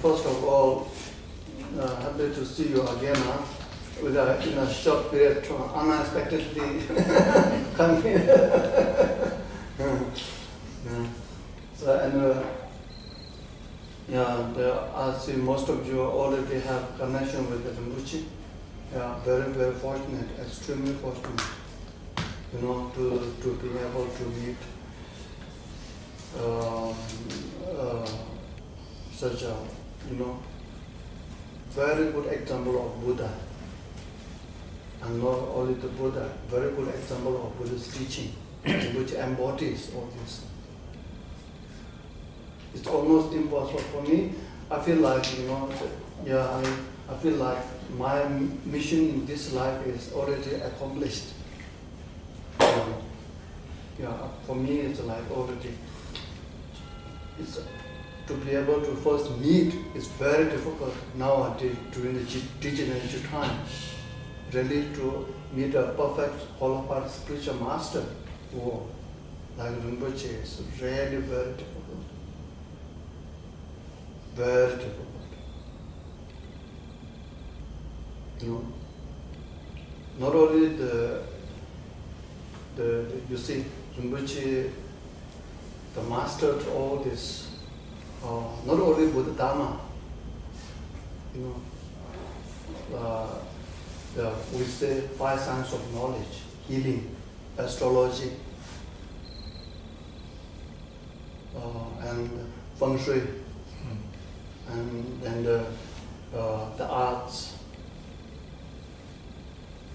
first of all, happy to see you again. In a short period, unexpectedly come here. So, I see most of you already have connection with the Rinpoche. Very, very fortunate, extremely fortunate, to be able to meet such a, very good example of Buddha. And not only the Buddha, very good example of Buddha's teaching, which embodies all this. It's almost impossible for me. I feel like, I feel like my mission in this life is already accomplished. For me, it's like already. It's to be able to first meet is very difficult nowadays during the degenerative time. Really to meet a perfect qualified spiritual master, like Rinpoche, is really very difficult. Very difficult. Not only the you see, Rinpoche, the master of all this, not only Buddha Dharma, we say 5 sciences of knowledge, healing, astrology, and feng shui, and then the arts.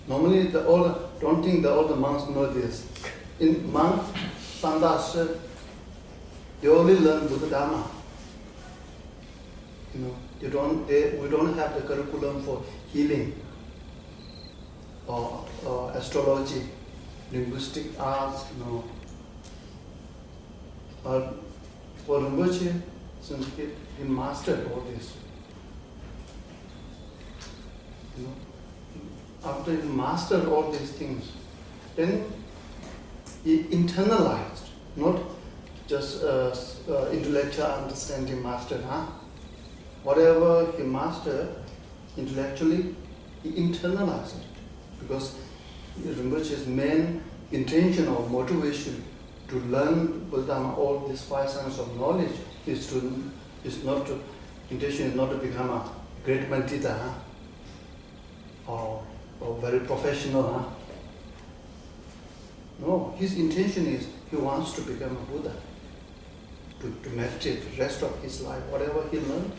Normally, don't think all the monks know this. In monk Sandas, they only learn Buddha Dharma. We don't have the curriculum for healing, or astrology, linguistic arts, But for Rinpoche, since he mastered all this, after he mastered all these things, then he internalized, not just intellectual understanding mastered. Whatever he mastered intellectually, he internalized it. Because Rinpoche's main intention or motivation to learn Buddha, all these 5 sciences of knowledge, intention is not to become a great Mandita or very professional. No, his intention is he wants to become a Buddha, to meditate the rest of his life. Whatever he learned,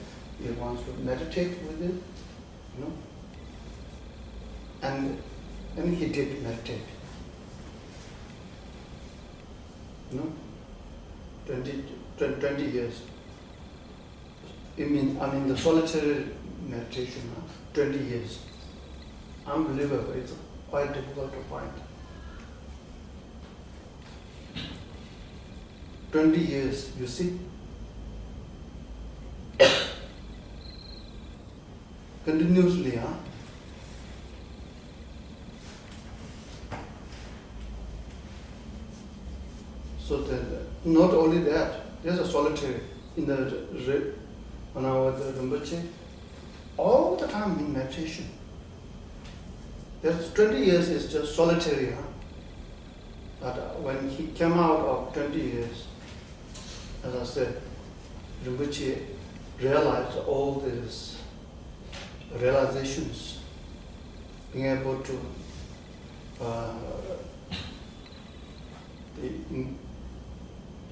he wants to meditate with it, And he did meditate. 20 years. I mean the solitary meditation, 20 years. Unbelievable, it's quite difficult to find. 20 years, you see? Continuously, So not only that, there's a solitary in when I was at Rinpoche, all the time in meditation. There's 20 years is just solitary, But when he came out of 20 years, as I said, Rinpoche realized all these realizations, being able to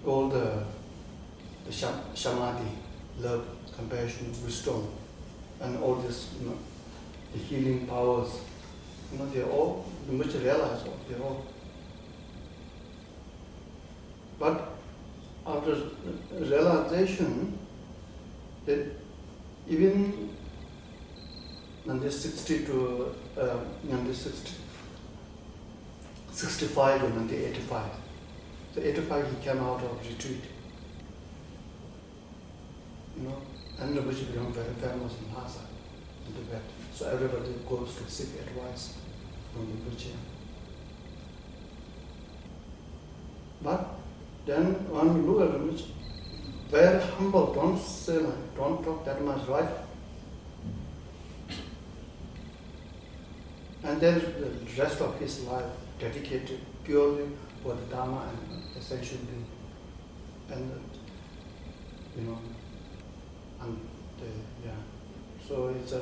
all the samadhi, love, compassion, wisdom, and all this, the healing powers, they all, Rinpoche realized they all. But after realization, that even in this 65 to 85. So 85 he came out of retreat. And Rinpoche became very famous in Lhasa, in Tibet. So everybody goes to seek advice from Rinpoche. But then when we look at Rinpoche, very humble, don't say like, don't talk that much, right? And then the rest of his life dedicated purely for the Dharma and essential being. And yeah. So it's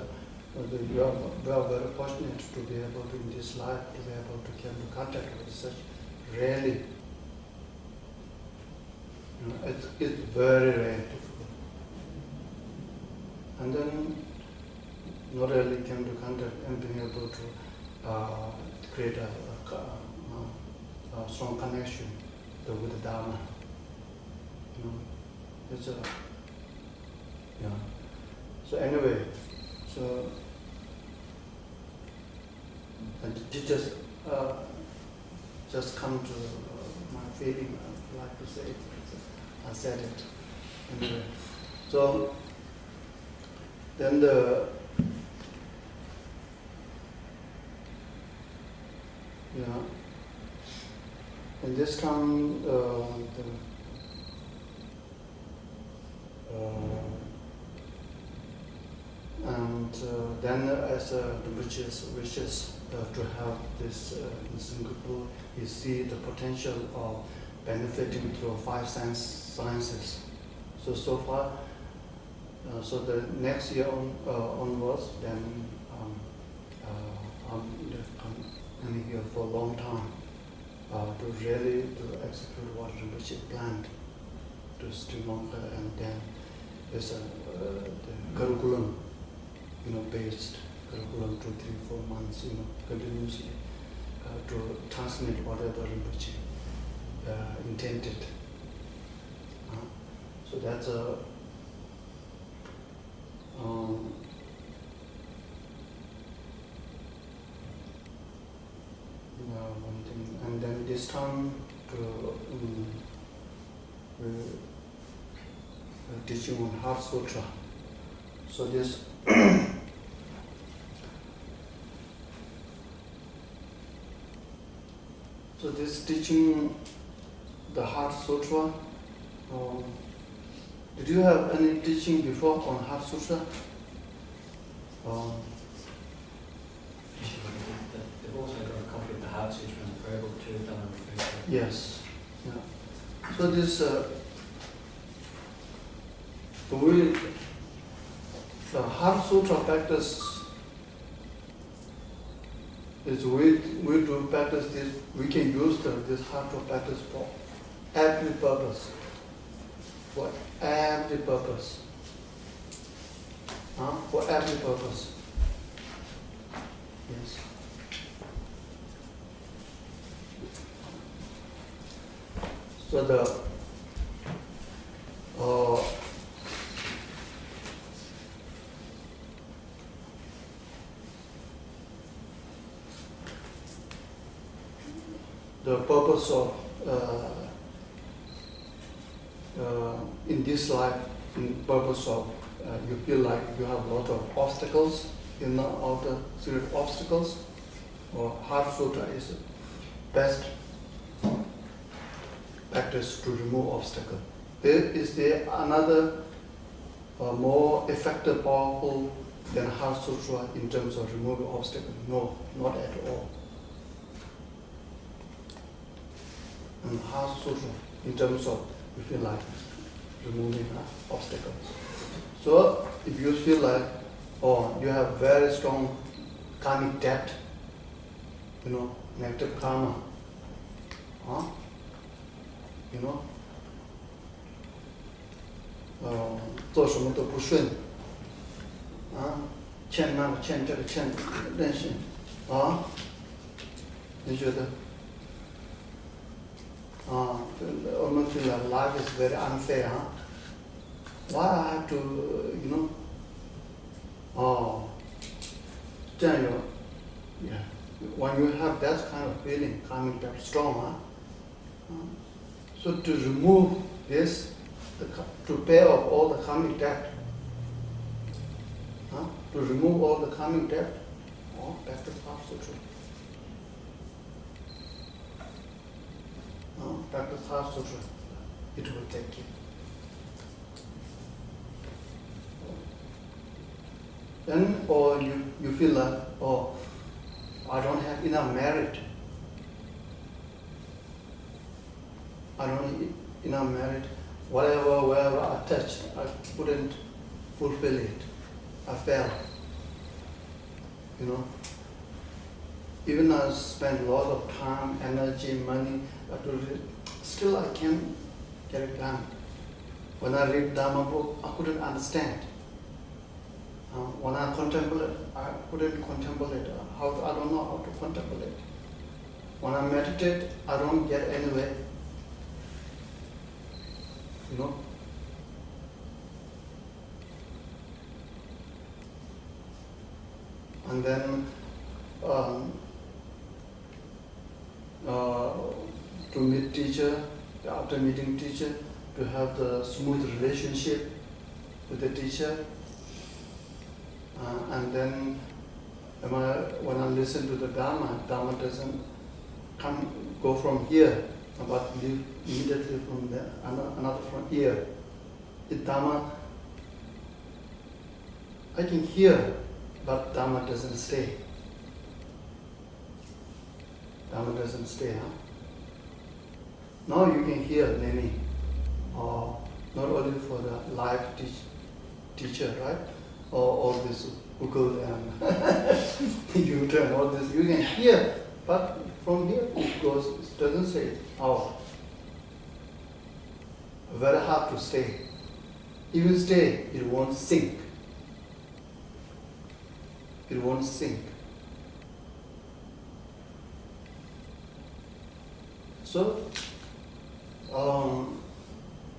we are very fortunate to be able to, in this life, to be able to come into contact with such rarely. It's very rare. And then not really came to contact and being able to create a strong connection with the Dharma. It's a So anyway, so and it just come to my feeling. I like to say it. I said it anyway. So then in this time then as the wishes to have this in Singapore, he see the potential of benefiting through 5 sciences. So far, so the next year onwards, then I'm here for a long time to really to execute what Rinpoche planned to Sri Lanka, and then there's the curriculum, based curriculum 2, 3, 4 months, continuously to transmit whatever Rinpoche intended. So that's a one thing. And then this time to teaching on Heart Sutra. So this so this teaching the Heart Sutra. Did you have any teaching before on Heart Sutra? They've also got a copy of the Heart Sutra and the prayer book too, done on the Yes. Yeah. So this the Heart Sutra practice is we do practice this. We can use this Heart Sutra practice for every purpose. For every purpose. For every purpose. Yes. So the purpose of in this life, in purpose of you feel like you have a lot of obstacles, outer series of obstacles, or Heart Sutra is the best practice to remove obstacle. Is there another more effective, powerful than Heart Sutra in terms of removing obstacle? No, not at all. And Heart Sutra in terms of you feel like removing obstacles. So if you feel like, you have very strong karmic debt, negative karma, you know, 做什么都不顺，欠那个欠这个欠任性，你觉得？我们觉得 life is very unfair, Why I have to,这样有 yeah. When you have that kind of feeling coming back strong, so to remove this, to pay off all the karmic debt, to remove all the karmic debt, practice Heart Sutra. Practice Heart Sutra, it will take you. then or you feel like, oh, I don't have enough merit. I don't have enough merit. Wherever I touched, I couldn't fulfill it. I failed. You know. Even I spent a lot of time, energy, money, still I can't get it done. When I read Dharma book, I couldn't understand. When I contemplate, I couldn't contemplate. I don't know how to contemplate. When I meditate, I don't get anywhere. You know? And then to meet teacher, after meeting teacher, to have the smooth relationship with the teacher. And then when I listen to the Dharma doesn't go from here, but leave immediately from there, another from here. The Dharma, I can hear, but Dharma doesn't stay. Dharma doesn't stay, huh? Now you can hear many, not only for the live teacher, right? Or all this Google and YouTube, all this, you can hear, but from here it goes, it doesn't say how. Very hard to stay. Even stay, it won't sink. It won't sink. So,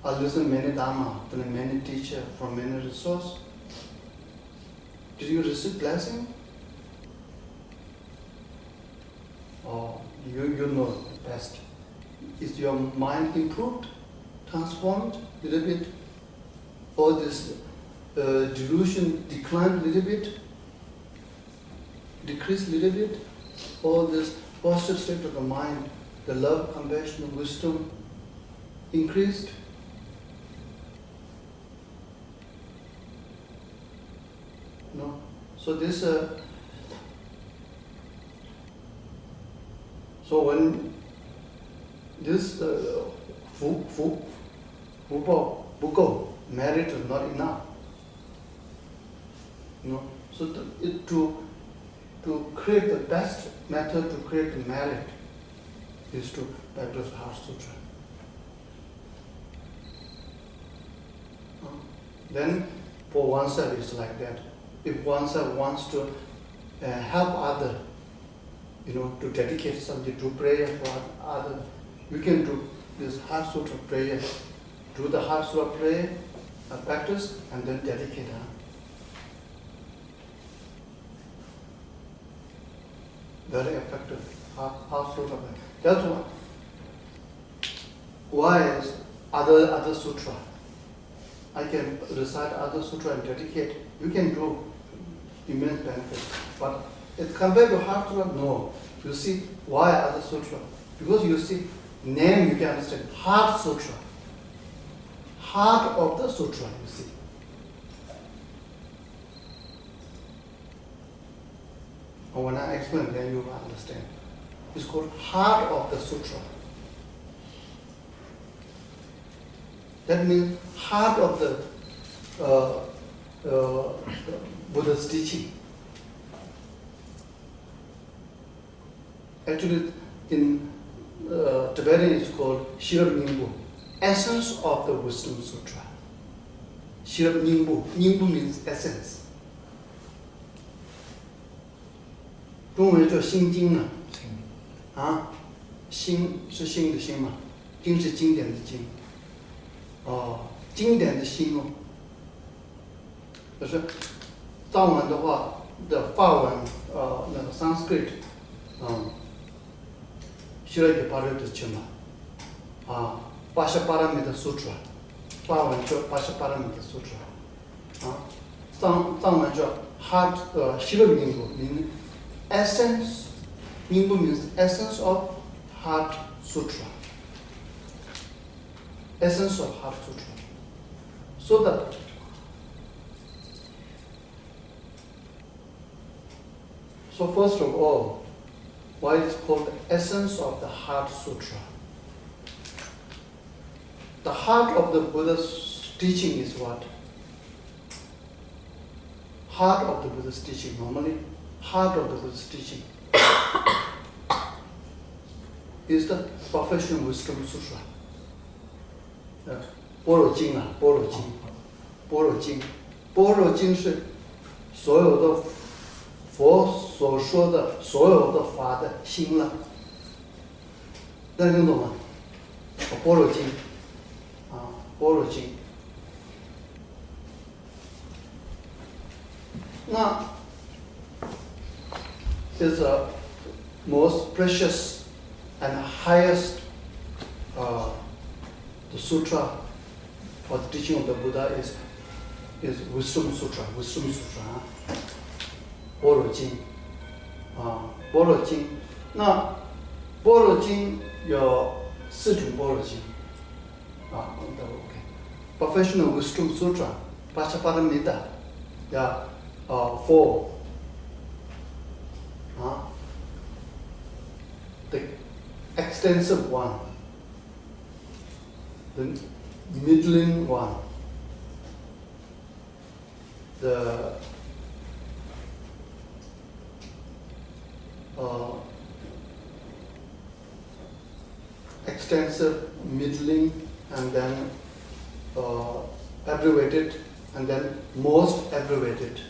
I listen many Dharma, from many teacher, from many resource. Did you receive blessing? Or you know best. Is your mind improved, transformed a little bit? Or this delusion declined a little bit? Decreased a little bit? Or this positive state of the mind, the love, compassion, wisdom increased? No. So this. So when this buko merit is not enough. You know. So to create the best method to create the merit is to practice Heart Sutra. Then for oneself it's like that. If oneself wants to help other, you know, to dedicate something to prayer for other, you can do this Heart Sutra prayer. Do the Heart Sutra prayer, practice, and then dedicate. Very effective Heart Sutra. That's why is other sutra. I can recite other sutra and dedicate. You can do immense benefit. But it compared to Heart Sutra, no. You see why other sutra? Because you see name you can understand. Heart Sutra. Heart of the sutra, you see. And when I explain, then you will understand. It's called Heart of the Sutra. That means heart of the Buddha's teaching. Actually, in Tibetan it's called Shirab Nyingbu, essence of the Wisdom Sutra. Shirab Nyingbu. Nyingbu means essence. 中文叫心经呢，心是心的心嘛，经是经典的经，经典的心哦。就是藏文的话的法文，那个 Sanskrit，Shiragi Paradachima，Pashaparamita Sutra，法文叫 Pashaparamita Sutra，藏文叫 Heart Shiragi Nyingbu means essence. Nyingbu means essence of Heart Sutra. Essence of Heart Sutra. So that So first of all, why it's called the essence of the Heart Sutra. The heart of the Buddha's teaching is what? Heart of the Buddha's teaching, normally, heart of the Buddha's teaching is the Perfection Wisdom Sutra. 般若经啊，般若经，般若经，般若经是所有的佛所说的所有的法的心了。大家听懂吗？般若经啊，般若经。那 is the most precious and highest the sutra or the teaching of the Buddha is Wisdom Sutra, Wisdom Sutra, 般若经啊，般若经。那般若经有4种般若经啊，我们都 OK。Perfection Wisdom Sutra, Pachaparamita, yeah, 4. The extensive one, the middling one, the extensive, middling, and then abbreviated, and then most abbreviated.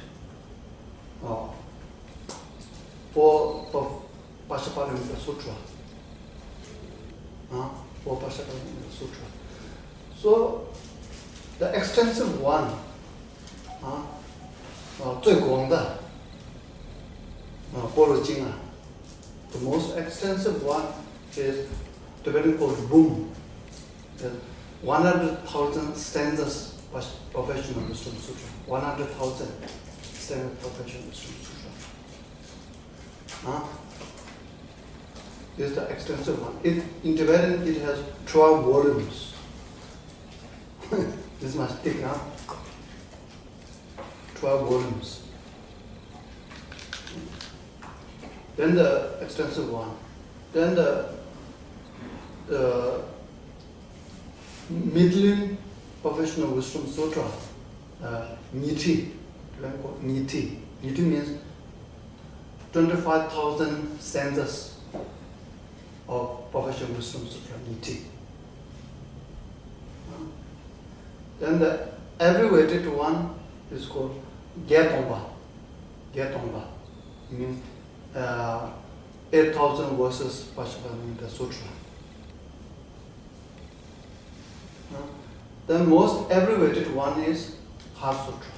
For Pachaparamita Sutra. For Pachaparamita Sutra. So the extensive one, 最广的般若经啊 the most extensive one is Tibetan called Boom. 100,000 stanzas Perfection Wisdom Sutra. 100,000 stanzas Perfection Wisdom Sutra. This is the extensive one. In Tibetan, it has 12 volumes. This much thick, huh? 12 volumes. Then the extensive one. Then the middling Perfection of Wisdom Sutra, Niti. Niti. Niti means 25,000 stanzas of Perfection Wisdom Sutra, Niti. Then the abbreviated one is called Gyatongpa. Gyatongpa means 8,000 verses Pachaparamita Sutra. The most abbreviated one is Heart Sutra.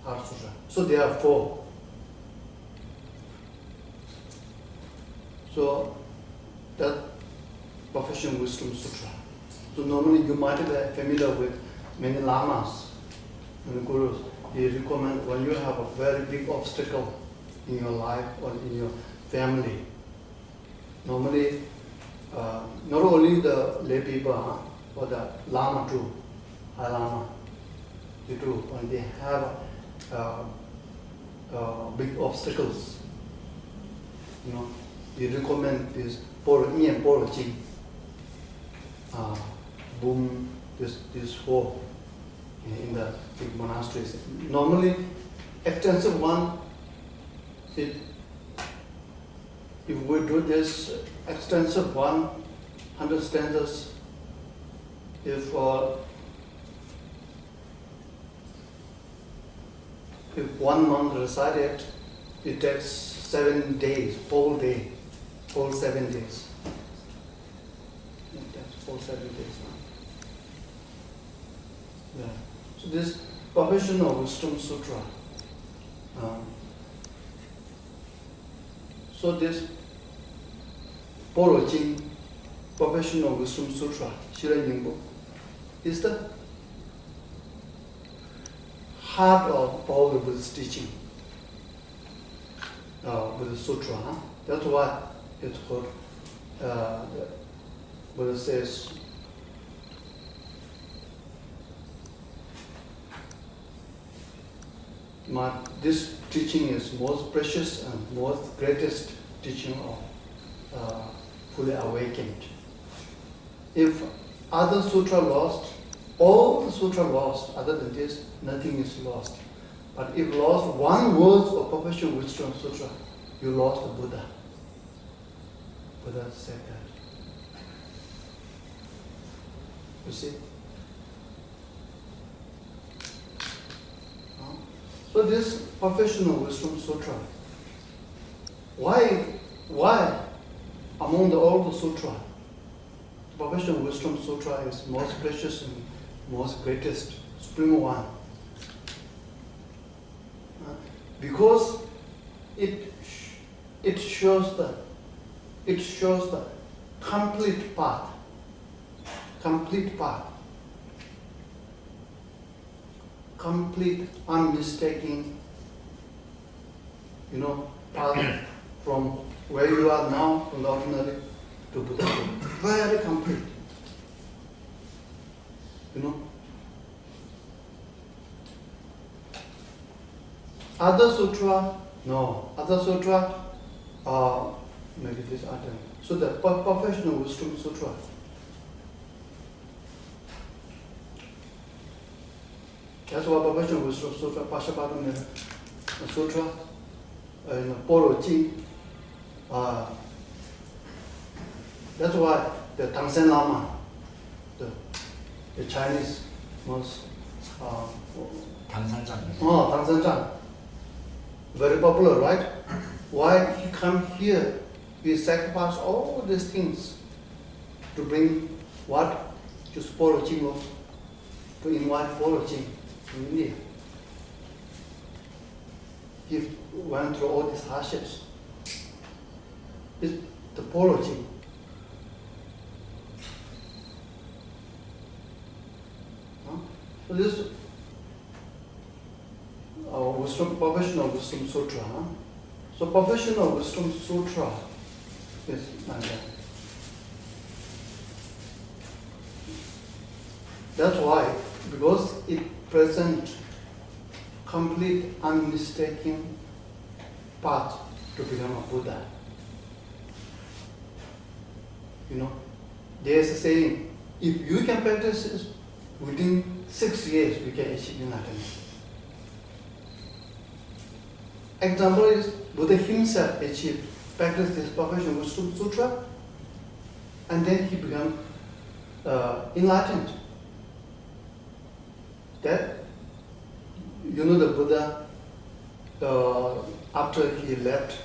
Heart Sutra. So there are 4. So that Perfection Wisdom Sutra. So normally you might be familiar with many lamas and gurus. They recommend when you have a very big obstacle in your life or in your family. Normally, not only the lay people, but the lama too, high lama, they do when they have big obstacles. They recommend this Poro Jing, Boom, these 4 in the big monasteries. Normally, extensive one, if we do this extensive 100 stanzas, if 1 month recited, it takes 7 days, whole 7 days. It takes whole 7 days. Yeah. So this Perfection of Wisdom Sutra. So this Poro Jing, Perfection of Wisdom Sutra, Shiren Yingbo, is the heart of all the Buddhist teaching, Buddhist Sutra. That's why it's called, the Buddha says, this teaching is most precious and most greatest teaching of fully awakened. If other sutra lost, all the sutra lost, other than this, nothing is lost. But if lost one word of Perpetual Wisdom Sutra, you lost the Buddha. Buddha said that. You see? So this Professional Wisdom Sutra, why among all the sutra, Professional Wisdom Sutra is most precious and most greatest, supreme one? Because it shows the complete path, complete unmistaking, path from where you are now, from the ordinary to Buddha. Very complete. Other sutra, no. Other sutra, maybe this other. So the Professional Wisdom Sutra. That's why Professional Wisdom Sutra, Pashapadam Sutra, Poro Jing. That's why the Tangsen Lama, the Chinese most Tangsen very popular, right? Why he come here? He sacrifice all these things to bring what? To Poro Jing, to invite Poro Jing in India. He went through all these hardships. It's the Poro Jing. So this Professional Wisdom Sutra. So Professional Wisdom Sutra is like that. That's why, because it presents complete, unmistaken path to become a Buddha. There's a saying, if you can practice this, within 6 years we can achieve enlightenment. Example is Buddha himself practiced this Professional Wisdom Sutra, and then he became enlightened. That, the Buddha, after he left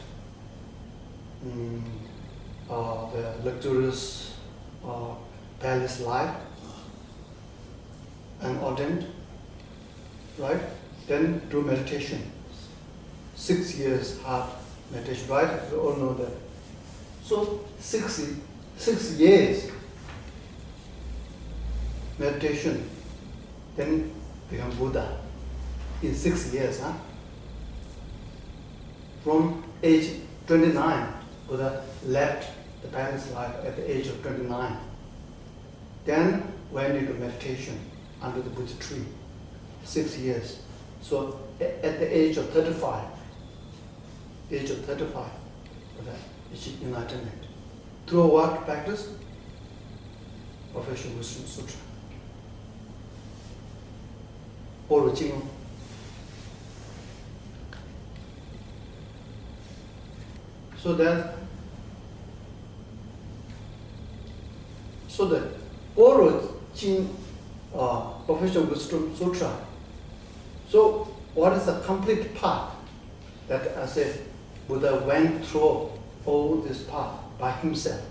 the luxurious palace life and ordained, right? Then do meditation. 6 years hard meditation, right? We all know that. So 6 years meditation, then become Buddha in 6 years, huh? From age 29, Buddha left the palace life at the age of 29. Then went into meditation under the Buddha tree, 6 years. So at the age of 35, Buddha achieved enlightenment. Through what practice? Professional Wisdom Sutra. Poro Jing. So the Poro Jing Professional Wisdom Sutra. So what is the complete path that I said Buddha went through all this path by himself?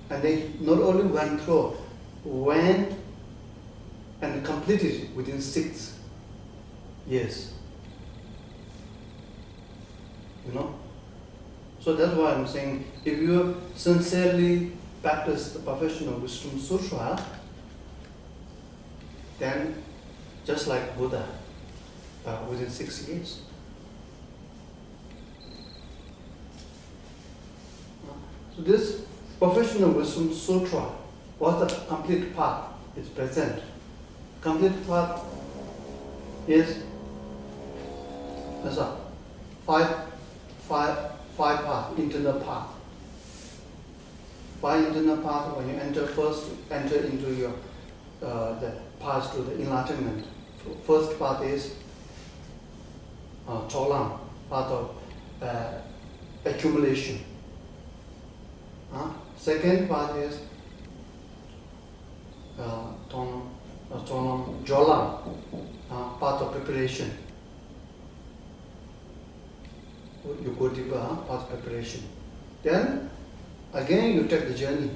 And they not only went through, went and completed it within 6 years. So that's why I'm saying, if you sincerely practice the Professional Wisdom Sutra, then just like Buddha, within 6 years. So this Professional Wisdom Sutra, what the complete path is present. Complete path is That's a five path, internal path. 5 internal path. When you enter into your the path to the enlightenment. First path is Cholam, path of accumulation. Second path is Jolam, path of preparation. You go deeper, path of preparation. Then again you take the journey.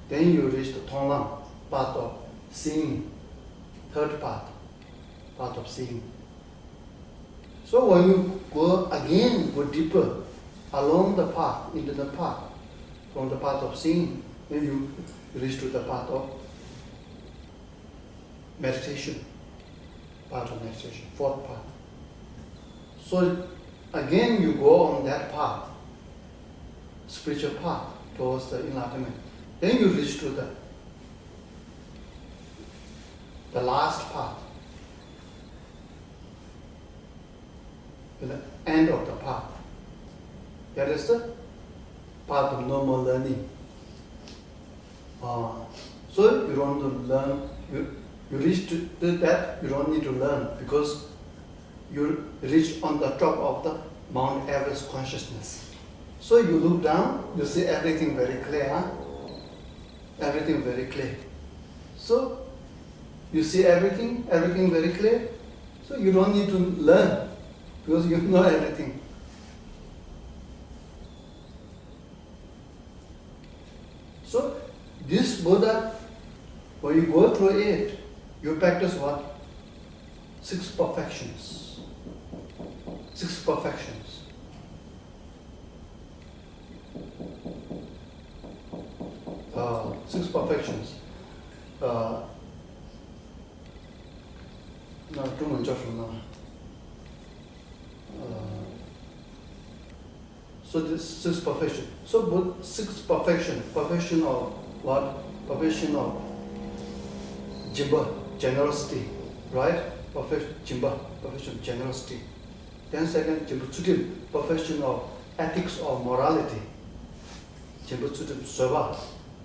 Then you reach the Tonglam, path of seeing. Third path of seeing. So when you go deeper along the path, into the path, from the path of seeing, then you reach to the path of meditation. Fourth path. So again you go on that path, spiritual path towards the enlightenment. Then you reach to the last path, the end of the path. That is the path of no more learning. So you don't need to learn. You reach to that, you don't need to learn because you reach on the top of the Mount Everest consciousness. So you look down, you see everything very clear. Everything very clear. So you see everything very clear. So you don't need to learn because you know everything. So this Buddha, when you go through it, you practice what? 6 perfections. 6 perfections. Six perfections. So this 6 perfection. So 6 perfection. Perfection of what? Perfection of Jimba, generosity, right? Perfection of generosity. Then second, Jimba perfection of ethics or morality. Jimba Seva.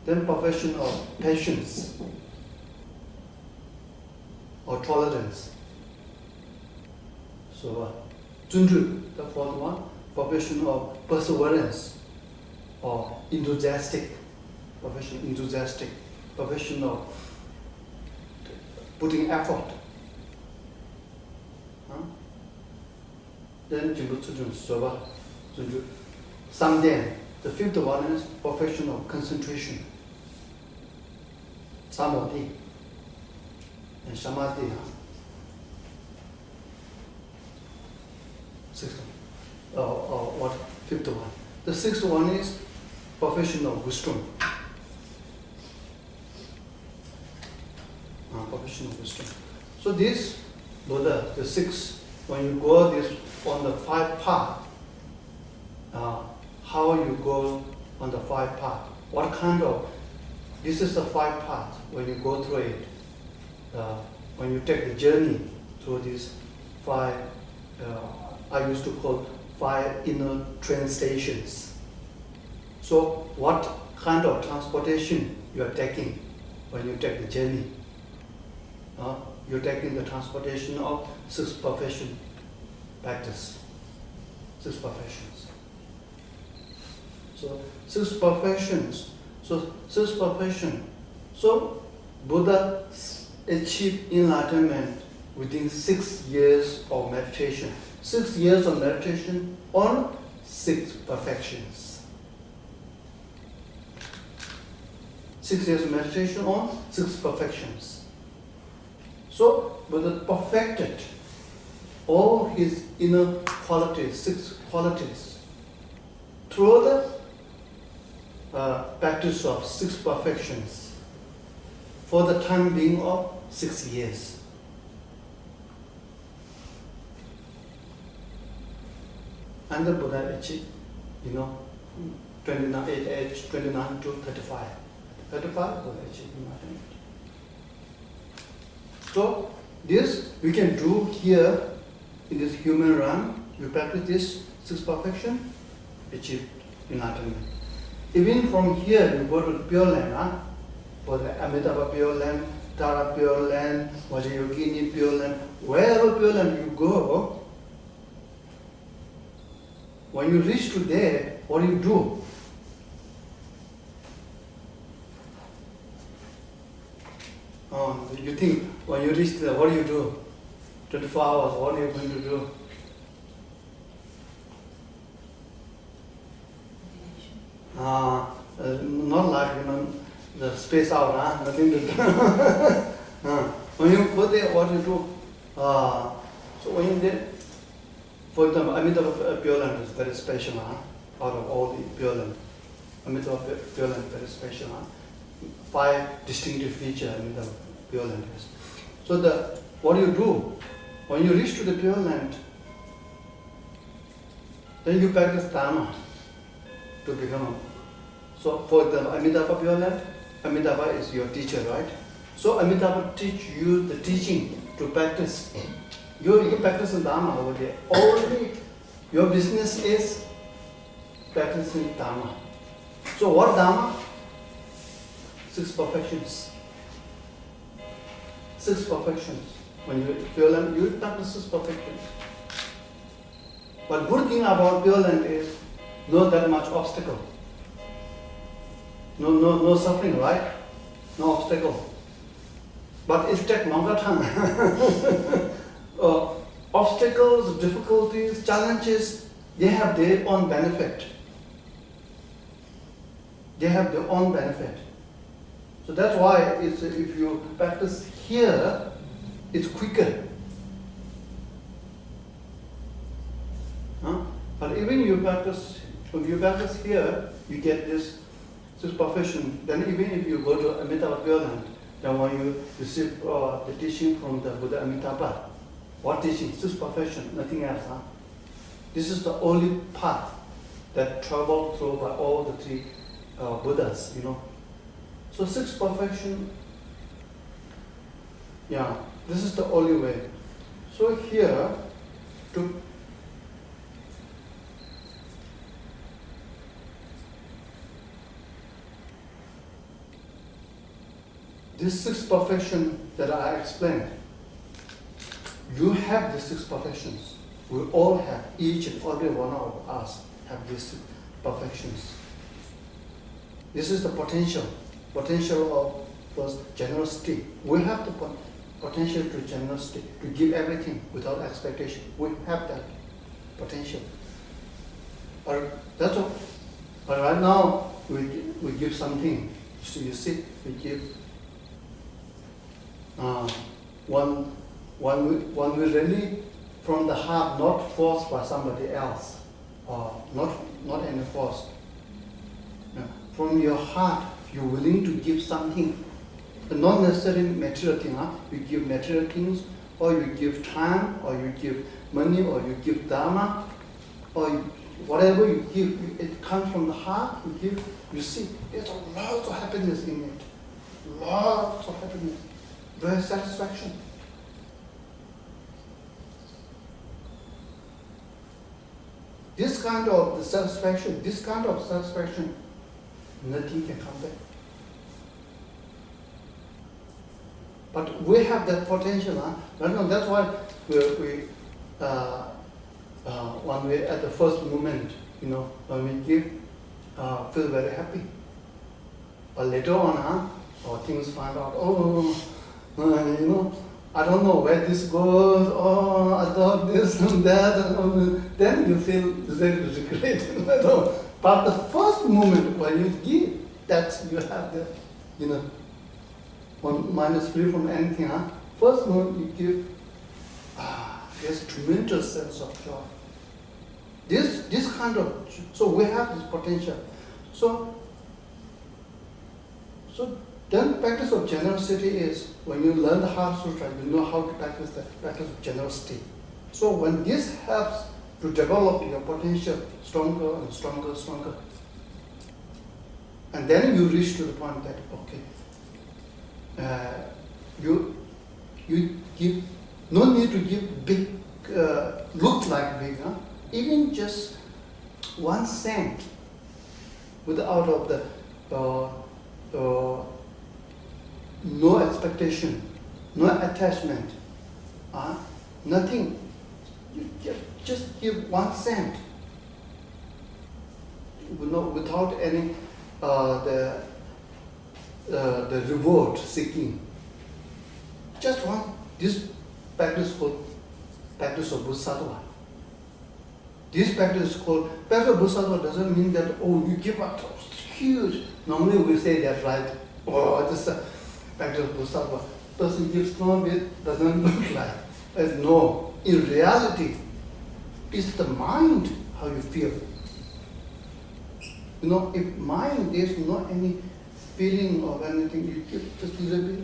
Then perfection of patience or tolerance. So, Junju, the fourth one, perfection of perseverance or enthusiastic, perfection of putting effort. Then Jimbu Tsujun Soba, Junju. Samden, the fifth one is perfection of concentration. Samadhi and Samadhi. Sixth one. What? Fifth one. The sixth one is perfection of wisdom. Perfection of wisdom. So this Buddha, the 6, when you go this on the 5 path, how you go on the 5 path? What kind of? This is the 5 path. When you go through it, when you take the journey through these 5, I used to call 5 inner train stations. So what kind of transportation you are taking when you take the journey? You're taking the transportation of 6 perfection practice. 6 perfections. So 6 perfections. So 6 perfection. So Buddha achieved enlightenment within 6 years of meditation. 6 years of meditation on 6 perfections. 6 years of meditation on 6 perfections. So Buddha perfected all his inner qualities, 6 qualities, through the practice of 6 perfections for the time being of 6 years. And the Buddha achieved, 29 to 35. 35 Buddha achieved enlightenment. So this we can do here in this human realm, you practice this six perfection, achieve enlightenment. Even from here, you go to the Pure Land, for the Amitabha Pure Land, Tara Pure Land, Vajrayogini Pure Land, wherever Pure Land you go, when you reach to there, what do you do? You think when you reach there, what do you do? 24 hours, what are you going to do? Not like, the space out, nothing to do. When you go there, what do you do? So when you did, for example, Amitabha Pure Land is very special, out of all the Pure Land. Amitabha Pure Land is very special. 5 distinctive features Amitabha Pure Land has. So what do you do? When you reach to the Pure Land, then you practice Dharma to become. So for the Amitabha Pure Land, Amitabha is your teacher, right? So Amitabha teach you the teaching to practice. You practice Dharma over there. Only your business is practicing Dharma. So what Dharma? 6 perfections. 6 perfections. When you Pure Land, you practice 6 perfections. But good thing about Pure Land is not that much obstacle. No suffering, right? No obstacle. But it takes longer time. Obstacles, difficulties, challenges, they have their own benefit. They have their own benefit. So that's why if you practice here, it's quicker. But even if you practice here, you get this perfection. Then even if you go to Amitabha Pure Land, then when you receive the teaching from the Buddha Amitabha, what teaching? This perfection, nothing else. This is the only path that traveled through by all the 3 Buddhas, So 6 perfection, this is the only way. So here, this 6 perfection that I explained, you have the 6 perfections. We all have, each and every one of us have these 6 perfections. This is the potential of first generosity. We have the potential to generosity, to give everything without expectation. We have that potential. That's all. But right now, we give something. So you see, we give one we really from the heart, not forced by somebody else, or not any force. From your heart, you're willing to give something, not necessarily material thing. You give material things, or you give time, or you give money, or you give dharma, or whatever you give, it comes from the heart. You give, you see, there's lots of happiness in it, lots of happiness, very satisfaction. This kind of satisfaction, nothing can come back. But we have that potential, That's why when we at the first moment, when we give, feel very happy. But later on, or things find out, I don't know where this goes, I thought this and that, and then you feel very regret. But the first moment when you give, that you have the, when mind is free from anything, first moment you give, there's a tremendous sense of joy. This kind of, so we have this potential. So then practice of generosity is, when you learn the Heart Sutra, you know how to practice the practice of generosity. So when this helps to develop your potential stronger and stronger, and then you reach to the point that, you give, no need to give big look like big, huh? Even just 1 cent without of the no expectation, no attachment, nothing. You just give 1 cent, without any the reward seeking. Just one. This practice called practice of Bodhisattva. This practice is called practice of Bodhisattva doesn't mean that you give up huge. Normally we say that, right? This is a practice of Bodhisattva. Person gives small bit, doesn't look like. No, in reality, it's the mind how you feel. If mind there's not any feeling of anything, you give just a little bit.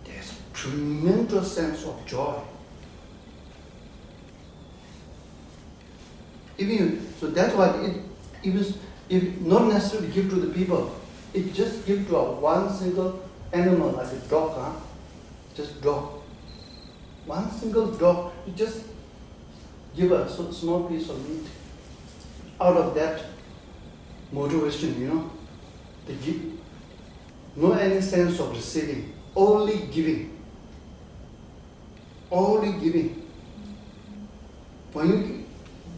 There's tremendous sense of joy. So that's why if not necessarily give to the people, it just give to one single animal like a dog, just dog. One single dog, you just give a small piece of meat. Out of that motivation, they give. No any sense of receiving, only giving. Only giving. When you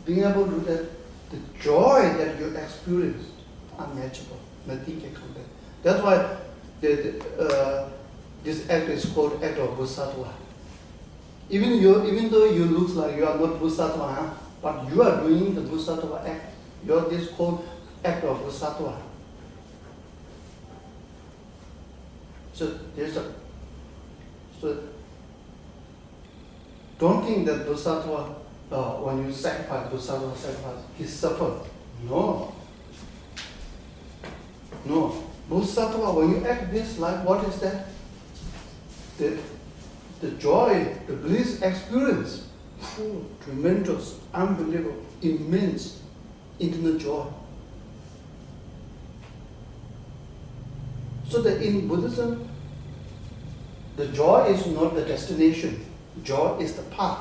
being able to do that, the joy that you experience is unmatchable. Nothing can compare. That's why this act is called act of Bodhisattva. Even though you look like you are not Bodhisattva, but you are doing the Bodhisattva act. This is called act of Bodhisattva. So don't think that Bodhisattva, when you sacrifice, Bodhisattva sacrifice, he suffered. No. Bodhisattva, when you act this life, what is that? The joy, the bliss experience, tremendous, unbelievable, immense, infinite joy. So that in Buddhism, the joy is not the destination. Joy is the path.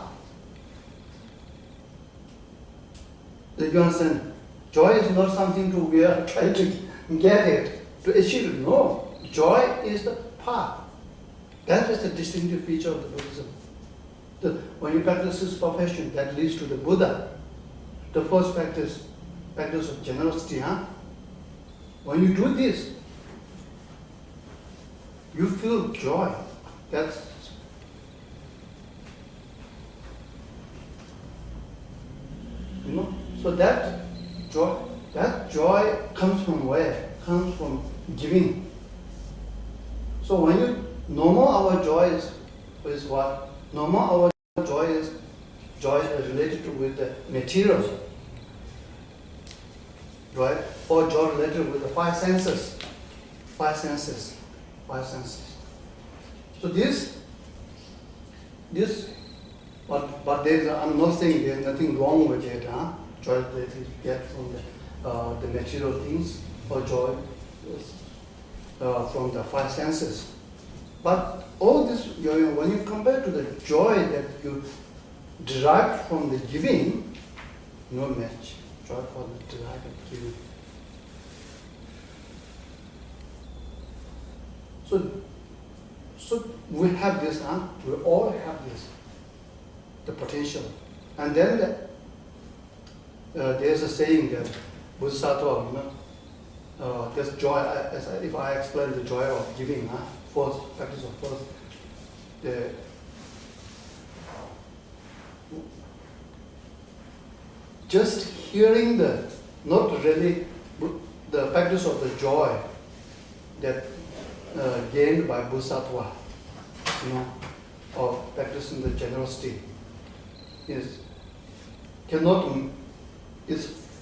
Do you understand? Joy is not something we are trying to get it, to achieve it. No. Joy is the path. That is the distinctive feature of the Buddhism. When you practice this profession, that leads to the Buddha. The first practice of generosity. When you do this, you feel joy. So that joy comes from where? Comes from giving. So when normal our joy is what? Normal our joy is related with the material, right? Or joy related with the five senses. So but I'm not saying there's nothing wrong with it, joy that you get from the material things, or joy from the five senses. But all this, when you compare to the joy that you derive from the giving, no match. Joy for the derived giving. So we have this, we all have this, the potential. And then there's a saying that Bodhisattva, there's joy, if I explain the joy of giving, first, practice of first, just hearing not really the practice of the joy that gained by Bodhisattva, or practicing the generosity, is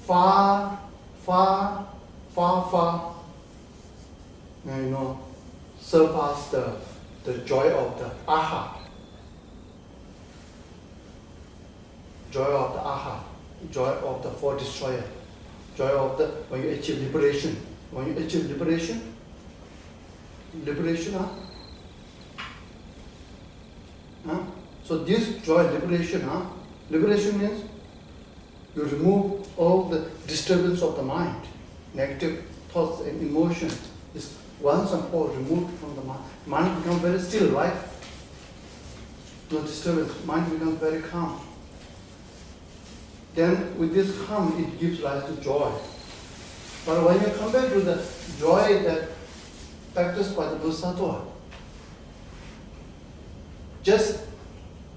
far, surpass the joy of the aha. Joy of the aha, joy of the four destroyer, joy of when you achieve liberation. When you achieve liberation, So this joy, liberation, liberation means you remove all the disturbance of the mind, negative thoughts and emotions is once and for all removed from the mind. Mind becomes very still, right? No disturbance. Mind becomes very calm. Then with this calm, it gives rise to joy. But when you compare to the joy that practiced by the Bodhisattva, just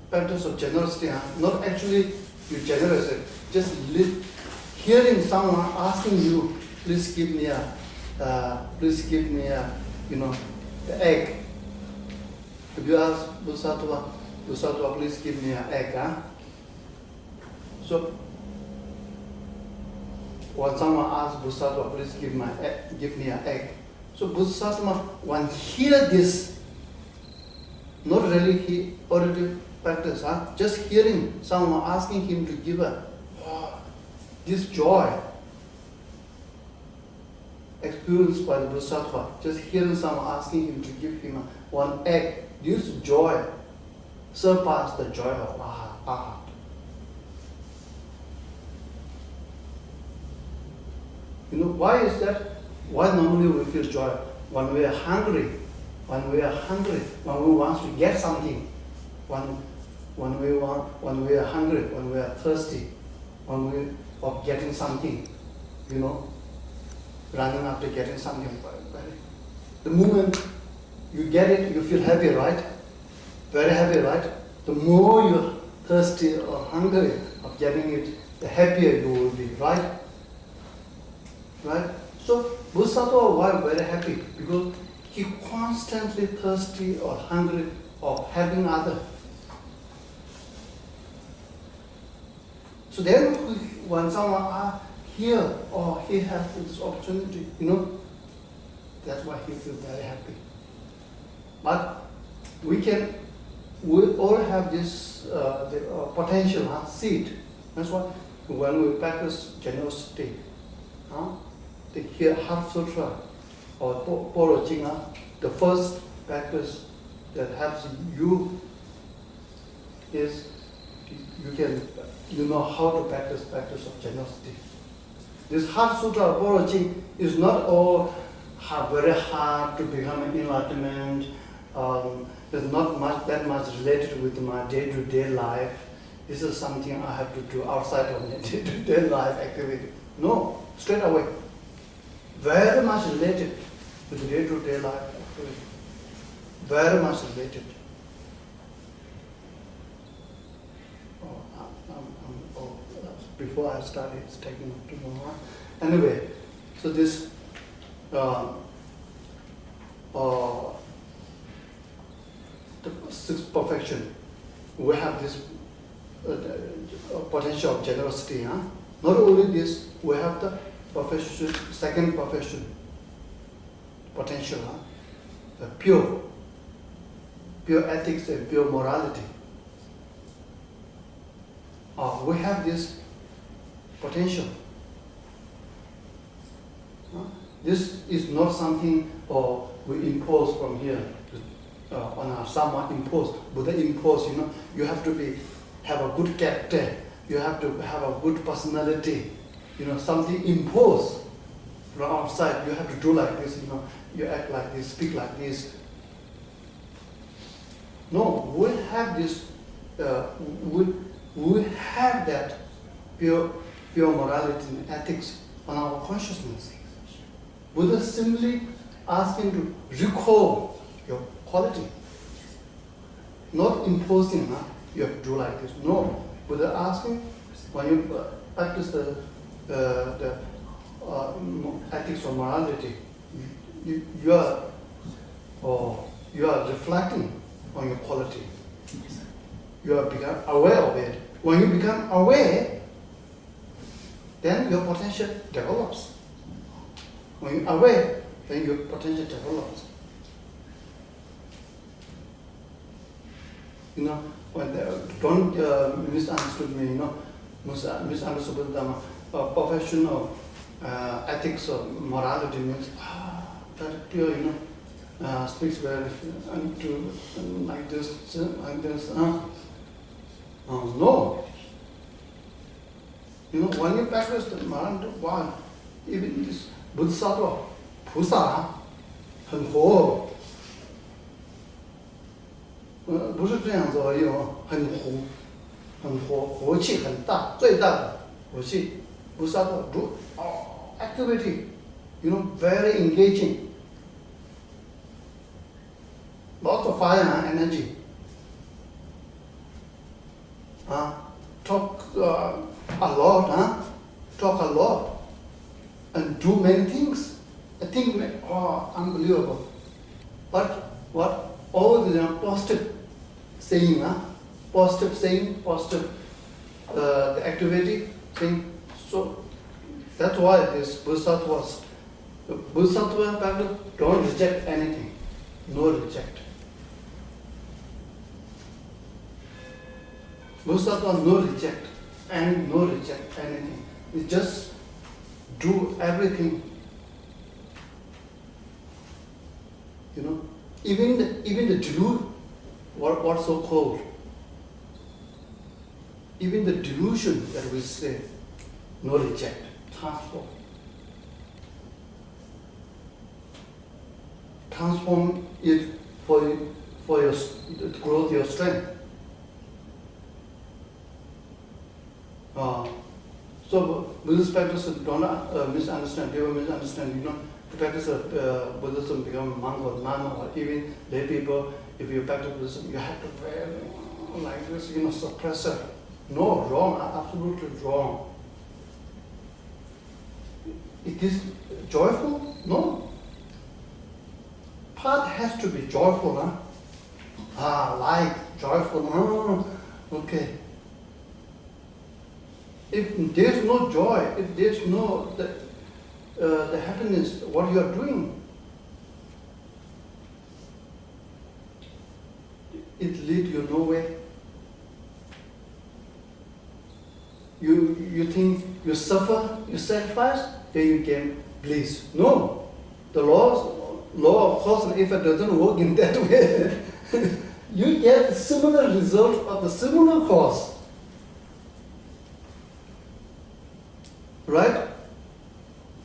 practice of generosity, not actually you generous, just hearing someone asking you, please give me a, the egg. If you ask Bodhisattva, please give me an egg, So when someone asks Bodhisattva, please give me an egg. So Bodhisattva, when he hear this, not really he already practice, just hearing someone asking him to give this joy experienced by the Bodhisattva, just hearing someone asking him to give him one egg, this joy surpassed the joy of Arhat. You know, why is that? Why normally we feel joy? When we are hungry, when we want to get something, when we are hungry, when we are thirsty, when we are getting something, running after getting something. The moment you get it, you feel happy, right? Very happy, right? The more you're thirsty or hungry of getting it, the happier you will be, right? Right? So Bodhisattva was very happy because he constantly thirsty or hungry of having other. So then when someone here or he has this opportunity, that's why he feels very happy. But we all have this potential, seed. That's why when we practice generosity, the Heart Sutra or Poro Chinga, the first practice that helps you is you know how to practice of generosity. This Heart Sutra or Poro Ching is not all very hard to become an enlightenment. It's not that much related with my day-to-day life. This is something I have to do outside of my day-to-day life activity. No, straight away. Very much related with the day-to-day life activity. Very much related. Before I started, it's taking too long. Anyway, so this the sixth perfection, we have this potential of generosity. Not only this, we have the perfection, second perfection potential, the pure ethics and pure morality. We have this potential. This is not something we impose from here on our someone impose. Buddha impose, you have to have a good character, you have to have a good personality, something imposed from outside. You have to do like this, you act like this, speak like this. No, we have this. We have that pure morality and ethics on our consciousness. Buddha simply asking to recall your quality, not imposing. You have to do like this. No, Buddha asking when you practice the ethics or morality, you are reflecting on your quality. You are become aware of it. When you become aware, then your potential develops. When you're aware, then your potential develops. When don't misunderstood me, misunderstood the professional ethics or morality means that pure, speaks very to like this. No. You know, when you practice the mind, one, even this Bodhisattva, Pusa, 很活，不是这样子而已哦，很活，很活，活气很大，最大的活气。Bodhisattva do activity, you know, very engaging, lots of fire and energy. Talk a lot, talk a lot, and do many things. I think, unbelievable. But what? Always positive saying, positive saying, positive the activity saying. So that's why this Bodhisattvas, Bodhisattva don't reject anything, no reject. Bodhisattva no reject, and no reject anything. They just do everything. You know, even the delusion, what's so called? Even the delusion that we say, no reject, transform. Transform it for your to grow your strength. So Buddhist practice don't misunderstand, people misunderstand, you know, to practice Buddhism, become a monk or nun or even lay people, if you practice Buddhism, you have to wear like this, you know, suppressor. No, wrong, absolutely wrong. It is joyful? No. Path has to be joyful, like, joyful, okay. If there's no joy, if there's no the happiness, what you are doing, it leads you nowhere. You think you suffer, you sacrifice, then you gain bliss. No, the law of cause and effect doesn't work in that way. You get similar result of the similar cause. Right?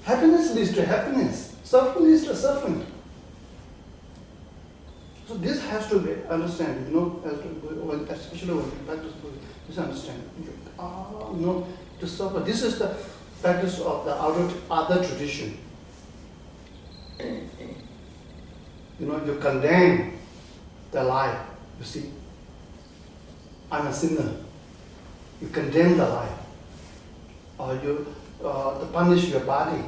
Happiness leads to happiness. Suffering leads to suffering. So this has to be understood, you know, especially when you practice this understanding. No, to suffer. This is the practice of the other tradition. You know, you condemn the lie. You see, I'm a sinner. You condemn the lie, or you to punish your body.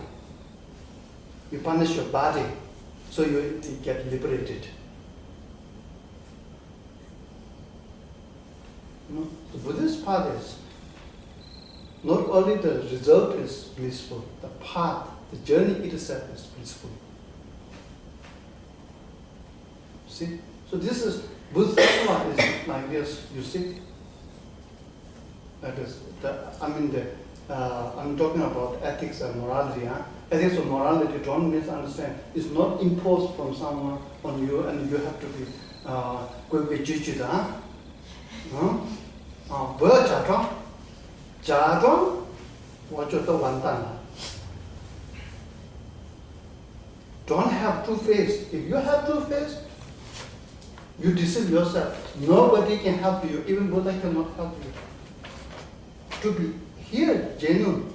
You punish your body, so you get liberated. You know, the Buddhist path is not only the result is blissful, the path, the journey itself is blissful. See? So this is, Buddhist Dharma is like this, you see? That is, I'm talking about ethics and morality. Ethics and morality, don't misunderstand. It's not imposed from someone on you and you have to be不要假装，假装我就都完蛋了。Don't have two face. If you have two face, you deceive yourself. Nobody can help you. Even Buddha cannot help you. To be here, genuine,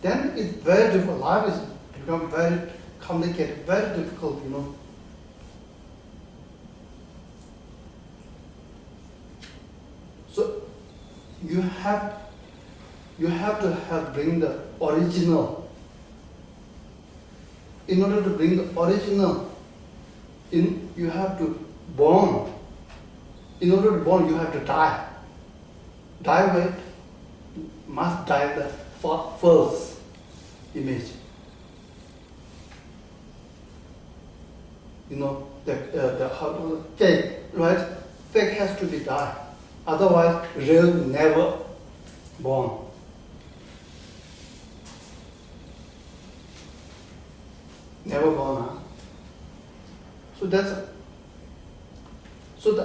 then it's very difficult. Life is become very complicated, very difficult, you know. So you have to bring the original. In order to bring the original, you have to born. In order to born, you have to die. Die with, must die the false image. You know, fake, right? Fake has to be died. Otherwise, real never born. Never born, huh? So So the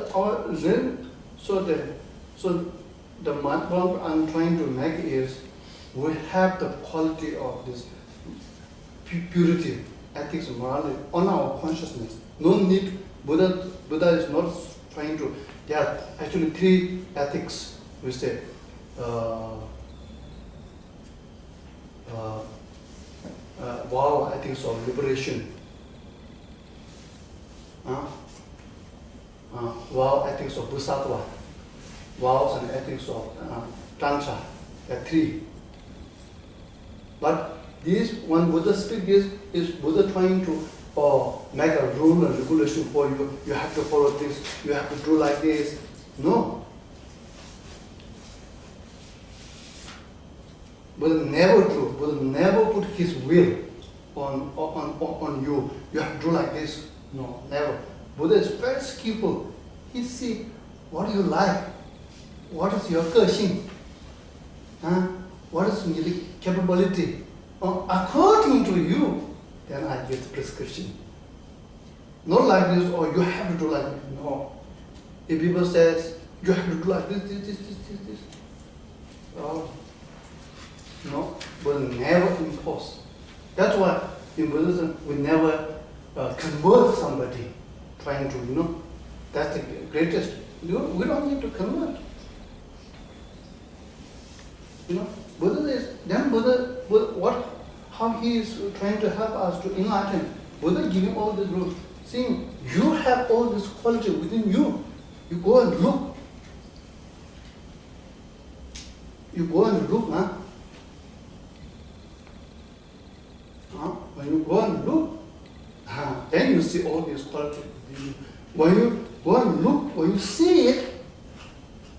point I'm trying to make is we have the quality of this purity, ethics, morality on our consciousness. No need. Buddha is not trying to. There are actually three ethics. We say. Vow ethics of liberation. Vow ethics of Bodhisattva. Vows and ethics of Tantra. There are three. But this when Buddha speaks is Buddha trying to make a rule and regulation for you. You have to follow this. You have to do like this. No. Buddha never do. Buddha never put his will on you. You have to do like this. No, never. Buddha is very skillful. He see what you like. What is your Geshing? What is your capability? According to you, then I give prescription. Not like this, or you have to do like this. No. If people says you have to do like this. Oh, no, but never impose. That's why in Buddhism we never convert somebody trying to, that's the greatest. We don't need to convert. Buddha, how he is trying to help us to enlighten. Buddha giving all these rules. Seeing you have all this quality within you. You go and look. When you go and look, then you see all these qualities within you. When you go and look, when you see it,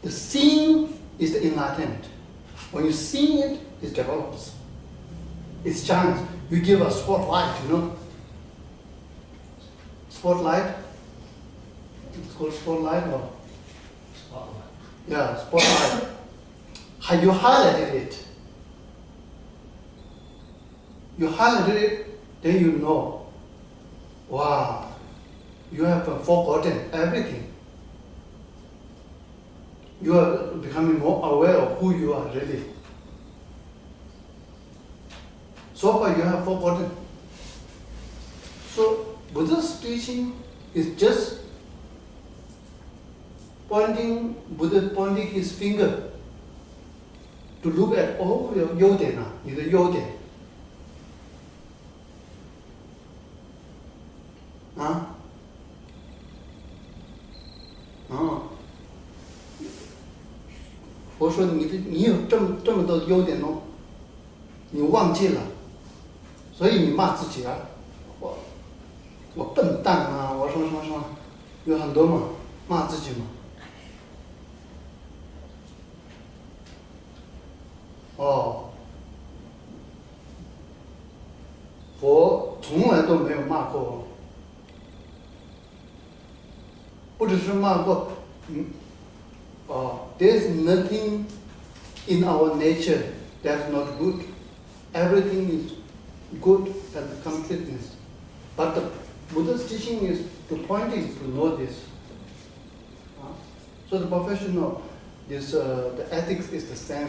the seeing is the enlightenment. When you see it, it develops. It shines. You give a spotlight, Spotlight. It's called spotlight or? Spotlight. Yeah, spotlight. You highlighted it. You highlighted it, then you know. Wow, you have forgotten everything. You are becoming more aware of who you are really. So far you have forgotten. So Buddha's teaching is just Buddha pointing his finger to look at all your yode, the yode.我说你有这么多优点哦，你忘记了，所以你骂自己啊，我笨蛋啊，我什么，有很多嘛，骂自己嘛。佛从来都没有骂过我，不只是骂过，there's nothing in our nature that's not good. Everything is good and completeness. But the Buddha's teaching is to point it to know this. So the professional, the ethics is the same.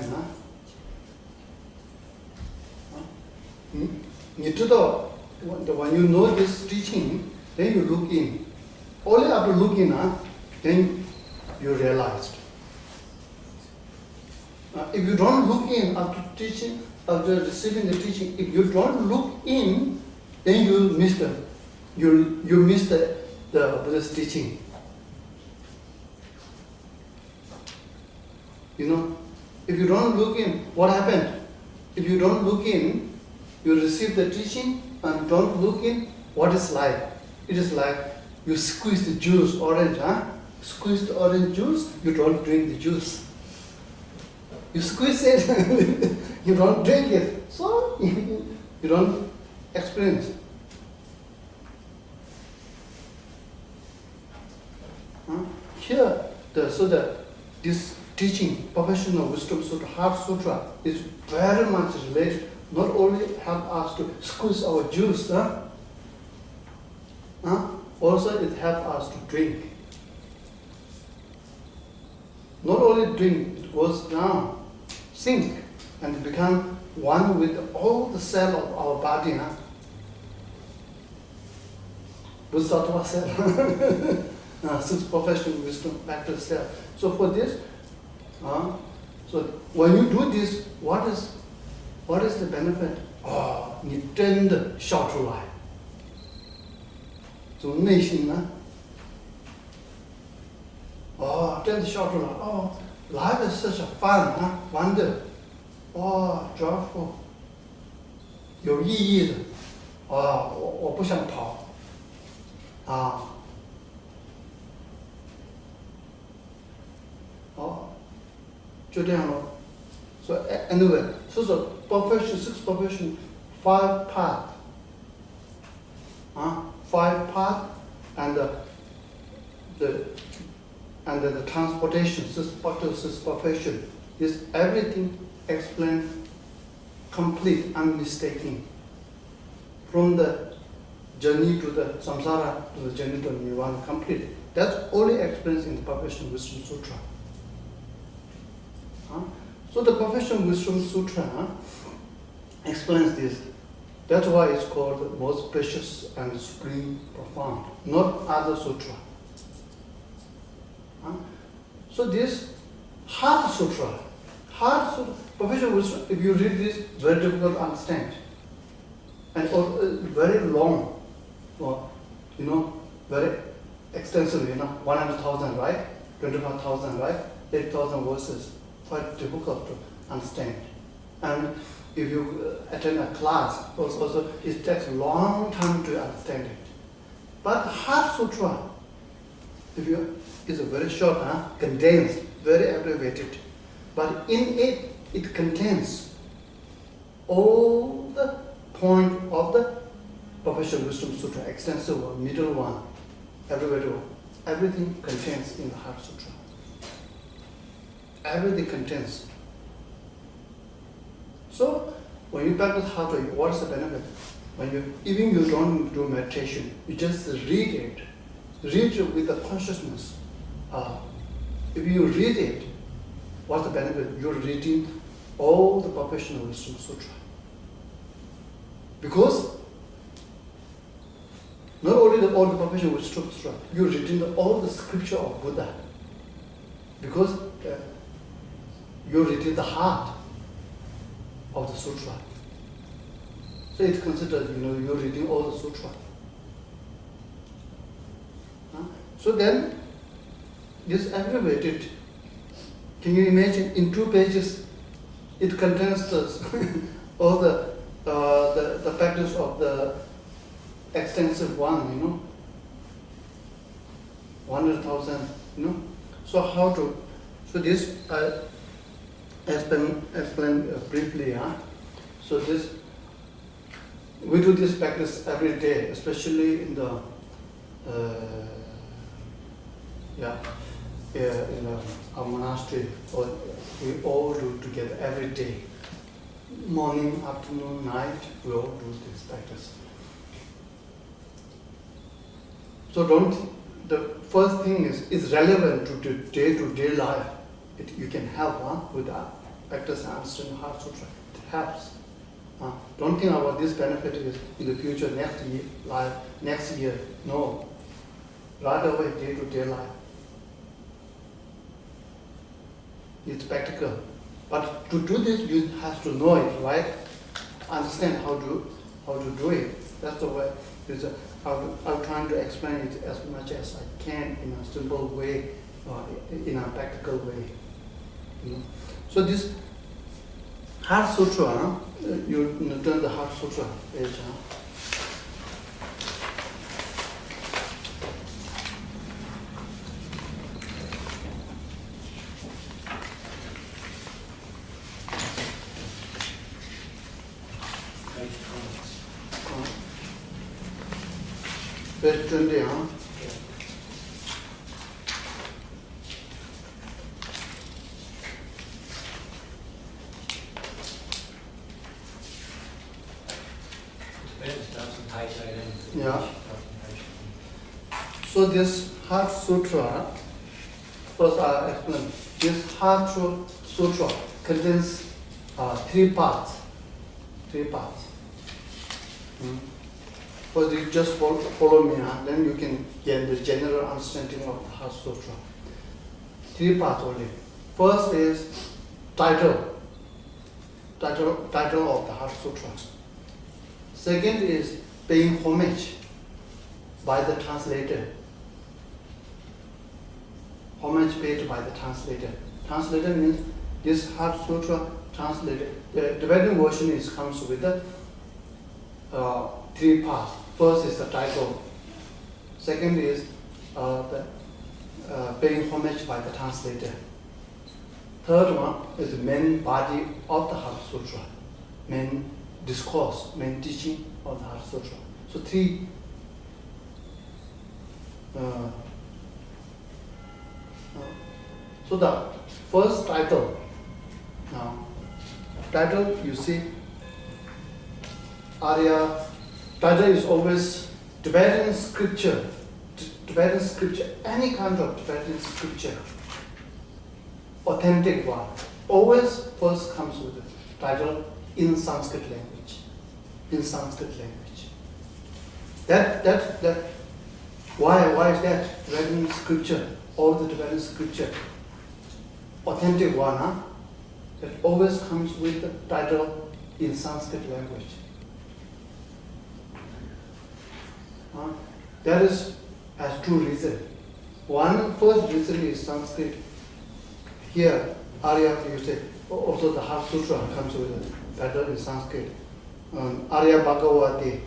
你知道 when you know this teaching, then you look in. Only after looking, then you realized. If you don't look in after teaching, after receiving the teaching, if you don't look in, then you miss the Buddha's teaching. If you don't look in, what happened? If you don't look in, you receive the teaching and don't look in, what is like? It is like you squeeze the juice, orange, Squeeze the orange juice, you don't drink the juice. You squeeze it, you don't drink it, so you don't experience. Here, this teaching, Professional Wisdom Sutra, Heart Sutra, is very much related. Not only help us to squeeze our juice, also it helps us to drink. not only drink, it goes down, sink, and become one with all the cell of our body. Huh? Bodhisattva cell, six professional wisdom factor cell. So for this, so when you do this, what is the benefit? 你真的笑出来，从内心呢，真的笑出来。Life is such a fun, wonder, joyful, 有意义的。我不想逃。就这样咯。So anyway, so profession, six profession, 5 path, 5 path, and the transportation, six profession. This everything explained, complete, unmistaken, from the journey to the samsara to the journey to nirvana, complete. That's only explained in the Perfection Wisdom Sutra. So the Perfection Wisdom Sutra explains this. That's why it's called the most precious and supreme profound, not other sutra. So this Heart Sutra, Perfection Wisdom, if you read this, very difficult to understand. And very long, very extensive, 100,000, right? 25,000, right? 8,000 verses. Quite difficult to understand. And if you attend a class, also it takes a long time to understand it. But Heart Sutra, is very short, condensed, very abbreviated. But in it, it contains all the point of the Perfection Wisdom Sutra, extensive one, middle one, everything contains in the Heart Sutra. Everything contains. So when you practice Heart Sutra, what is the benefit? Even you don't do meditation, you just read it with the consciousness. If you read it, what's the benefit? You're reading all the Perfection Wisdom Sutra. Because not only all the Perfection Wisdom Sutra, you're reading all the scripture of Buddha. Because you're reading the heart of the sutra. So it's considered, you're reading all the sutra. So then, this abbreviated, can you imagine, in 2 pages, it contains all the practice of the extensive one, 100,000, So this I explain briefly. So we do this practice every day, especially in the in our monastery. We all do together every day, morning, afternoon, night. We all do this practice. So the first thing is relevant to day-to-day life. You can help with that practice and understand Heart Sutra. It helps. Don't think about this benefit is in the future, next year. No. Right away, day-to-day life. It's practical. But to do this, you have to know it, right? Understand how to do it. That's the way. I'm trying to explain it as much as I can in a simple way, in a practical way. So this Heart Sutra, you turn the Heart Sutra page. Page 20, Yeah. So this Heart Sutra, first I explain. this Heart Sutra contains 3 parts. 3 parts. First, you just follow me, then you can get the general understanding of the Heart Sutra. 3 parts only. First is title of the Heart Sutra. Second is paying homage by the translator. Homage paid by the translator. Translator means this Heart Sutra translated. The Tibetan version comes with the 3 parts. First is the title. Second is the paying homage by the translator. Third one is the main body of the Heart Sutra, main discourse, main teaching of the Heart Sutra. So 3. So the first title. Now, title you see, Arya. Title is always Tibetan scripture. Tibetan scripture, any kind of Tibetan scripture, authentic one, always first comes with the title in Sanskrit language. In Sanskrit language. Why is that? Tibetan scripture, all the Tibetan scripture, authentic one, that always comes with the title in Sanskrit language. That has 2 reasons. One, first reason is Sanskrit. Here, Arya, you say, also the Heart Sutra comes with a title in Sanskrit. Arya Bhagavati,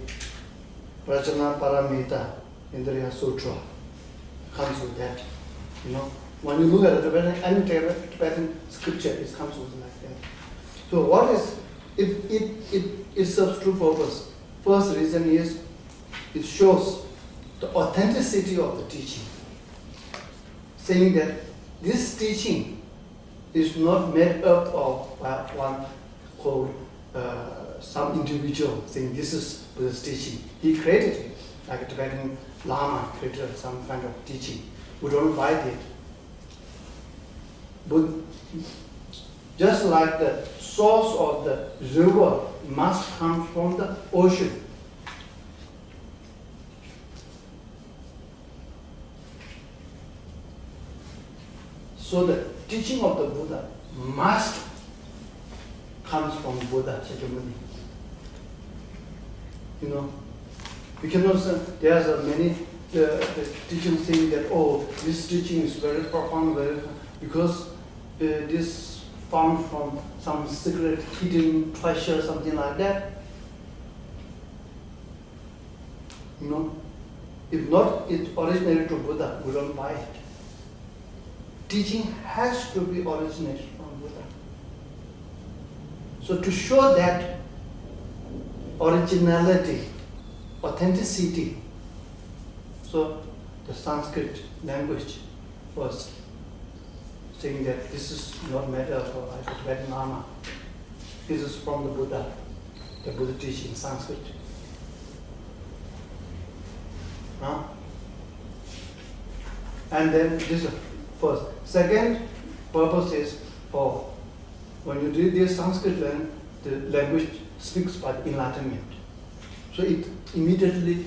Rachana Paramita, Indriya Sutra comes with that. You know, when you look at the Tibetan, any Tibetan scripture, it comes with like that. So what is, it serves 2 purposes. First reason is, it shows the authenticity of the teaching, saying that this teaching is not made up of one called some individual saying this is Buddha's teaching. He created it, like a Tibetan Lama created some kind of teaching. We don't buy it. But just like the source of the river must come from the ocean. So the teaching of the Buddha must comes from Buddha Shakyamuni. You know, we cannot say there are many the teaching saying that this teaching is very profound, because this found from some secret hidden treasure, something like that. You know, if not it originated to Buddha, we don't buy it. Teaching has to be originated from Buddha. So to show that originality, authenticity, so the Sanskrit language was saying that this is not matter for Tibetan Lama. This is from the Buddha teaching Sanskrit. And then this is first. Second purpose is for when you read this Sanskrit the language speaks by enlightenment. So it immediately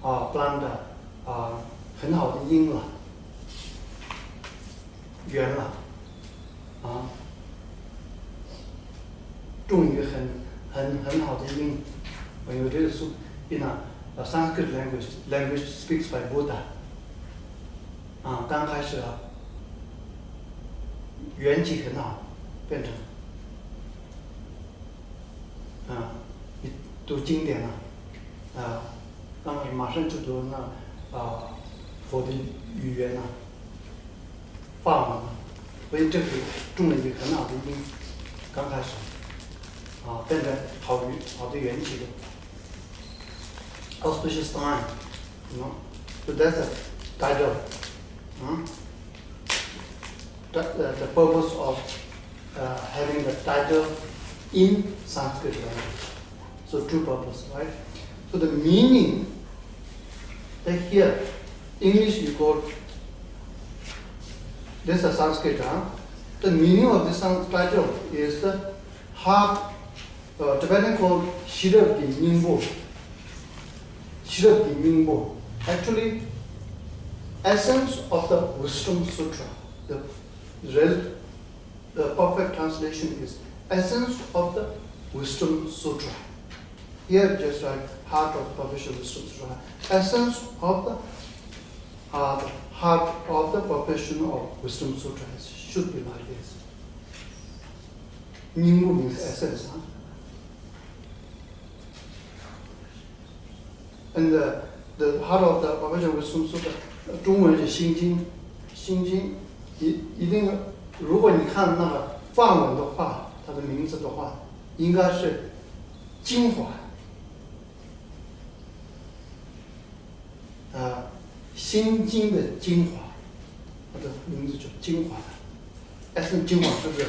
plant 很好的因了，缘了，种一个很好的因。When you read in a Sanskrit language speaks by Buddha. 刚开始缘起很好，变成你读经典了，刚开始马上就读佛的语言法门所以这个种了一个很好的因，刚开始变成好的缘起的 auspicious time, you know. So that's the title. The purpose of having the title in Sanskrit language. So 2 purposes, right? So the meaning, like here, English you got, this is Sanskrit, the meaning of this title is the heart, Tibetan called Shirabdi Ningbo. Shirabdi Ningbo. Actually, essence of the Wisdom Sutra. The perfect translation is essence of the Wisdom Sutra. Here, just like heart of Perfection Wisdom Sutra, essence of the heart of the Perfection of Wisdom Sutra should be like this. Ningmu means essence. Huh? And the heart of the Perfection Wisdom Sutra, 中文是心经，心经一定，如果你看那个梵文的话，它的名字的话，应该是精华。心经的精华，它的名字叫精华。essence 精华是不是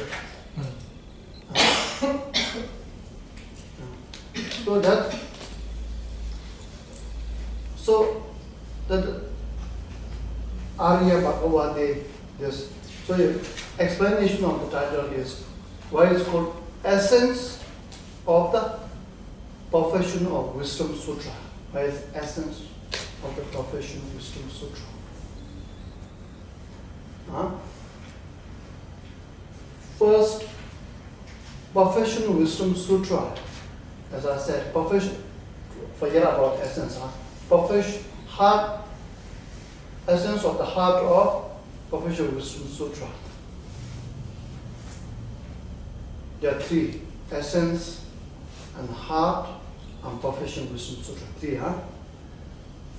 ？So that Arya Bhagavati, this. So the explanation of the title is why it's called Essence of the Perfection of Wisdom Sutra. Why is essence of the Perfection of Wisdom Sutra? First, Perfection of Wisdom Sutra. As I said, perfection. Forget about essence. Perfection, heart, essence of the heart of Perfection of Wisdom Sutra. There are three: essence and heart and Perfection of Wisdom Sutra. Three, huh?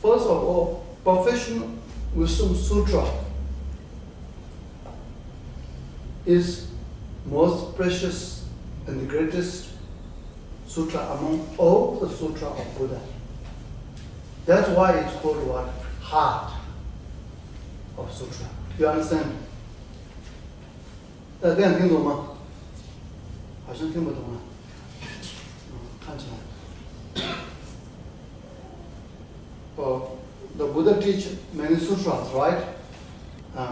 First of all, Perfection Wisdom Sutra is most precious and the greatest sutra among all the sutra of Buddha. That's why it's called what? Heart of Sutra. You understand? 大家这样听懂吗？好像听不懂啊。看起来。The Buddha teach many sutras, right?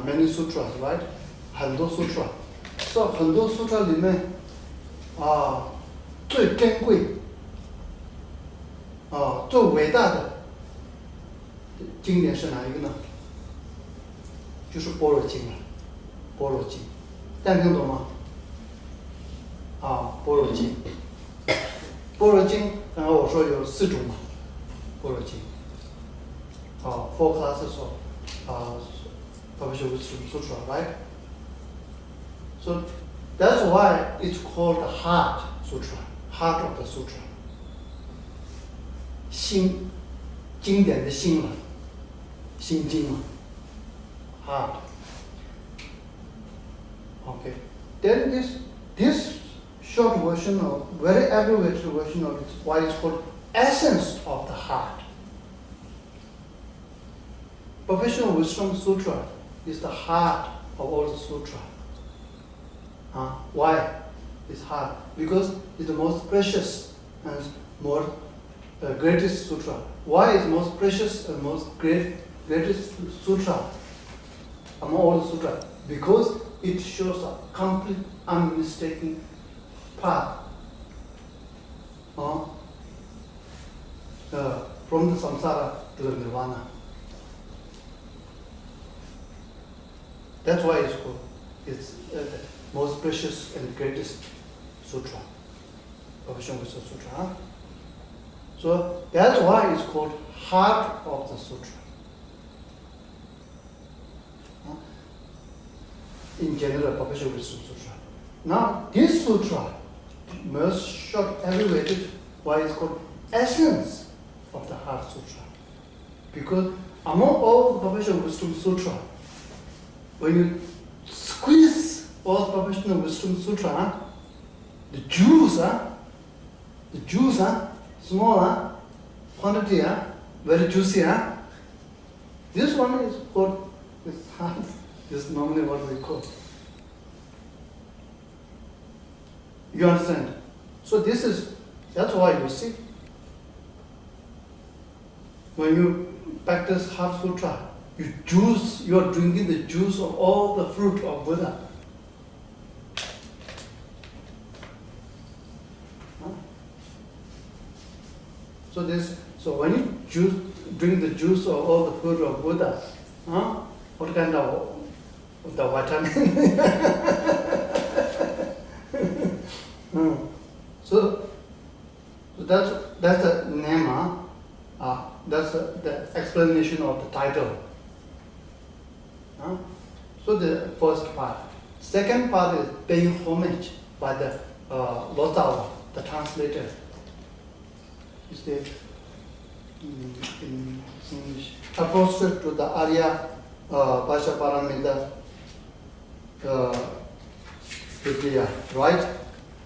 Many sutras, right? 很多 sutra. So 很多 sutra 里面最珍贵最伟大的经典是哪一个呢？就是般若经了，般若经，大家听懂吗？般若经，般若经，刚刚我说有4种嘛，般若经，4 classes of Perfection Wisdom Sutra, right? So that's why it's called the Heart Sutra, Heart of the Sutra. 心，经典的心嘛，心经嘛。Heart. Okay. Then this short version of very abbreviated version of it, why it's called essence of the heart. Perfection of Wisdom Sutra is the heart of all the sutra. Why? It's heart because it's the most precious and more greatest sutra. Why is most precious and most greatest sutra among all the sutra? Because it shows a complete, unmistaken path from the samsara to the nirvana. That's why it's called. It's the most precious and greatest sutra, Perfection Wisdom Sutra. So that's why it's called Heart of the Sutra. In general, Perfection Wisdom Sutra. Now, this sutra, most short abbreviated, why it's called essence of the Heart Sutra. Because among all the Perfection Wisdom Sutra, when you squeeze all the Perfection Wisdom Sutra, the juice, small quantity, very juicy. This one is called this heart. This is normally what we call. You understand? So that's why you see, when you practice Heart Sutra, you are drinking the juice of all the fruit of Buddha. So when you drink the juice or all the food of Buddha, what kind of the vitamin? So that's the name. That's the explanation of the title. So the first part. Second part is paying homage by the Lotawa, the translator. Is there in English? Approach to the Arya Pasha Paramita Vidya, right?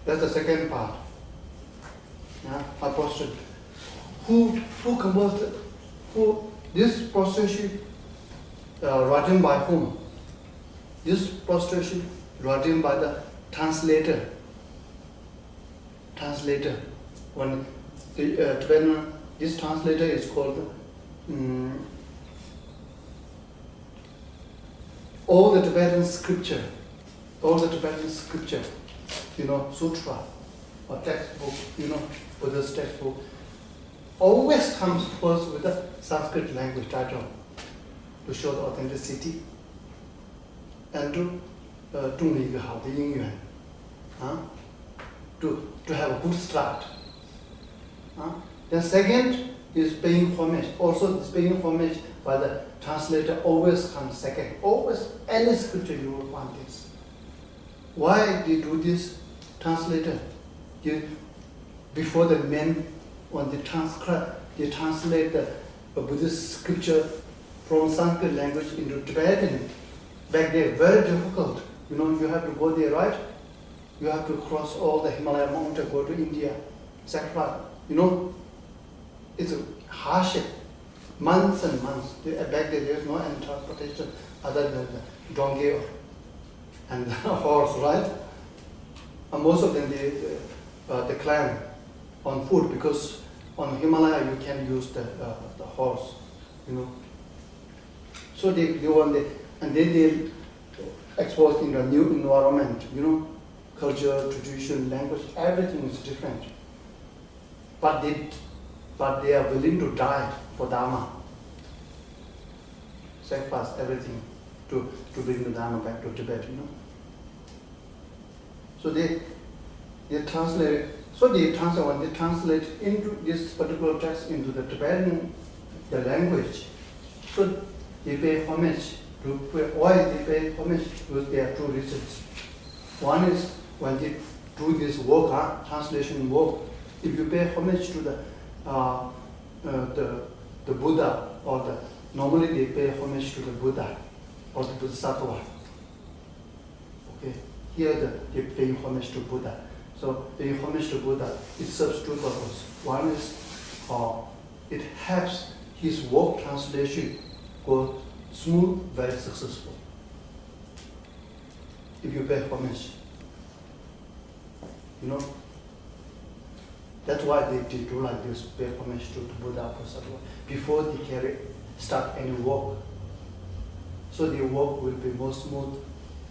That's the second part. Approach. Who composed it? This prostration written by whom? This prostration written by the translator. When Tibetan, this translator is called all the Tibetan scripture, sutra or textbook, Buddha's textbook, always comes first with the Sanskrit language title to show the authenticity and to make a healthy union, to have a good start. Then second is paying homage. Also, this paying homage by the translator always comes second. Always, any scripture you will find this. Why they do this? Translator, before the men on the transcribe, they translate the Buddhist scripture from Sanskrit language into Tibetan. Back there, very difficult. You have to go there, right? You have to cross all the Himalaya mountain, go to India, sacrifice. It's a hardship, months and months. Back there, there's no any transportation other than the donkey and the horse, right? And most of them, they climb on foot because on Himalaya you can use the horse, So they want and then they exposed in a new environment, culture, tradition, language, everything is different. But they are willing to die for Dharma. Sacrifice everything to bring the Dharma back to Tibet, So they translate. So when they translate into this particular text into the Tibetan, the language, so they pay homage to. Why they pay homage? Because there are two reasons. One is when they do this work, translation work. If you pay homage to the Buddha normally they pay homage to the Buddha or the Bodhisattva. Okay, here they pay homage to Buddha. So paying homage to Buddha, it serves two purposes. One is it helps his work translation go smooth, very successful. If you pay homage, that's why they do like this, pay homage to the Buddha Bodhisattva before they start any work. So the work will be more smooth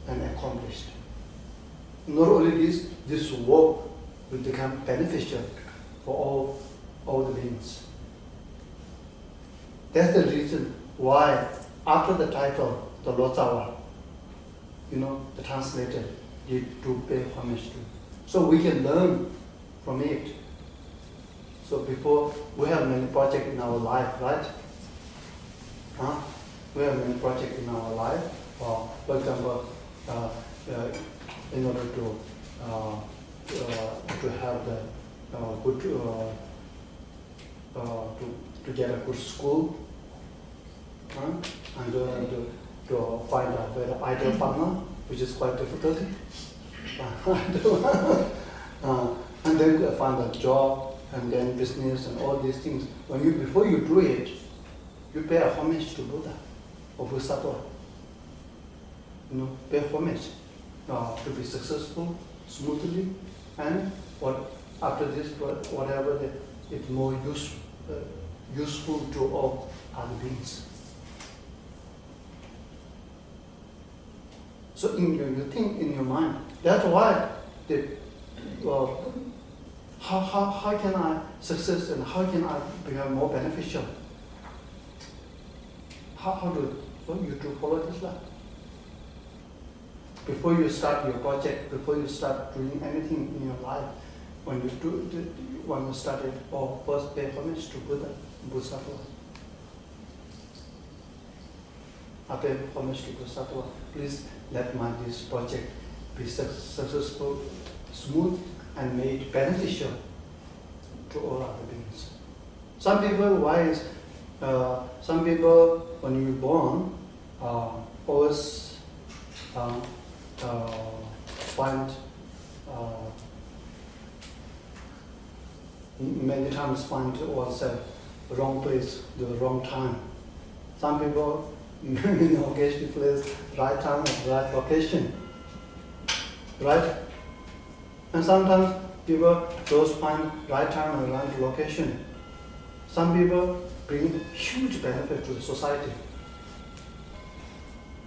and accomplished. Not only this work will become beneficial for all the beings. That's the reason why after the title, the Lotawa, the translator, they do pay homage to. So we can learn from it. So before, we have many projects in our life, right? We have many projects in our life. For example, in order to have the good to get a good school, and to find a very ideal partner, which is quite difficult. And then find a job and then business and all these things. Before you do it, you pay a homage to Buddha or Bodhisattva. Pay homage to be successful smoothly, and after this, whatever it's more useful to all other beings. So you think in your mind. That's why How can I success and how can I become more beneficial? How do you to follow this law? Before you start your project, before you start doing anything in your life, when you start it, or first pay homage to Buddha, Bodhisattva. I pay homage to Bodhisattva. Please let this project be successful, smooth, and made beneficial to all other beings. Some people, when you're born, always find many times find oneself the wrong place, the wrong time. Some people in the occasion place, right time and right location, right? And sometimes people those find right time and right location. Some people bring huge benefit to the society,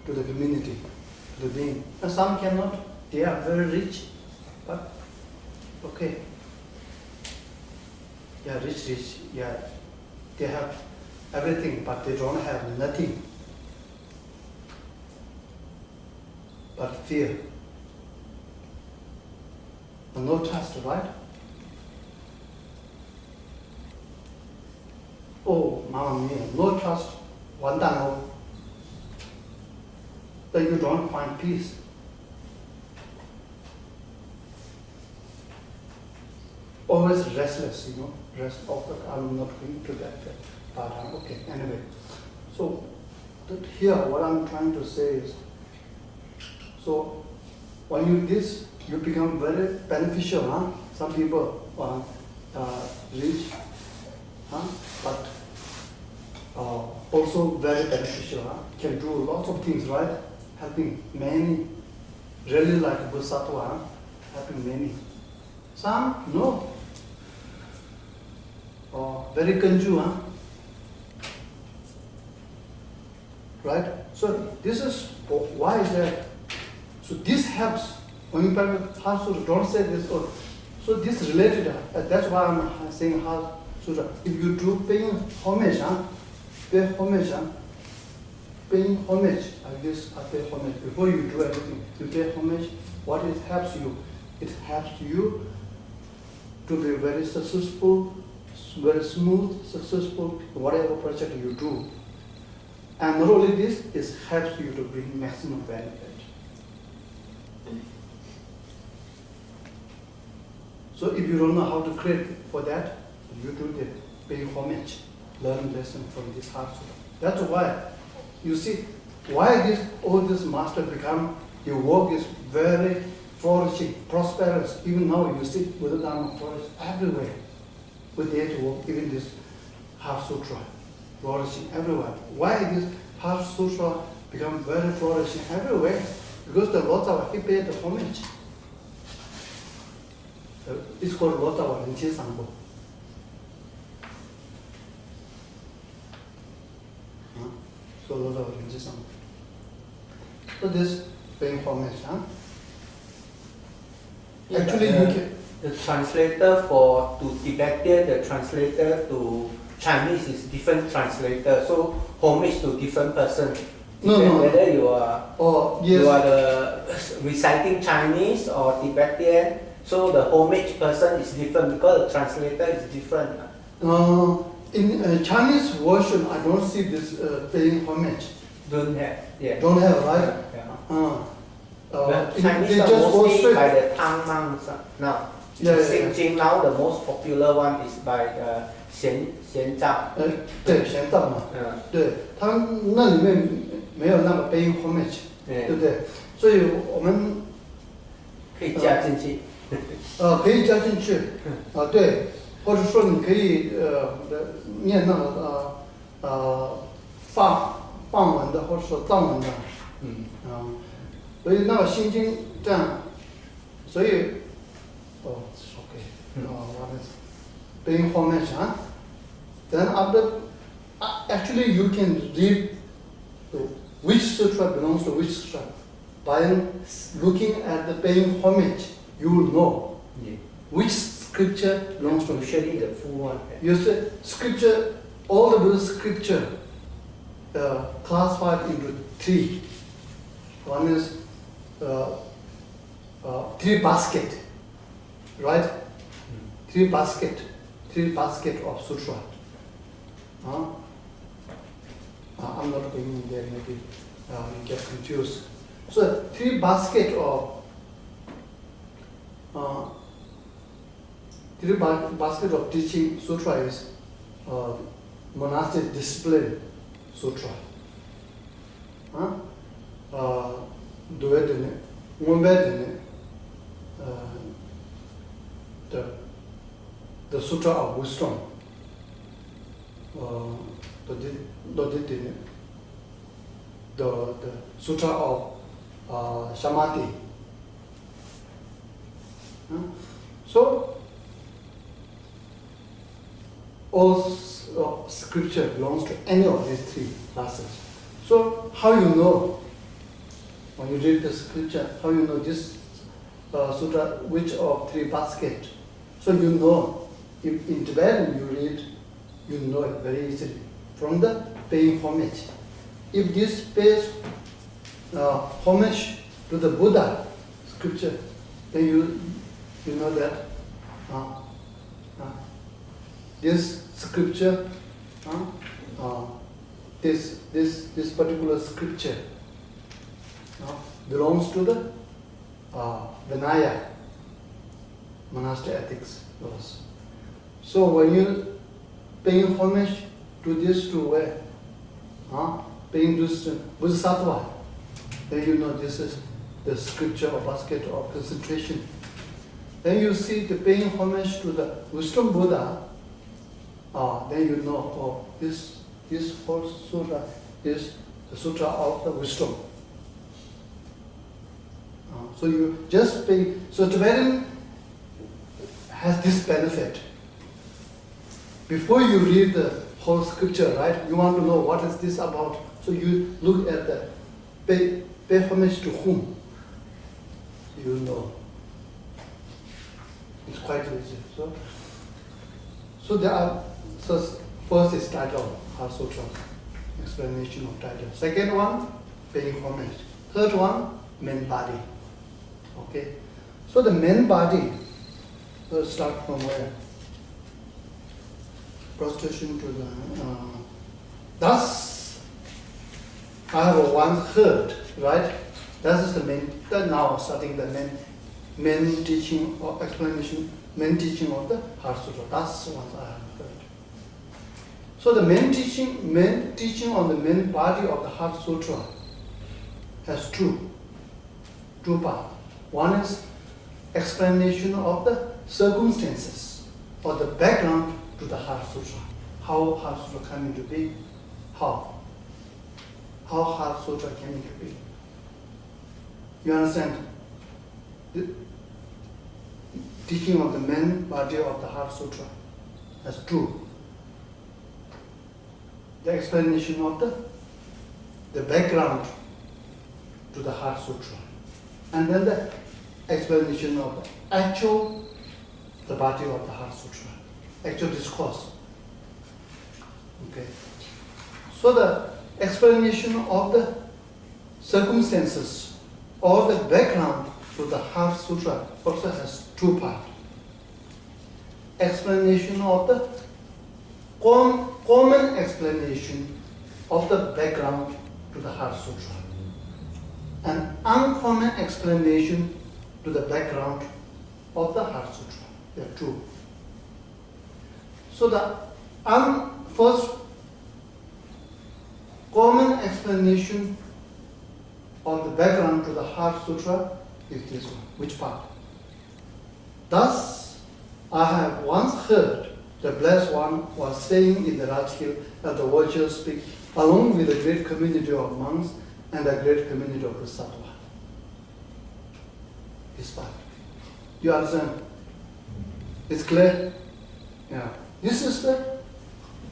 to the community, to the being. And some cannot. They are very rich, but okay. Yeah, rich. Yeah, they have everything, but they don't have nothing. But fear. And no trust, right? Oh, Mama mia, no trust, wandano. Then you don't find peace. Always restless, I'm not going to that part. Okay, anyway. So, here what I'm trying to say is, so when you this, you become very beneficial, huh? Some people rich, huh? But also very beneficial, huh? Can do lots of things, right? Helping many, really like Bodhisattva, huh? Helping many. Some, no. Very kanju, huh? Right? So this is why is that. So this helps. When you practice Heart Sutra, don't say this. So this related. That's why I'm saying Heart Sutra. If you do paying homage, pay homage, paying homage. Like this, I pay homage. Before you do anything, you pay homage. What it helps you? It helps you to be very successful, very smooth, successful, whatever project you do. And not only this, it helps you to bring maximum benefit. So if you don't know how to create for that, you do the pay homage, learn lesson from this Heart Sutra. That's why, you see, why all this master become, your work is very flourishing, prosperous. Even now you see Buddha Dharma flourish everywhere. With that work, even this Heart Sutra, flourishing everywhere. Why this Heart Sutra become very flourishing everywhere? Because the Lord He paid the homage. It's called Lord Geshe Gyalten Kunga. So Lord Geshe Gyalten Kunga. So this paying homage, Yeah, actually you can. The translator to Tibetan, the translator to Chinese is different translator. So homage to different person. No. Whether you are Yes. you are the reciting Chinese or Tibetan, so the homage person is different because the translator is different. In Chinese version, I don't see this paying homage. Don't have, yeah. Don't have, right? Yeah. But Chinese they are just go mostly straight. by the Tang monks now. Yeah. Xing now the most popular one is by Xian Zhao. 对，玄奘嘛，对，他们那里面没有那么 paying homage，对不对？所以我们可以加进去。可以加进去，对，或者说你可以念那个梵文的，或者说藏文的，所以那个心经这样，所以what is paying homage, huh? Then after, actually you can read which sutra belongs to which sutra. By looking at the paying homage, you will know which script scripture belongs to Usually the full one. You say scripture, all the Buddhist scripture classified into three. One is three basket, right? Three basket of sutra. I'm not going in there, maybe you get confused. So three basket of teaching sutra is monastic discipline sutra. The sutra of wisdom. The sutra of samadhi. So all scripture belongs to any of these three classes. So how you know when you read the scripture, how you know this sutra which of three basket? So you know, if in Tibetan you read, you know it very easily from the paying homage. If this pays homage to the Buddha scripture, then you know that this scripture, this particular scripture belongs to the Vinaya, monastic ethics laws. So when you paying homage to this two way, paying this Bodhisattva, then you know this is the scripture or basket of concentration. Then you see the paying homage to the wisdom Buddha, then you know, this whole sutra is the sutra of the wisdom. So you just pay. So Tibetan has this benefit. Before you read the whole scripture, right? You want to know what is this about. So you look at the pay homage to whom. You know. It's quite easy. So there are. So first is title, Heart Sutra, explanation of title. Second one, paying homage. Third one, main body. Okay. So the main body. Let's start from where? Prostration to the. Thus, I have once heard, right? That is the main. Now starting the main teaching or explanation, main teaching of the Heart Sutra. That's what I have heard. So the main teaching on the main body of the Heart Sutra has two parts. One is explanation of the circumstances or the background to the Heart Sutra. How Heart Sutra came into being? How Heart Sutra came into being? You understand? The teaching of the main body of the Heart Sutra has two. The explanation of the background to the Heart Sutra, and then the explanation of the body of the Heart Sutra, actual discourse. Okay. So the explanation of the circumstances or the background to the Heart Sutra also has two parts. Explanation of the common explanation of the background to the Heart Sutra, and uncommon explanation to the background of the Heart Sutra. There are two. So the first common explanation of the background to the Heart Sutra is this one. Which part? Thus, I have once heard the Blessed One was staying in the Rajgir at the vultures speak, along with a great community of monks and a great community of Bodhisattva. This part. You understand? It's clear? Yeah. This is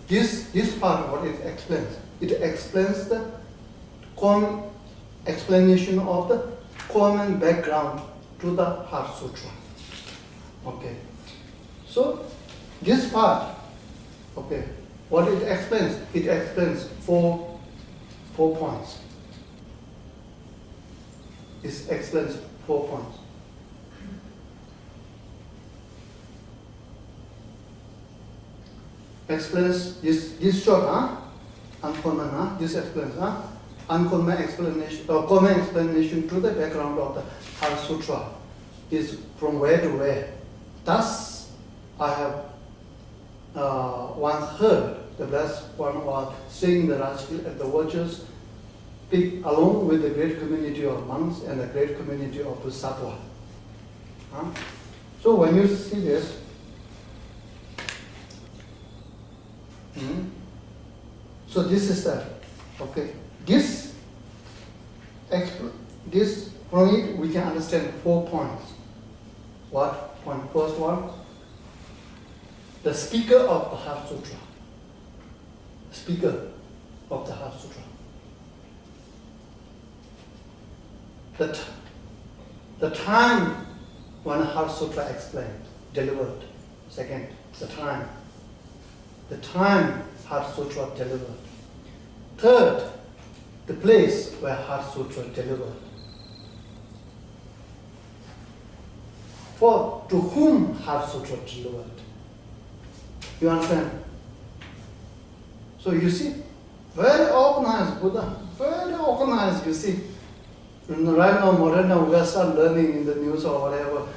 this part what it explains. It explains the common explanation of the common background to the Heart Sutra. Okay. So this part, okay, what it explains? It explains four points. It explains 4 points. Explains this short, uncommon, this explains, uncommon explanation, common explanation to the background of the Heart Sutra is from where to where. Thus, I have once heard the blessed one was staying in the Rajgir at the waters, speak along with the great community of monks and the great community of the Sattva. So when you see this, so this is the, okay, this from it we can understand 4 points. What point? First one, the speaker of the Heart Sutra. Speaker of the Heart Sutra. The time when Heart Sutra explained, delivered. Second, the time. The time Heart Sutra delivered. Third, the place where Heart Sutra delivered. Fourth, to whom Heart Sutra delivered. You understand? So you see, very organized Buddha, very organized, you see. Right now, modern now, we are start learning in the news or whatever,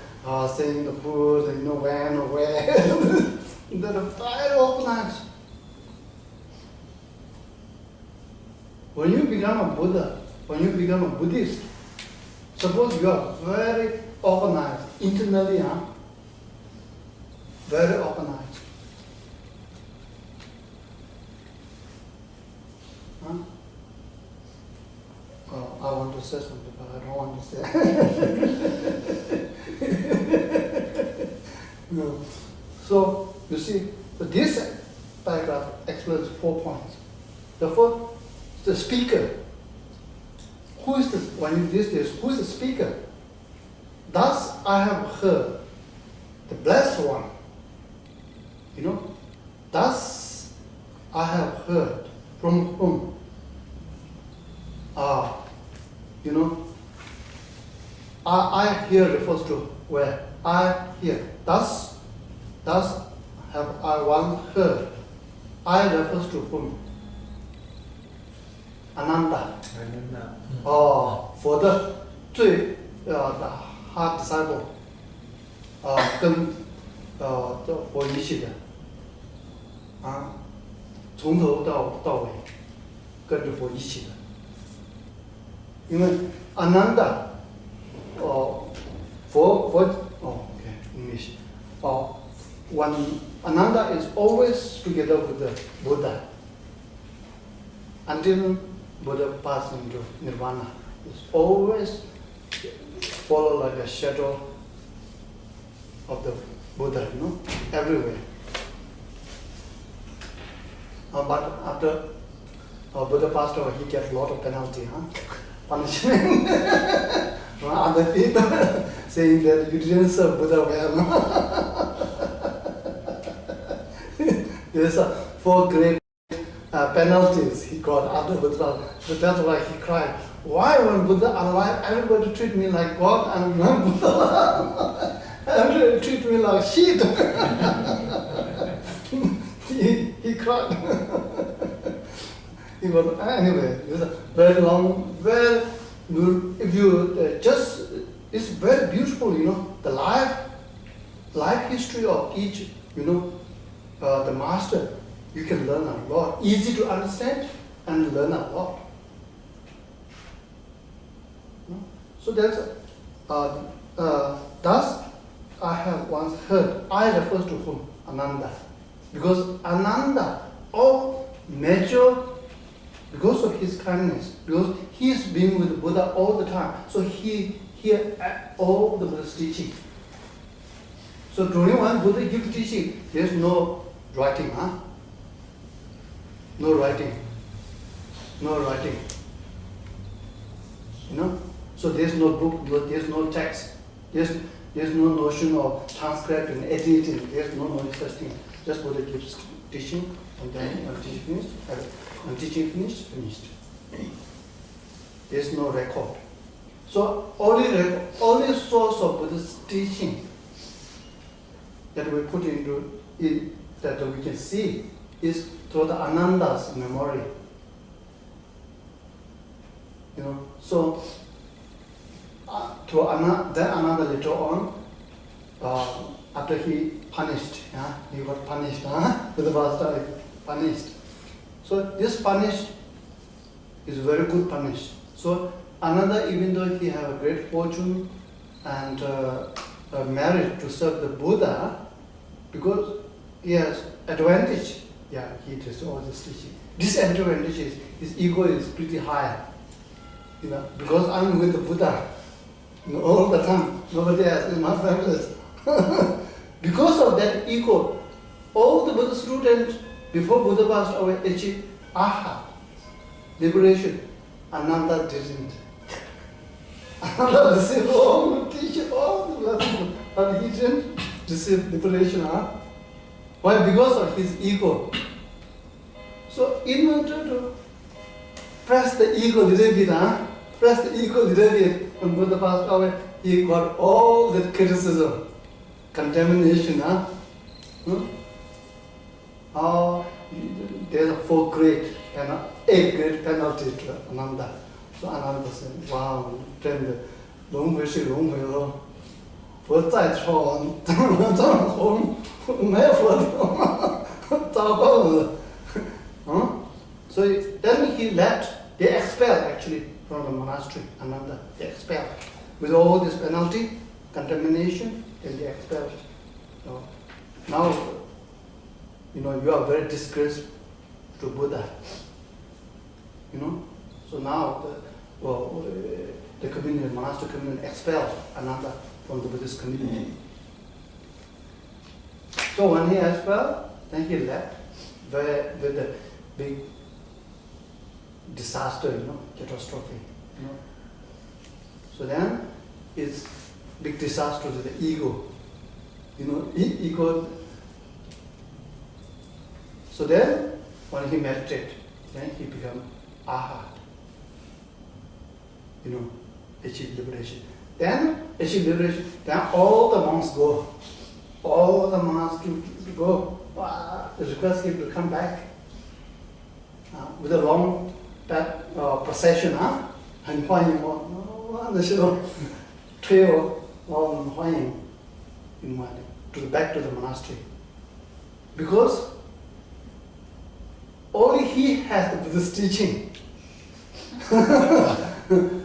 saying the food, when or where. They're very organized. When you become a Buddha, when you become a Buddhist, suppose you are very organized, internally, very organized. I want to say something, but I don't want to say. No. So, you see, this paragraph explains 4 points. The first, the speaker. Who is the, when you do this, who is the speaker? Thus I have heard, the blessed one. Thus I have heard from whom? I hear refers to where? I hear. Thus have I once heard. I refers to whom? Ananda. For the heart disciple, 跟佛一起的，从头到尾跟着佛一起的。因为 Ananda, English. When Ananda is always together with the Buddha until Buddha passed into Nirvana. It's always follow like a shadow of the Buddha, everywhere. But after Buddha passed away, he gets a lot of penalty, punishment. Other people saying that you didn't serve Buddha well. There's 4 great penalties he got after Buddha. So that's why he cried. Why when Buddha alive, everybody treat me like God, and when Buddha everybody treat me like shit. he cried. He was, anyway, it's a very long, if you it's very beautiful, the life history of each, the master. You can learn a lot. Easy to understand and learn a lot. So that's, thus I have once heard, I refers to whom? Ananda. Because Ananda, all nature, because of his kindness, because he is being with the Buddha all the time, so he hears all the Buddha's teaching. So during when Buddha gives teaching, there is no writing, No writing. So there's no book, there's no text. There's no notion of transcript and editing. There's no such thing. Just Buddha keeps teaching, and then when teaching finished. There's no record. So only source of Buddha's teaching that we put into it, that we can see, is through the Ananda's memory. So to Ananda later on, after he punished, he got punished, with the master punished. So this punished is very good punished. So Ananda, even though he have a great fortune and married to serve the Buddha, because he has advantage, he does all this teaching. Disadvantage is his ego is pretty high. Because I'm with the Buddha all the time, nobody else is my family. Because of that ego, all the Buddha students before Buddha passed away achieved liberation. Ananda didn't. Ananda received all the teaching, all the blessings, but he didn't receive liberation. Why? Because of his ego. So in order to press the ego a little bit, when Buddha passed away, he got all that criticism, contamination. There's a 4 grade and 8 grade penalty to Ananda. So Ananda said, wow, 真的轮回是轮回了，不再错，这么红，没有佛头，糟糕了。So then he left, they expelled actually from the monastery, Ananda, they expelled. With all this penalty, contamination, then they expelled. So now, you are very disgraced to Buddha. So now the community, monastery community expelled Ananda from the Buddhist community. So when he expelled, then he left with the big disaster, catastrophe. So then it's big disaster to the ego. Ego. So then when he meditated, then he became arhat. Achieve liberation. Then achieve liberation, then all the monks go. All the monks go. Request him to come back with a long procession. 很欢迎我，那时候推我很欢迎 back to the monastery, because only he has the Buddhist teaching.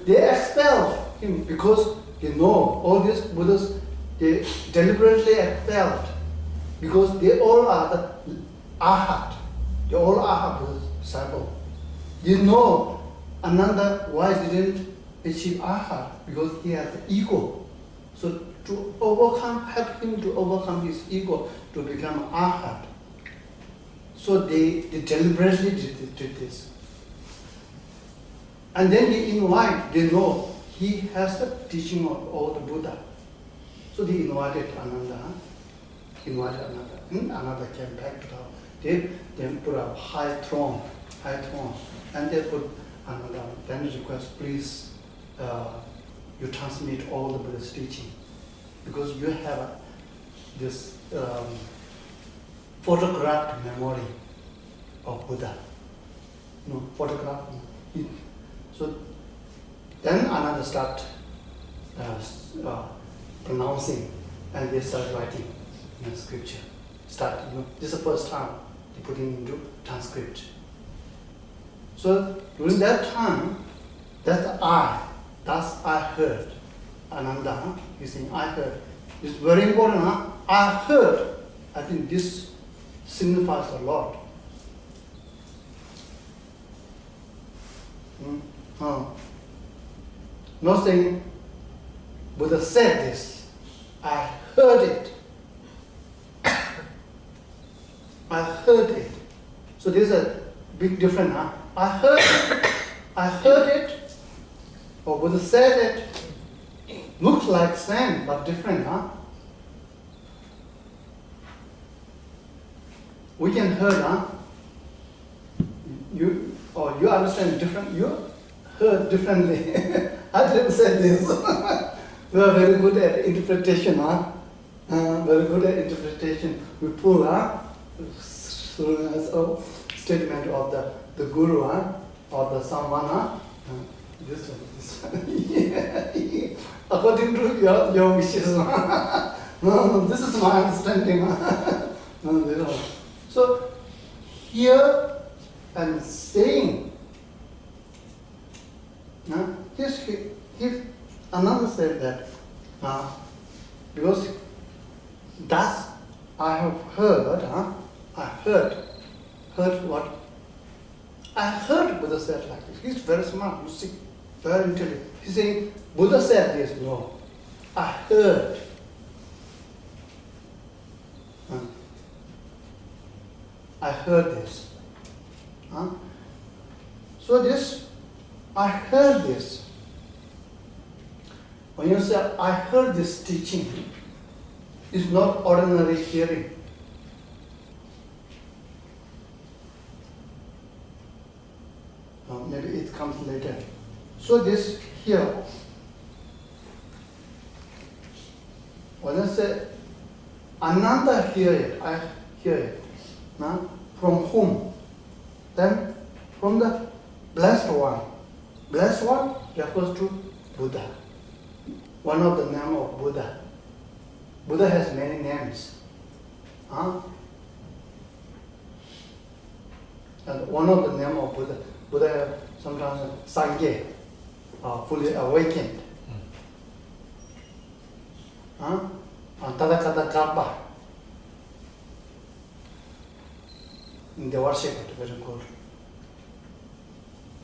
They expelled him because they know all these Buddhists, they deliberately expelled because they all are the arhat. They all are Buddhist disciples. You know Ananda why didn't achieve arhat? Because he has the ego. So to help him to overcome his ego to become arhat. So they deliberately did this. And then they know he has the teaching of all the Buddha. So they invited Ananda. Ananda came back to the house. They put a high throne, and they put Ananda. Then request, please, you transmit all the Buddha's teaching, because you have this photographed memory of Buddha. Photograph. So then Ananda start pronouncing, and they start writing scripture. This is the first time they put it into transcript. So during that time, thus I heard. Ananda, he's saying, I heard. It's very important, I heard. I think this signifies a lot. Not saying Buddha said this. I heard it. I heard it. So there's a big difference. I heard it. Or Buddha said it. Looks like same, but different, huh? We can hear, huh? You understand different, you heard differently. I didn't say this. We are very good at interpretation, huh? Very good at interpretation. We pull, huh? So, statement of the guru, huh? Or the someone, huh? This one. Yeah. According to your wishes. No, this is my understanding. No. So here I'm saying, here's another said that because thus I have heard, I heard what? I heard Buddha said like this. He's very smart, you see, very intelligent. He's saying, Buddha said this. No, I heard. I heard this. So this, I heard this. When you say, I heard this teaching, it's not ordinary hearing. Maybe it comes later. So this here, when I say, Ananda hear it, I hear it. From whom? Then from the blessed one. Blessed one refers to Buddha. One of the names of Buddha. Buddha has many names. And one of the names of Buddha. Buddha sometimes Sangye, fully awakened. Tadakata Kappa. They worship it, very good.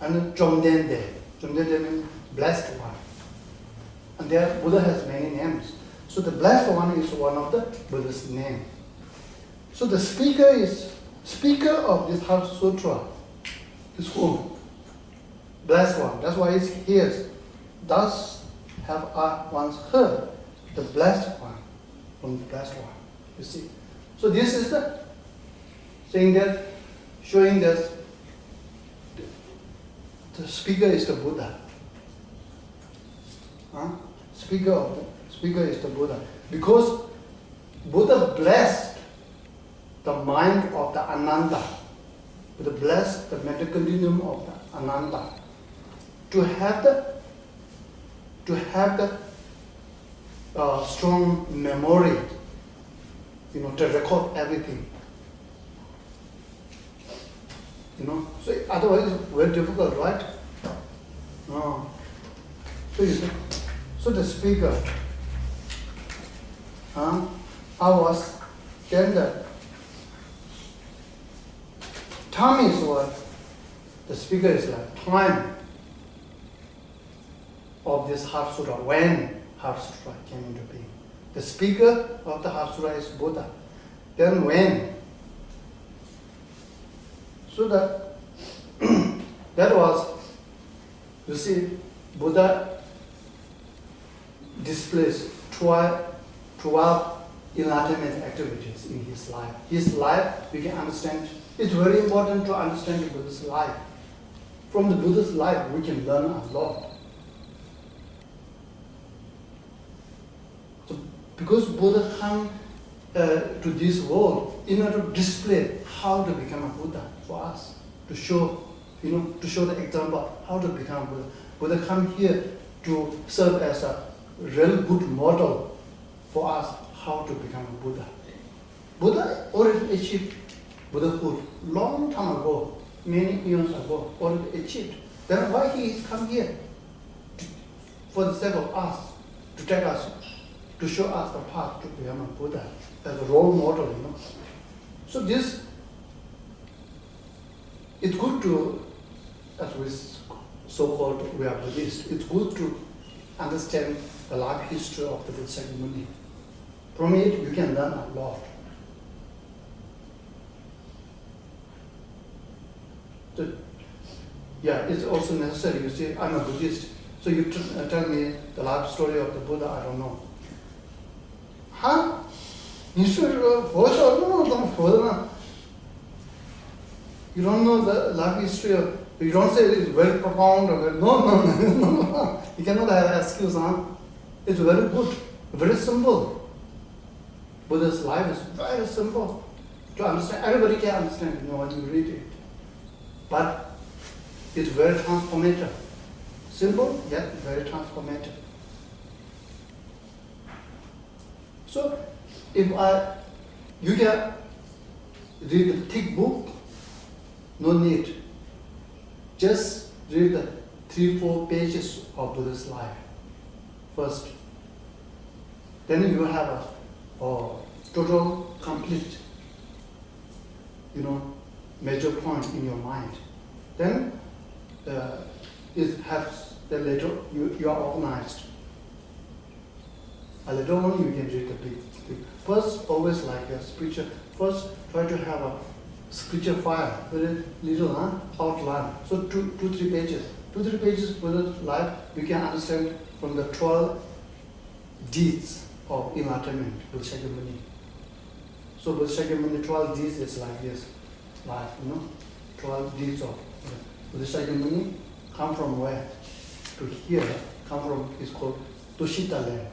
And Chomdende. Chomdende means blessed one. And there Buddha has many names. So the blessed one is one of the Buddha's name. So the speaker of this Heart Sutra is whom? Blessed one. That's why it hears. Thus have I once heard the blessed one from the blessed one. You see. So this is the saying that, showing that the speaker is the Buddha. Speaker is the Buddha. Because Buddha blessed the mind of the Ananda. Buddha blessed the mental continuum of the Ananda to have the strong memory, to record everything. So otherwise it's very difficult, right? So the speaker, I was then time is what the speaker is like time of this Heart Sutra, when Heart Sutra came into being. The speaker of the Heart Sutra is Buddha. Then when? So that that was, you see, Buddha displays 12 enlightenment activities in his life. His life, we can understand, it's very important to understand the Buddha's life. From the Buddha's life, we can learn a lot. So, because Buddha came to this world in order to display how to become a Buddha for us, to show the example how to become a Buddha. Buddha come here to serve as a real good model for us how to become a Buddha. Buddha already achieved Buddhahood long time ago, many years ago, already achieved. Then why he is come here? For the sake of us, to take us, to show us the path to become a Buddha, as a role model, So this, it's good to, as we so-called we are Buddhists, it's good to understand the life history of the Buddha Shakyamuni. From it, you can learn a lot. So, it's also necessary. You see, I'm a Buddhist, So you tell me the life story of the Buddha, I don't know. Huh? You should you don't know the life history of, you don't say it's very profound or very, no. You cannot have excuse, huh? It's very good, very simple. Buddha's life is very simple to understand. Everybody can understand, when you read it. But it's very transformative. Simple, yet very transformative. So, if you can read the thick book, no need. Just read the 3-4 pages of Buddha's life first. Then you will have a total, complete, major point in your mind. Then it helps that later you are organized. A later on you can read the big. First, always like a spiritual. First, try to have a spiritual fire, very little outline. So 2-3 pages. 2-3 pages for the life we can understand from the 12 deeds of enlightenment with Shakyamuni. So with Shakyamuni, 12 deeds is like this life, 12 deeds of with Shakyamuni come from where? To here, come from, it's called Tushita land.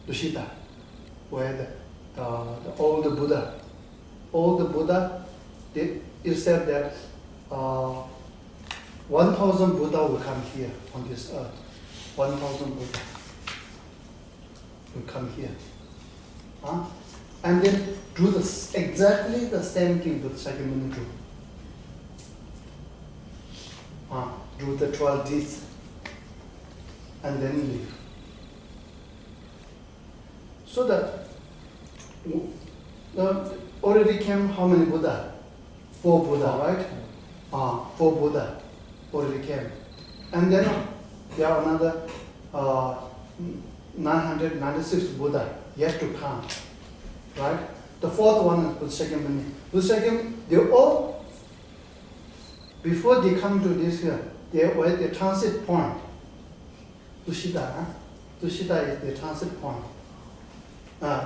Tushita, where the old Buddha, it said that 1,000 Buddha will come here on this earth. 1,000 Buddha will come here. And then do exactly the same thing with Shakyamuni do. Do the 12 deeds and then leave. So that already came how many Buddha? 4 Buddha, right? 4 Buddha already came. And then there are another 996 Buddha yet to come, right? The 4th one is with Shakyamuni. With Shakyamuni, they all, before they come to this here, they were at the transit point. Tushita, Tushita is the transit point.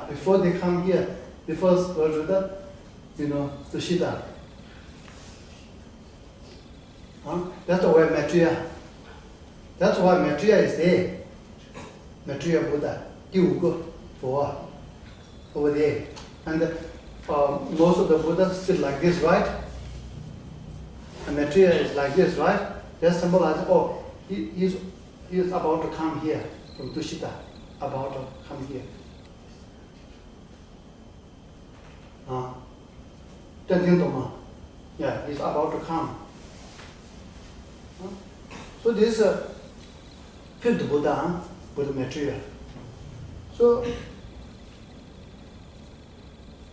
Before they come here, they first go to the, Tushita. That's where Maitreya. That's why Maitreya is there. Maitreya Buddha, 第5个佛 over there. And most of the Buddhas sit like this, right? And Maitreya is like this, right? That symbolizes, he is about to come here from Tushita, about to come here. Yeah, he's about to come. So this is 5th Buddha, Buddha Maitreya. So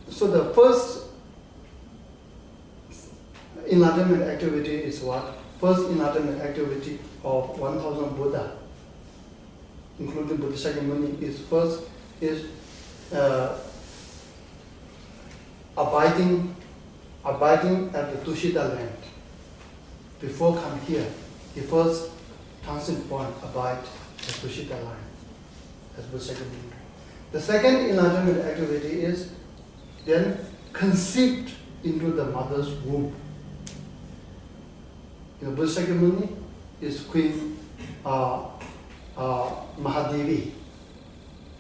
the first enlightenment activity is what? First enlightenment activity of 1,000 Buddha, including Buddha Shakyamuni, is abiding at the Tushita land. Before come here, the first transit point abide at Tushita land, as Buddha Shakyamuni. The second enlightenment activity is then conceived into the mother's womb. Buddha Shakyamuni is Queen Mahadevi,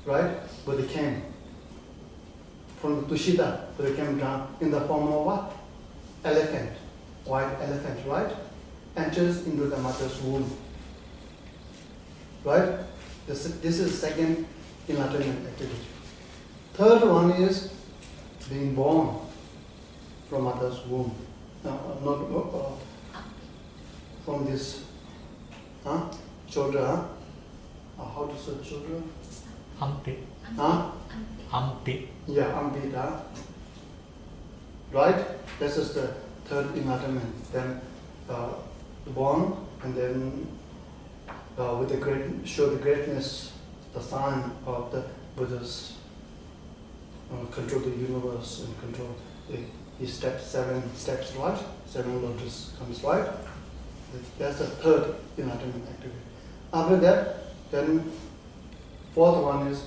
right? Buddha came from the Tushita, Buddha came down in the form of what? Elephant, white elephant, right? Enters into the mother's womb, right? This is second enlightenment activity. Third one is being born from mother's womb. From this children, how to say children? Ampi. Ampi. Yeah, Ambita. Right? This is the third enlightenment. Then born, and then with the show the greatness, the sign of the Buddha's control the universe and control. He steps 7 steps right, 7 lotus comes right, That's the third enlightenment activity. After that, then fourth one is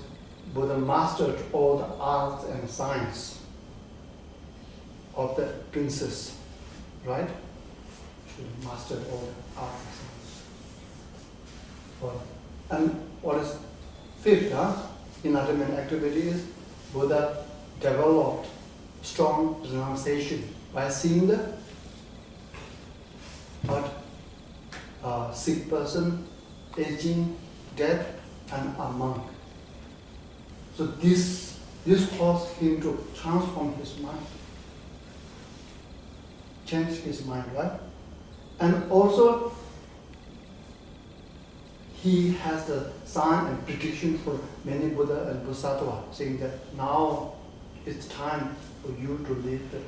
Buddha mastered all the arts and science of the princess, right? She mastered all the arts and science. And what is fifth, enlightenment activity is Buddha developed strong renunciation by seeing the sick person, aging, dead, and a monk. So this caused him to transform his mind, change his mind, right? And also he has the sign and prediction for many Buddha and Bodhisattva, saying that now it's time for you to live the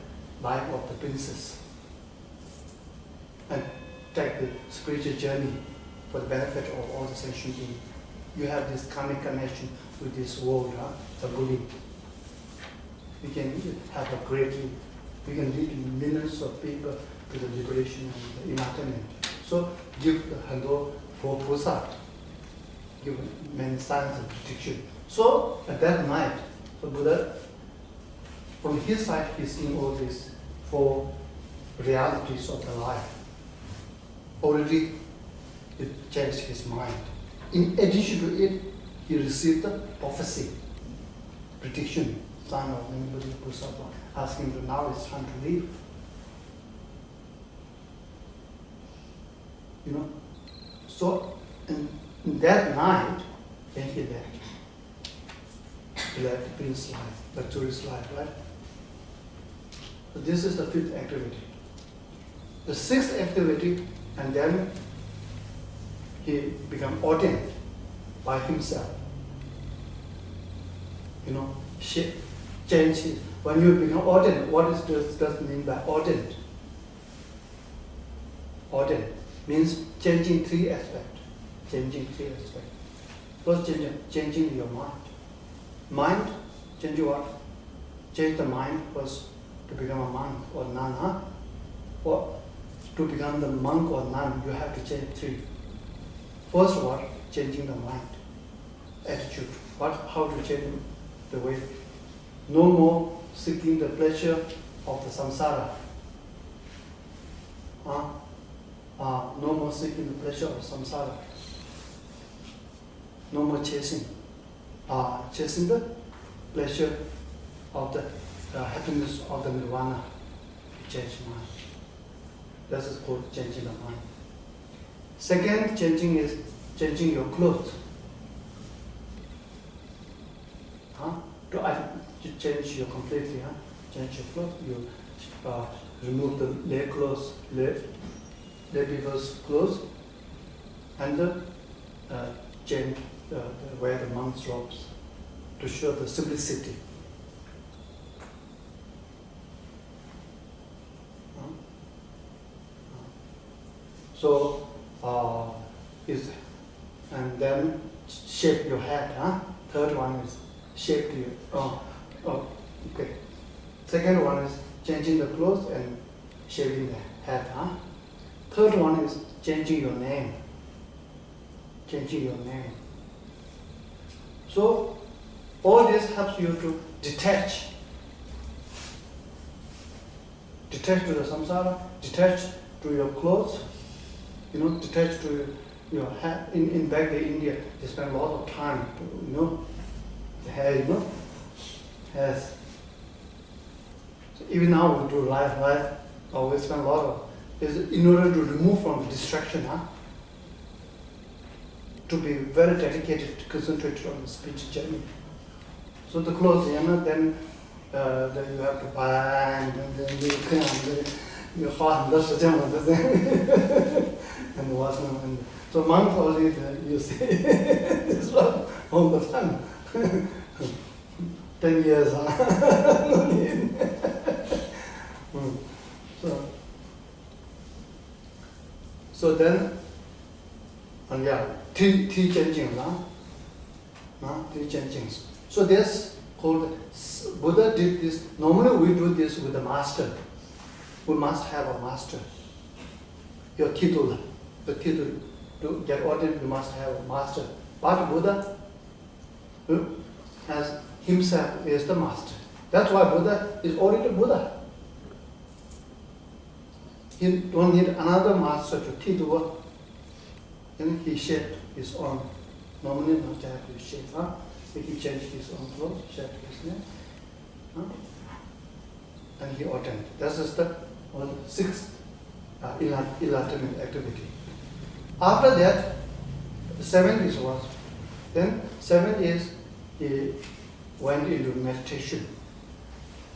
life of the princess and take the spiritual journey for the benefit of all the sentient beings. You have this karmic connection with this world, the Buddha. We can have a greatly, we can lead millions of people to the liberation and the enlightenment. So give the Hando for Pusa, give many signs and prediction. So at that night, the Buddha, from his side, he's seeing all these four realities of the life. Already it changed his mind. In addition to it, he received the prophecy, prediction, sign of many Buddha Bodhisattva, asking him now it's time to leave. You know? So in that night, then he left. He left the prince's life, luxurious life, right? So this is the fifth activity. The sixth activity, and then he became ordained by himself. You know, change his. When you become ordained, what does mean by ordained? Ordained means changing three aspects. Changing three aspects. First, changing your mind. Mind, change what? Change the mind first to become a monk or nun, Or to become the monk or nun, you have to change three. First what? Changing the mind, attitude. How to change the way? No more seeking the pleasure of the samsara. No more seeking the pleasure of samsara. No more chasing. Chasing the pleasure of the happiness of the nirvana. Change mind. That is called changing the mind. Second changing is changing your clothes. To change your completely, change your clothes. You remove the lay clothes, lay people's clothes, and change wear the monk's robes to show the simplicity. So, and then shape your head. Third one is shape your. Okay. Second one is changing the clothes and shaving the head. Third one is changing your name. Changing your name. So, all this helps you to detach. Detach to the samsara, detach to your clothes, detach to your hair. In back in India, they spend a lot of time to, the hair, hairs. So even now we do life, we spend a lot of, in order to remove from the distraction, to be very dedicated, to concentrate on the spiritual journey. So the clothes, then you have to buy, and then you can, you have and wash them. So monks only you see this one all the time. 10 years, no need. So then, three changings, three changings. So this called Buddha did this. Normally we do this with the master. We must have a master, your titula. But to get ordained, you must have a master. But Buddha has himself is the master. That's why Buddha is already Buddha. He don't need another master to teach the work. Then he shaped his own. Normally not to have to shape, huh? He changed his own clothes, shaped his name, huh? And he ordained. That is the sixth enlightenment activity. After that, the seventh is what? Then seventh is he went into meditation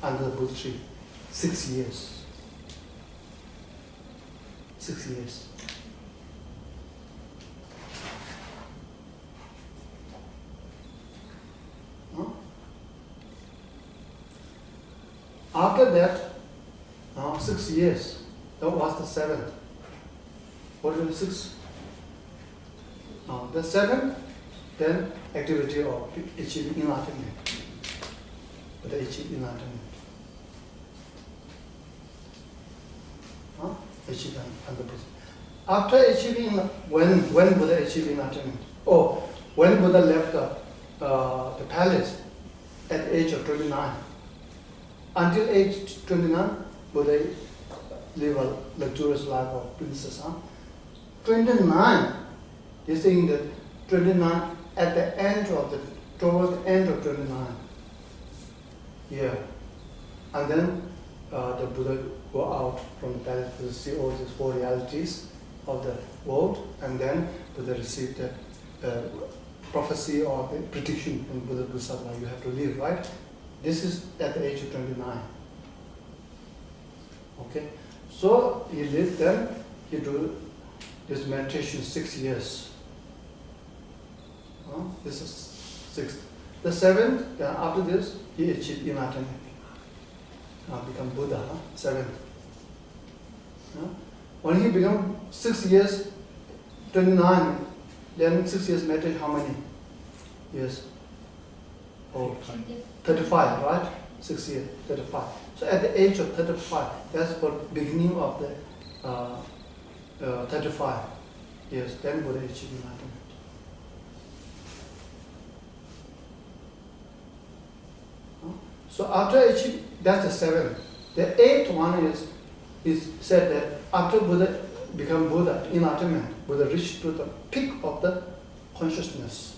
under the Buddha tree. 6 years. 6 years. Huh? After that, 6 years, that was the seventh. What is the sixth? The seventh, then activity of achieving enlightenment. Buddha achieved enlightenment. Achieved enlightenment. After achieving, when Buddha achieved enlightenment? Oh, when Buddha left the palace at the age of 29. Until age 29, Buddha lived a luxurious life of princess. 29, he's saying that 29 at the end of towards the end of 29. Yeah. And then the Buddha go out from the palace to see all these four realities of the world, and then Buddha received the prophecy or the prediction from Buddha Bodhisattva, you have to live, right? This is at the age of 29. Okay? So he lived then, he do this meditation 6 years. This is sixth. The seventh, after this, he achieved enlightenment. Become Buddha, seventh. When he became 6 years, 29, then 6 years meditation, how many years? Oh, 35, right? 6 years, 35. So at the age of 35, that's the beginning of the 35 years, then Buddha achieved enlightenment. So after achieving, that's the seventh. The eighth one is said that after Buddha become Buddha, enlightenment, Buddha reached to the peak of the consciousness.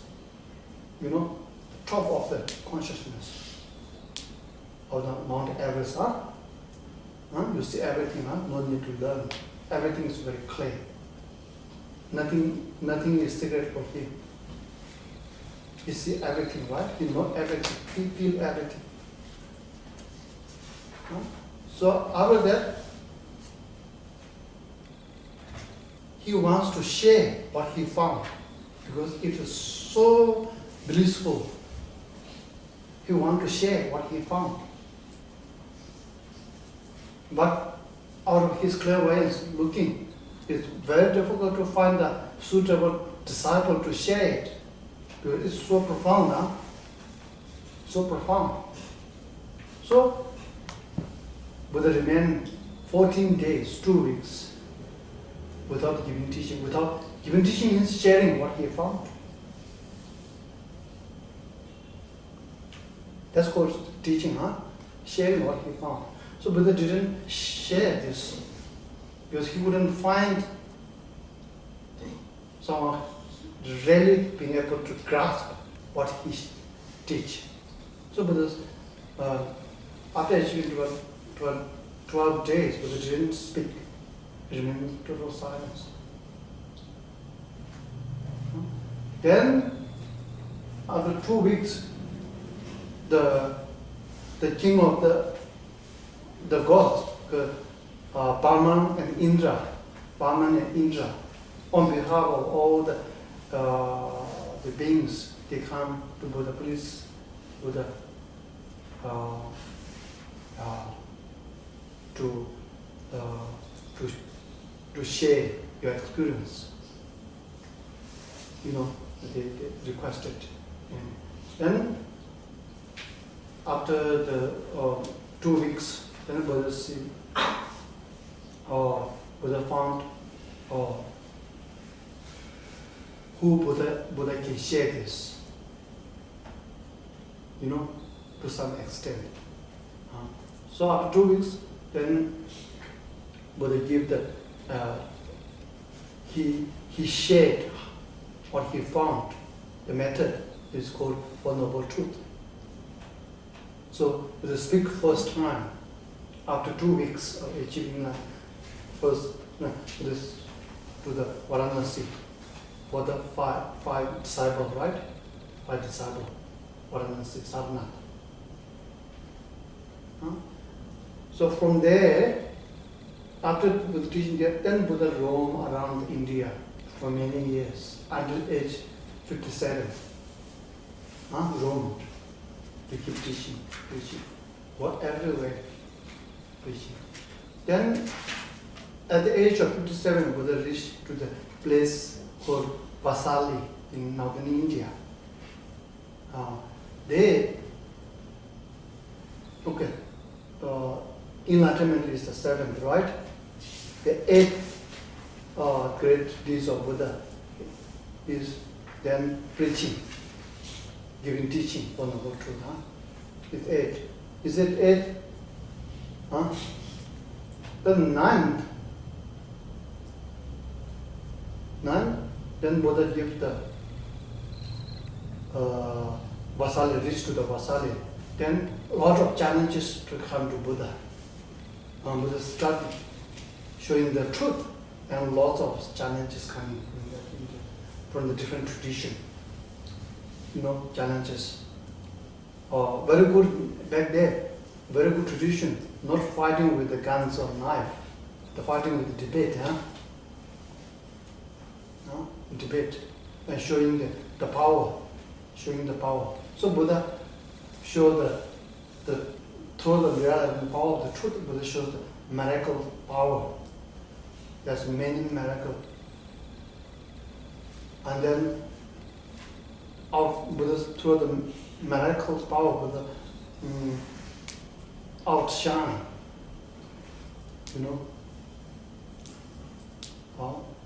You know, top of the consciousness of the Mount Everest. You see everything, no need to learn. Everything is very clear. Nothing is secret for him. He see everything, right? He know everything. He feel everything. So after that, he wants to share what he found because it is so blissful. He wants to share what he found. But out of his clairvoyance looking, it's very difficult to find a suitable disciple to share it. Because it's so profound, so profound. So Buddha remained 14 days, 2 weeks, without giving teaching. Without giving teaching means sharing what he found. That's called teaching, sharing what he found. So Buddha didn't share this because he wouldn't find someone really being able to grasp what he teach. So Buddha's after achieving 12 days, Buddha didn't speak. He remained in total silence. Then, after 2 weeks, the king of the gods, Brahman and Indra, on behalf of all the beings, they come to Buddha, please, Buddha, to share your experience. They requested. And then after the 2 weeks, then Buddha found who Buddha can share this, to some extent. So after 2 weeks, then Buddha give he shared what he found. The method is called Four Noble Truth. So Buddha speak first time after 2 weeks of achieving this to the Varanasi for the five disciples, right? 5 disciples, Varanasi, Sadhana. So from there, after Buddha teaching that, then Buddha roamed around India for many years until age 57. Roamed. He keep teaching, everywhere preaching. Then at the age of 57, Buddha reached to the place called Vasali in northern India. Enlightenment is the 7th, right? The 8th great deeds of Buddha is then preaching, giving teaching on the whole truth. It's 8. Is it 8? The 9th, then Buddha gives the Vasali, reach to the Vasali. Then a lot of challenges to come to Buddha. Buddha started showing the truth, and lots of challenges coming from the different tradition. Challenges. Very good back there, very good tradition, not fighting with the guns or knife, the fighting with the debate, debate, and showing the power, So Buddha showed through the reality and power of the truth, Buddha shows the miracle power. There's many miracles. And then through the miracle power, Buddha outshine.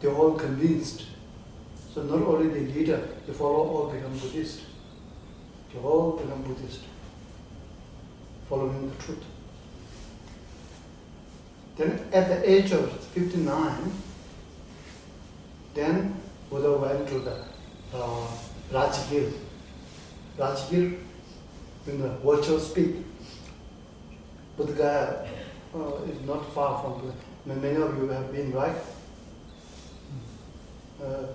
They're all convinced. So not only the leader, the follower all become Buddhist. They all become Buddhist, following the truth. Then at the age of 59, then Buddha went to the Rajgir. Rajgir, in the virtual speak. Buddha Gaya is not far from Buddha. Many of you have been, right?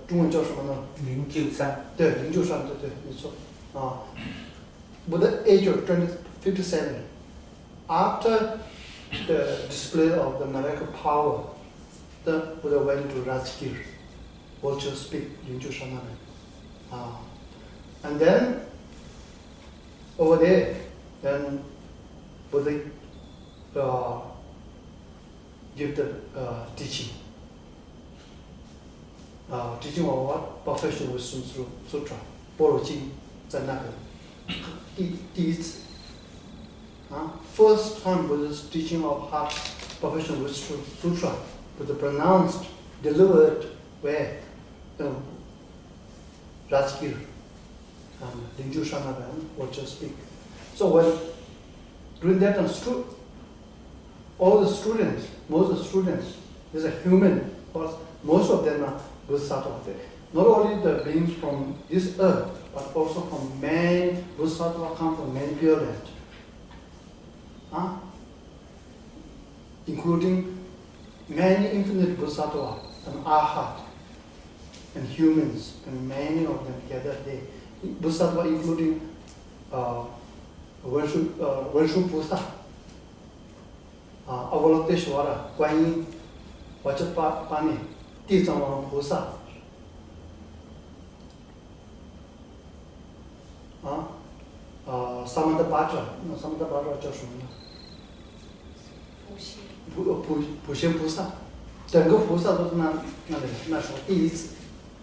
中文叫什么呢？灵鹫山。对，灵鹫山，对，没错。Buddha age of 57. After the display of the miracle power, the Buddha went to Rajgir, virtual speak, Ling Shan. And then over there, then Buddha give the teaching. Teaching of what? Perfection Wisdom Sutra, 般若经在那个第一次。First time Buddha's teaching of Heart Perfection Wisdom Sutra, Buddha pronounced, delivered where? Rajgir, Ling Shan, or just speak. So when doing that, all the students, most of the students, is a human, but most of them are Bodhisattva. Not only the beings from this earth, but also from many Bodhisattva come from many pure land. Including many infinite Bodhisattva and Arhat and humans, and many of them together there. Bodhisattva including Varshu Pusa, Avalokiteshvara, Guan Yin, Vajrapani, Tizamang Pusa, Samantabhadra, Samantabhadra 叫什么呢？普贤菩萨，整个菩萨都是那时候第一次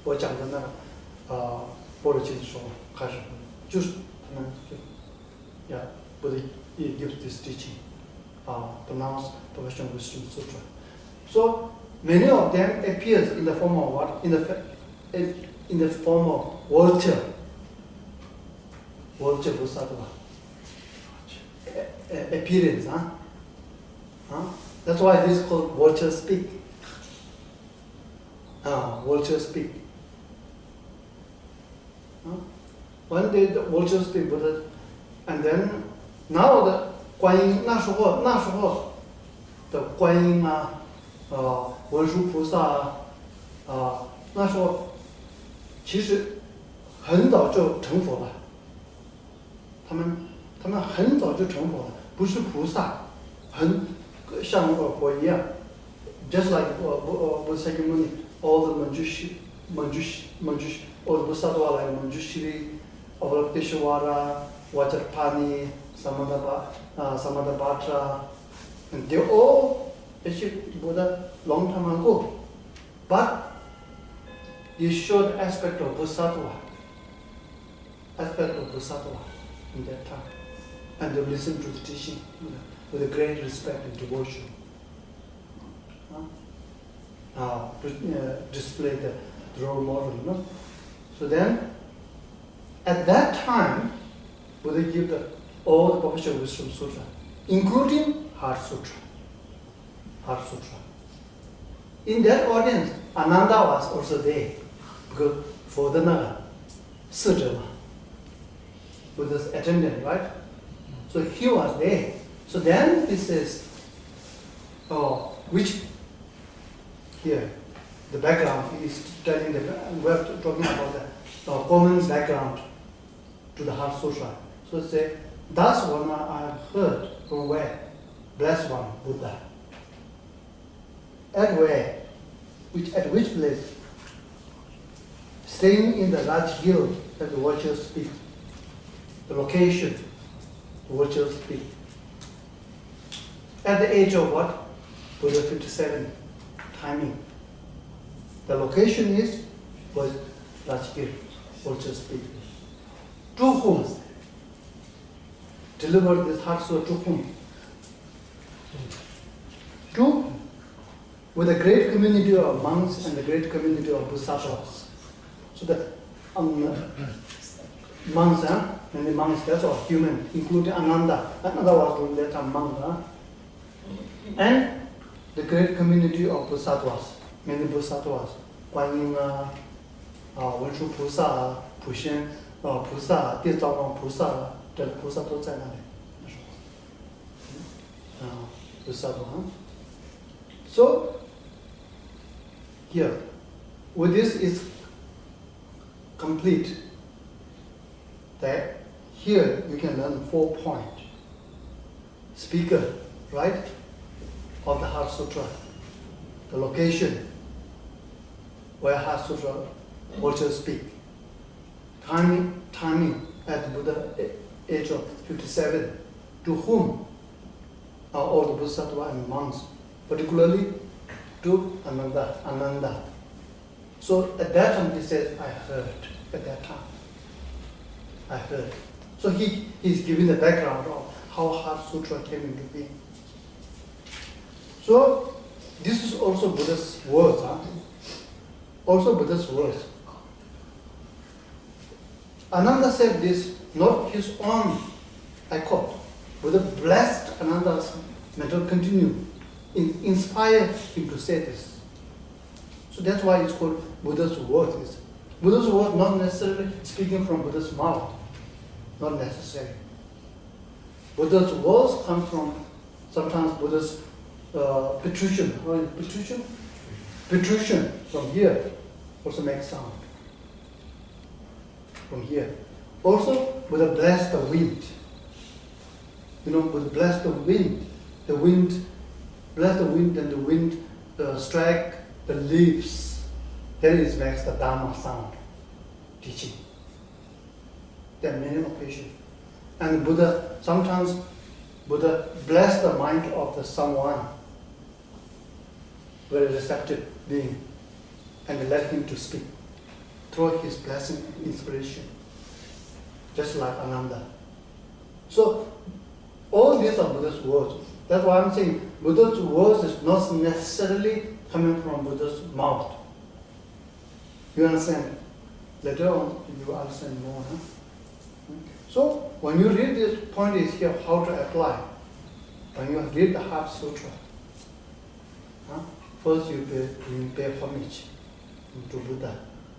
我讲的那个般若经的时候开始，就是他们就Buddha gives this teaching, pronounced Perfection Wisdom Sutra. So many of them appears in the form of what? in the form of vulture. Vulture bodhisattva. Appearance, huh? That's why this is called vulture speak. Vulture speak. One day the vulture speak, Buddha, and then now the 观音那时候的观音文殊菩萨那时候其实很早就成佛了，他们很早就成佛了，不是菩萨，很像佛一样 ，just like Buddha all the Manjushri, all the Bodhisattva like Manjushri, Avalokiteshvara, Vajrapani, Samadabhatra, and they all achieved Buddha long time ago. But they showed aspect of Bodhisattva in that time. And they listened to the teaching with a great respect and devotion. Display the role model. No? So then, at that time, Buddha gave all the published wisdom sutra, including Heart Sutra. Heart Sutra. In that audience, Ananda was also there, because for the Naga, Sutra, Buddha's attendant, right? So he was there. So then he says, which here, the background is telling we're talking about the common background to the Heart Sutra. So say, that's one I have heard from where? Blessed one, Buddha. At where? At which place? Staying in the large hill that the watchers speak. The location, the watchers speak. At the age of what? Buddha 57. Timing. The location was large hill, watchers speak. To whom? Delivered this Heart Sutra to whom? With a great community of monks and a great community of bodhisattvas. So the monks, many monks, that's all human, including Ananda. Ananda was doing that time monk. And the great community of bodhisattvas, many bodhisattvas, Guanyin, Wenshu Pusa, Pushen, Pusa, 地藏王菩萨，这菩萨都在那里。bodhisattva. So here, with this is complete. That here you can learn 4 points. Speaker, right, of the Heart Sutra, the location where Heart Sutra watchers speak, timing at Buddha age of 57, to whom are all the bodhisattva and monks, particularly to Ananda. So at that time he said, I heard at that time. I heard. So he's giving the background of how Heart Sutra came into being. So this is also Buddha's words. Also Buddha's words. Ananda said this, not his own, I quote. Buddha blessed Ananda's mental continuum, inspired him to say this. So that's why it's called Buddha's words. Buddha's words not necessarily speaking from Buddha's mouth. Not necessary. Buddha's words come from sometimes Buddha's protrusion. Protrusion? Protrusion from here also makes sound. From here. Also, Buddha blessed the wind. Buddha blessed the wind. The wind, bless the wind, and the wind strike the leaves. That is makes the Dharma sound. Teaching. There are many occasions. And sometimes Buddha bless the mind of someone, very receptive being, and let him to speak through his blessing, inspiration, just like Ananda. So all these are Buddha's words. That's why I'm saying Buddha's words is not necessarily coming from Buddha's mouth. You understand? Later on, you will understand more. Huh? So, when you read this point is here, how to apply. When you read the Heart Sutra, first you pay homage to Buddha,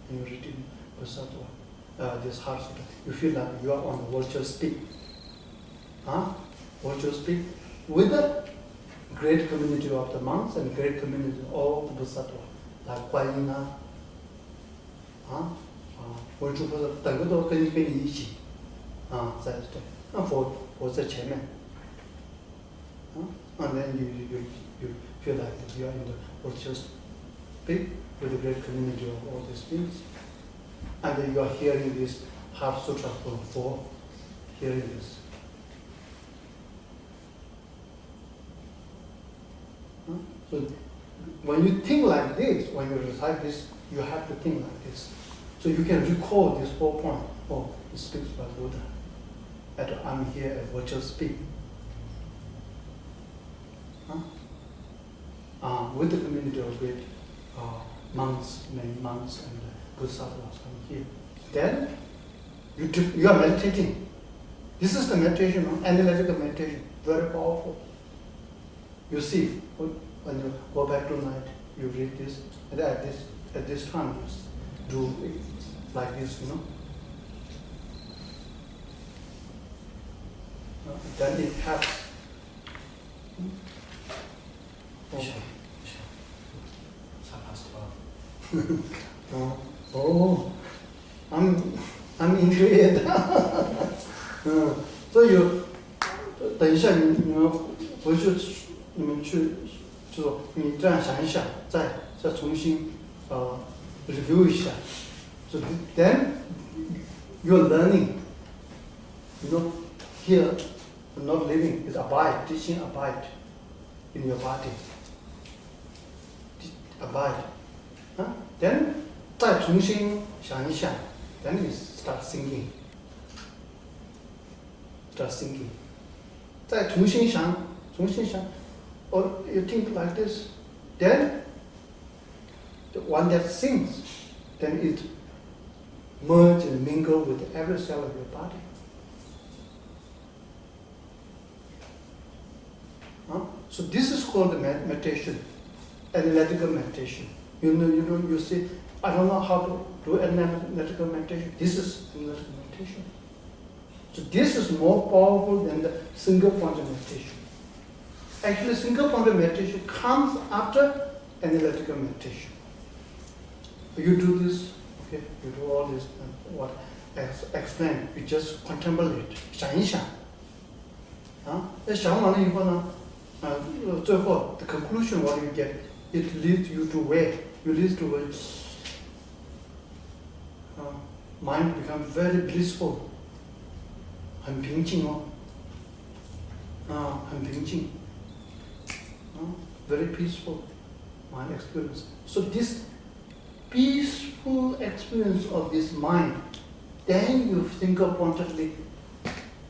and you read in this Heart Sutra. You feel like you are on the virtual speak. Virtual speak with the great community of the monks and great community of all the Bodhisattva, like Guanyin, 文殊菩萨等个都跟你一起在这，那佛在前面，and then you feel like you are in the virtual speak with the great community of all these beings, and then you are hearing this Heart Sutra from four, hearing this. So when you think like this, when you recite this, you have to think like this. So you can recall this whole point. Oh, it speaks by Buddha. I'm here at virtual speak. With the community of great monks, many monks and bodhisattvas come here. Then you are meditating. This is the meditation, analytical meditation, very powerful. You see, when you go back to night, you read this, and at this time you do it like this, then it helps. I'm into it. So you 等一下你们回去你们去就说你这样想一想，再重新review 一下。So then you're learning. Here not living is abide, teaching abide in your body. Abide. Then 再重新想一想 then you start thinking. Start thinking. 再重新想 or you think like this, then the one that thinks, then it merge and mingle with every cell of your body. So this is called the meditation, analytical meditation. You see, I don't know how to do analytical meditation. This is analytical meditation. So this is more powerful than the single point of meditation. Actually, single point of meditation comes after analytical meditation. You do this, okay, you do all this, what I explained, you just contemplate, 想一想，想完了以后呢，最后 the conclusion what you get, it leads you to where? You lead to where? Mind becomes very blissful. 很平静哦，很平静。Very peaceful mind experience. So this peaceful experience of this mind, then you single-pointedly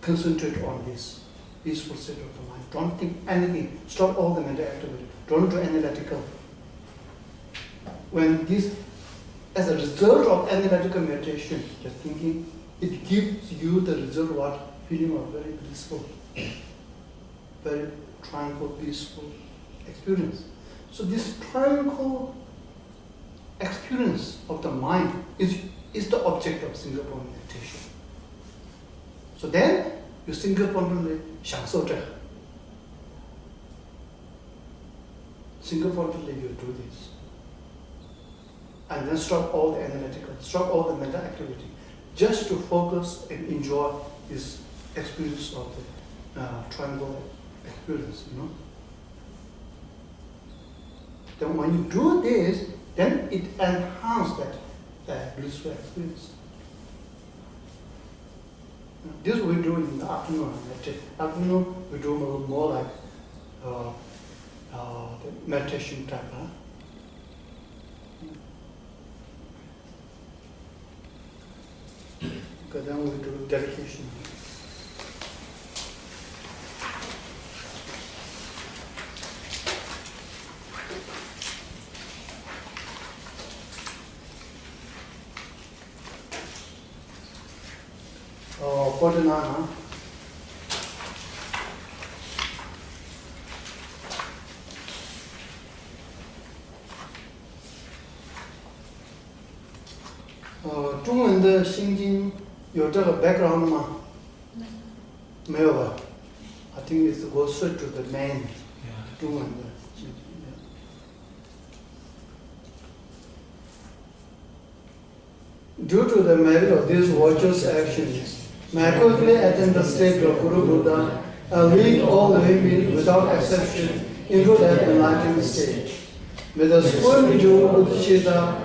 concentrate on this peaceful state of the mind. Don't think anything. Stop all the mental activity. Don't do analytical. When this, as a result of analytical meditation, just thinking, it gives you the result what? Feeling of very blissful, very tranquil, peaceful experience. So this tranquil experience of the mind is the object of single point meditation. So then you single pointedly 享受这个. Single pointedly you do this. And then stop all the analytical, stop all the mental activity, just to focus and enjoy this experience of the tranquil experience, Then when you do this, then it enhances that blissful experience. This we do in the afternoon. Afternoon we do more like the meditation type. Because then we do dedication. 49, huh? Uh, 中文的心经有这个 background 吗？没有吧 I think it goes straight to the main. 中文的心经。Due to the merit of these virtuous actions, may I quickly attain the state of Guru Buddha and lead all living beings without exception into that enlightened state. May the supreme jewel Buddhishita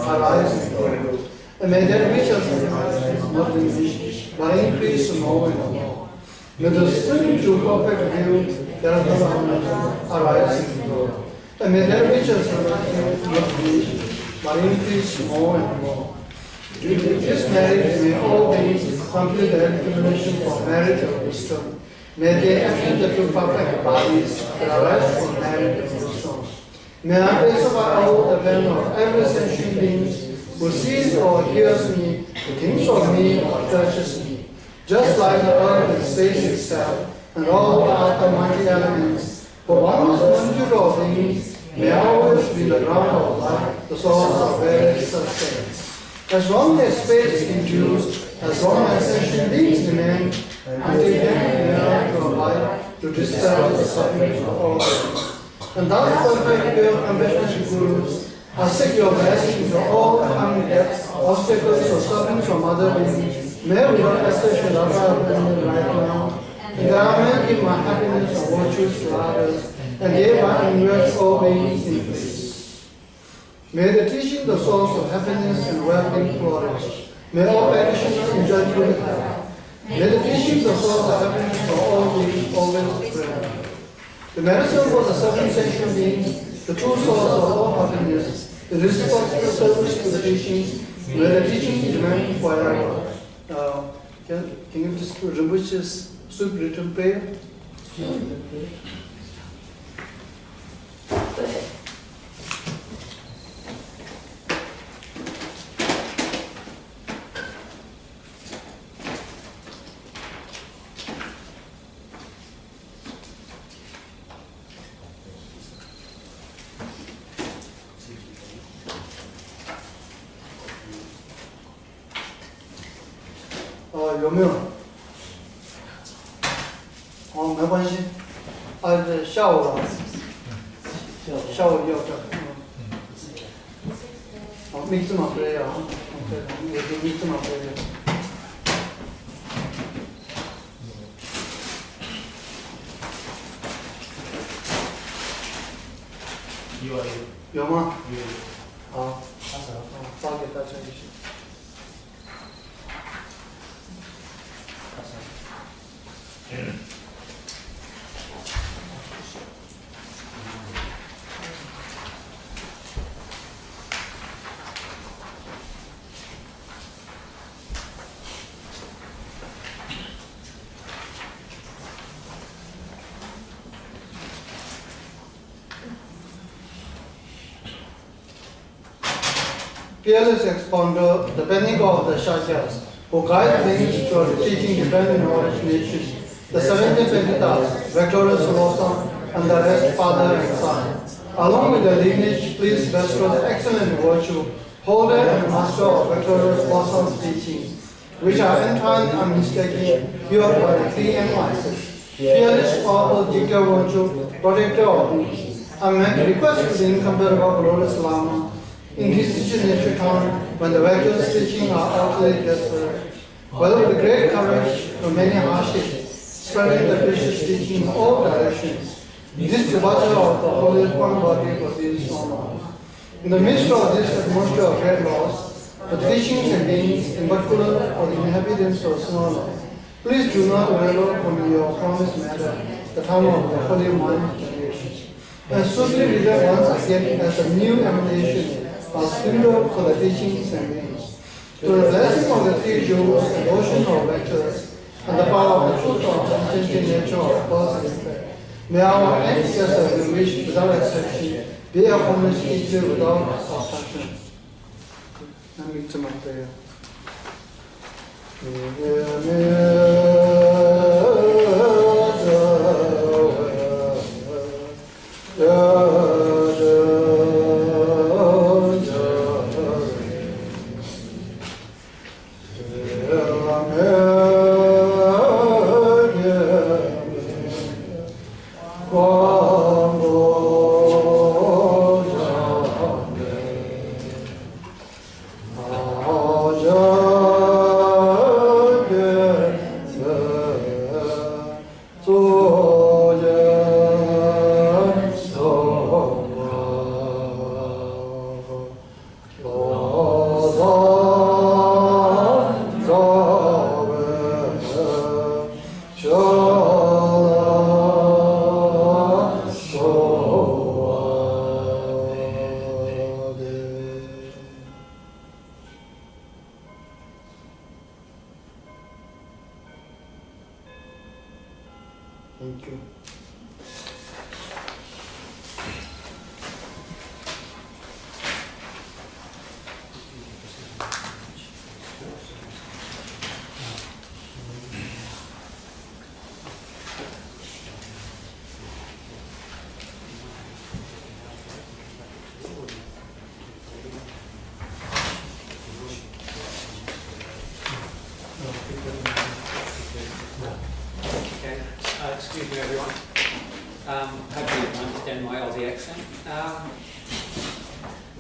arise in glory, and may that which has not diminished, but increase more and more. May the supreme jewel perfect view arise in glory, and may that which has not diminished, but increase more and more. Due to this merit, may all beings complete their accumulation for merit of wisdom. May they attain the two perfect bodies that arise from merit of wisdom. May I pacify all the pain of every sentient being who sees or hears me, who thinks of me or touches me. Just like the earth and space itself, and all the other mighty elements, for one is multitude of beings, may always be the ground of life, the source of various sustenance. As long as space endures, as long as sentient beings remain, until then we are to abide, to dispel the suffering of all beings. And thus, perfect pure compassionate Gurus, I seek your blessing for all coming deaths, obstacles, or suffering from other beings. May without exception abide in right now, and that I may give my happiness and virtues to others, and thereby invest all beings in peace. May the teaching the source of happiness and well-being flourish. May all practitioners enjoy good health. May the teaching the source of happiness for all beings always spread. The medicine for the suffering sentient beings, the true source of all happiness, the responsible service to the teachings, may the teaching remain forever. Can you just Rinpoche's sweet written prayer? Oh, 有没有？哦，没关系。这下午了，下午要这。好，没这么杯啊，对，我就没这么杯。有吗？有。好，发给大家一下。Fearless expounder, the pending of the Shakyas, who guide beings toward teaching dependent knowledge nations, the 17 Penditas, victorious Lawson, and the rest, father and son. Along with the lineage, please bestow the excellent virtue, holder and master of victorious Lawson's teachings, which are entwined and mistaken, pure by the three enlightenments. Fearless, powerful, Jigya virtue, protector of beings. I make request to the incomparable glorious Lama, in this teaching time, when the virtuous teaching are utterly desperate, whether with great courage or many hardships, spreading the precious teaching in all directions, this departure of the Holy One Body proceeds no more. In the midst of this atmosphere of great loss, the teachings and beings, in particular for the inhabitants of Sonoma, please do not waver from your promised matter, the time of the Holy Mind generation, and swiftly return once again as a new emanation of splendor for the teachings and beings. To the blessing of the three jewels, the ocean of lectures, and the power of the truth of the sentient nature of cause and effect, may our ancestors we wish without exception be accomplished each day without obstruction. Let me to my prayer. Thank you. Okay, excuse me everyone. Hopefully you can understand my Aussie accent.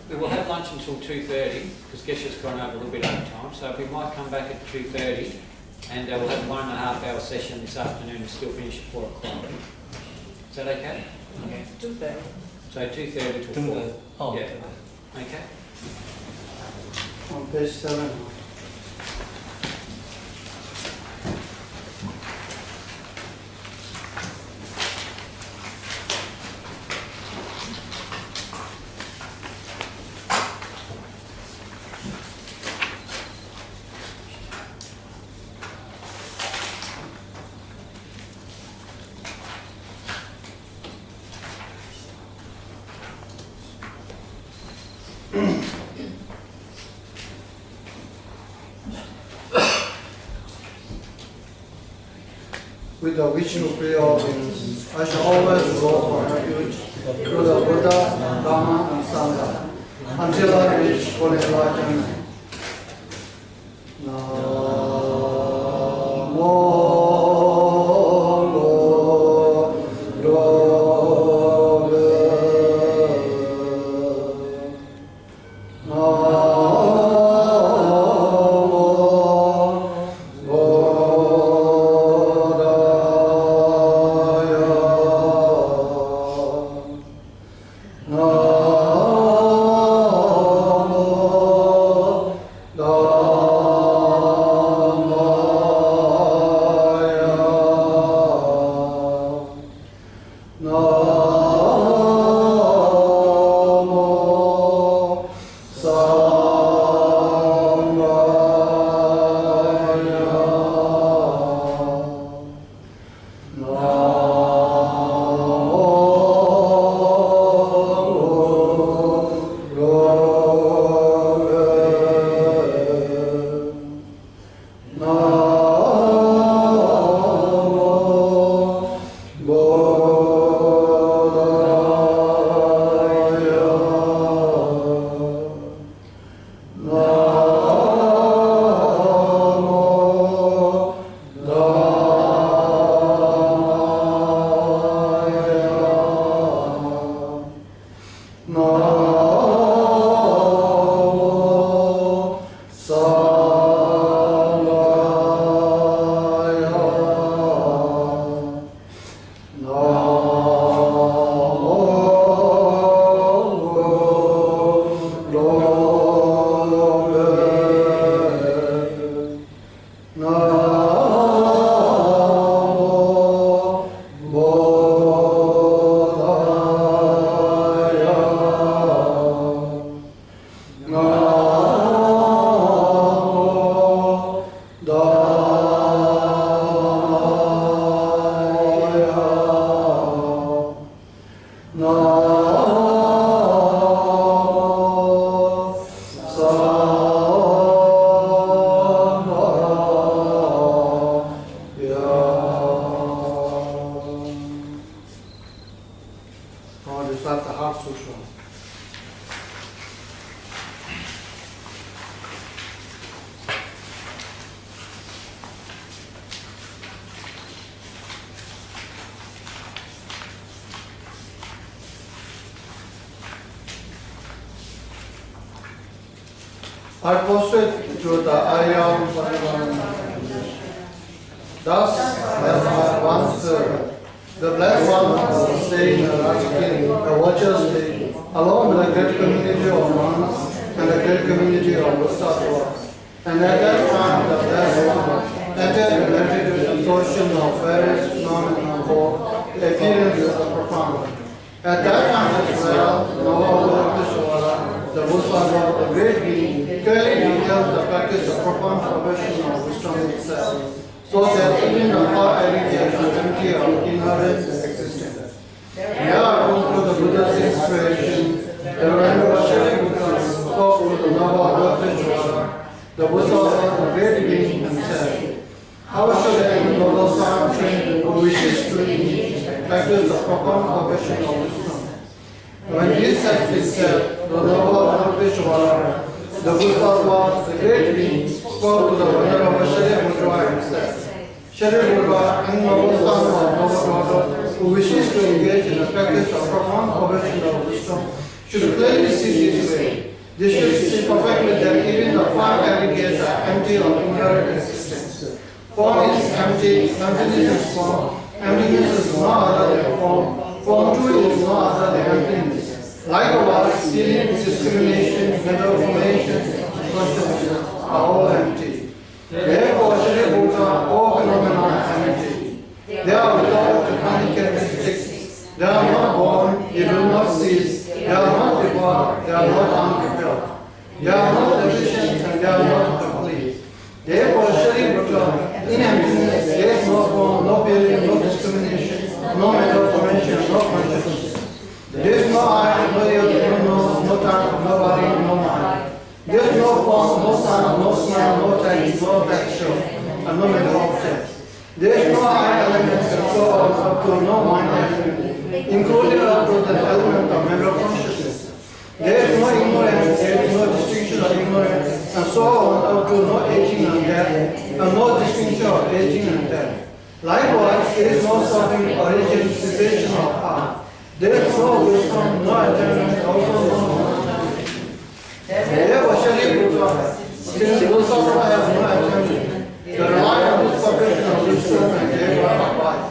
We will have lunch until 2:30 because Geshe's gone over a little bit over time, so we might come back at 2:30 and we'll have a 1.5 hour session this afternoon and still finish at 4 o'clock. Is that okay? Okay. 2:30. So 2:30 till 4. Oh, Yeah. Okay. On page 7. With the wishing prayer, I shall always go for refuge to the Buddha, Dharma, and Sangha until I reach full enlightenment. No. start the Heart Sutra. I posted to the Arya thus, as I once heard, the blessed one was staying in the watcher's state, along with a great community of monks and a great community of bodhisattvas. And at that time, the blessed one entered the meditative absorption of various phenomena for the appearance of the profound. At that time as well, Navadvapishwara, the bodhisattva, the great being, clearly details the practice of profound progression of wisdom itself, so that even the far aggregate and empty of inherent existence. We are going through the Buddha's inspiration. The Venerable Geshe Buddha spoke with the Navadvapishwara, the bodhisattva, the great being himself. How should any noble son trained who wishes to practice the profound progression of wisdom? When this has been said, the Navadvapishwara, the bodhisattva, the great being, spoke to the Venerable Geshe Buddha himself. Geshe Buddha, and noble son or noble daughter who wishes to engage in the practice of profound progression of wisdom should clearly see this way. They should see perfectly that even the five aggregates are empty of inherent existence. Form is empty, emptiness is form, emptiness is no other than form, form too is no other than emptiness. Likewise, feeling, discrimination, mental formation, consciousness are all empty. Therefore, Geshe Buddha, all phenomena are empty. They are without defining characteristics. They are not born, they will not cease. They are not devoid, they are not unprepared. They are not deficient and they are not complete. Therefore, Geshe Buddha, in emptiness, there is no form, no feeling, no discrimination, no mental formation, no consciousness. There is no eye, no ear, no nose, no tongue, no body, no mind. There is no form, no sound, no smell, no taste, no texture, and no mental object. There is no eye element and so on up to no mind element, including up to the element of mental consciousness. There is no ignorance, there is no distinction of ignorance, and so on up to no aging and death, and no distinction of aging and death. Likewise, there is no suffering, origin, cessation of heart. There is no wisdom, no attainment, also no knowledge. Therefore, Geshe Buddha, since bodhisattva has no attainment, they rely on this perfection of wisdom and thereby of life.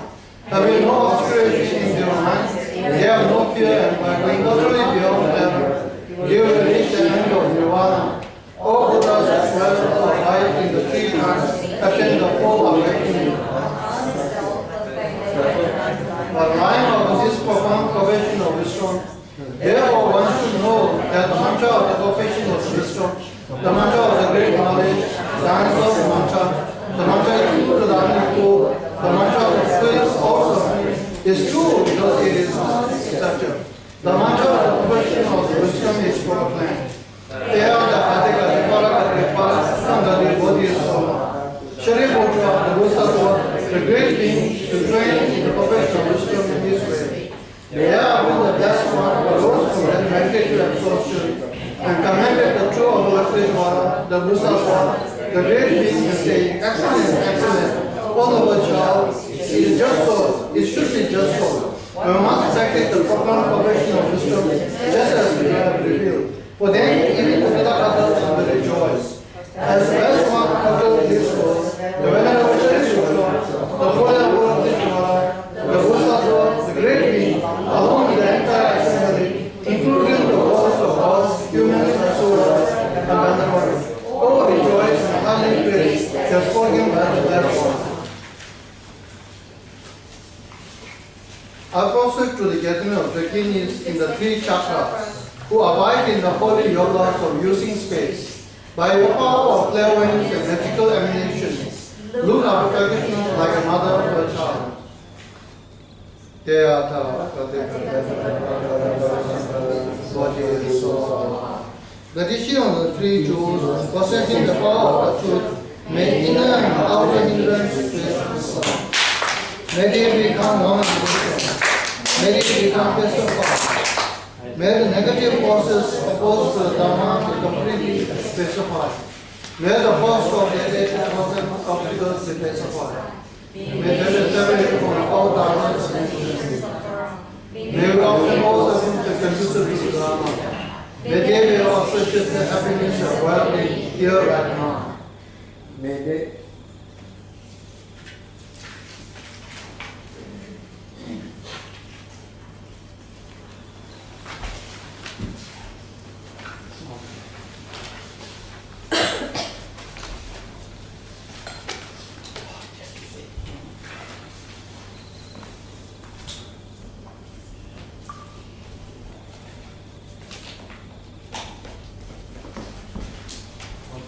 Having no obscuration in their minds, they have no fear, and by going totally beyond error, they will reach the end of nirvana. All Buddhas as well as life in the three times attain the full awakening. Relying on this profound progression of wisdom, therefore one should know that the mantra of the perfection of wisdom, the mantra of the great knowledge, the answer of the mantra equal to the unequal, the mantra of the space also is true because it is structure. The mantra of the perfection of wisdom is proclaimed. Geshe Buddha, the bodhisattva, the great being, to train in the perfection of wisdom in this way. They are with the blessed one who rose from that meditative absorption and commanded the true aYdnaDc9sRI, the bodhisattva, the great being, and saying, excellent, excellent, wonderful child, it is just so, it should be just so. We must practice the profound perfection of wisdom just as we have revealed. For then even the Buddha will rejoice. As the blessed one uttered these words, the Venerable Geshe Buddha, the Holy aYdnaDc9sRI, the bodhisattva, the great being, along with the entire assembly, including the worlds of gods, humans, and souls, and Venerable, all rejoice and highly praise their spoken by the blessed one. Opposite to the gathering of Drakinis in the three chakras, who abide in the holy yogas of using space, by the power of clairvoyance and magical emanations, look after practitioners like a mother or a child. The teaching of the three jewels, possessing the power of the truth, may inner and outer hindrance may they become one with wisdom. May they become best of all. May the negative forces opposed to the Dharma be completely pacified. May the force of the 8,000 obstacles be pacified. May they be separated from all Dharmas and institutions. May we offer all servants to conducive to the Dharma. May they be our associates and happiness and well-being here right now. May they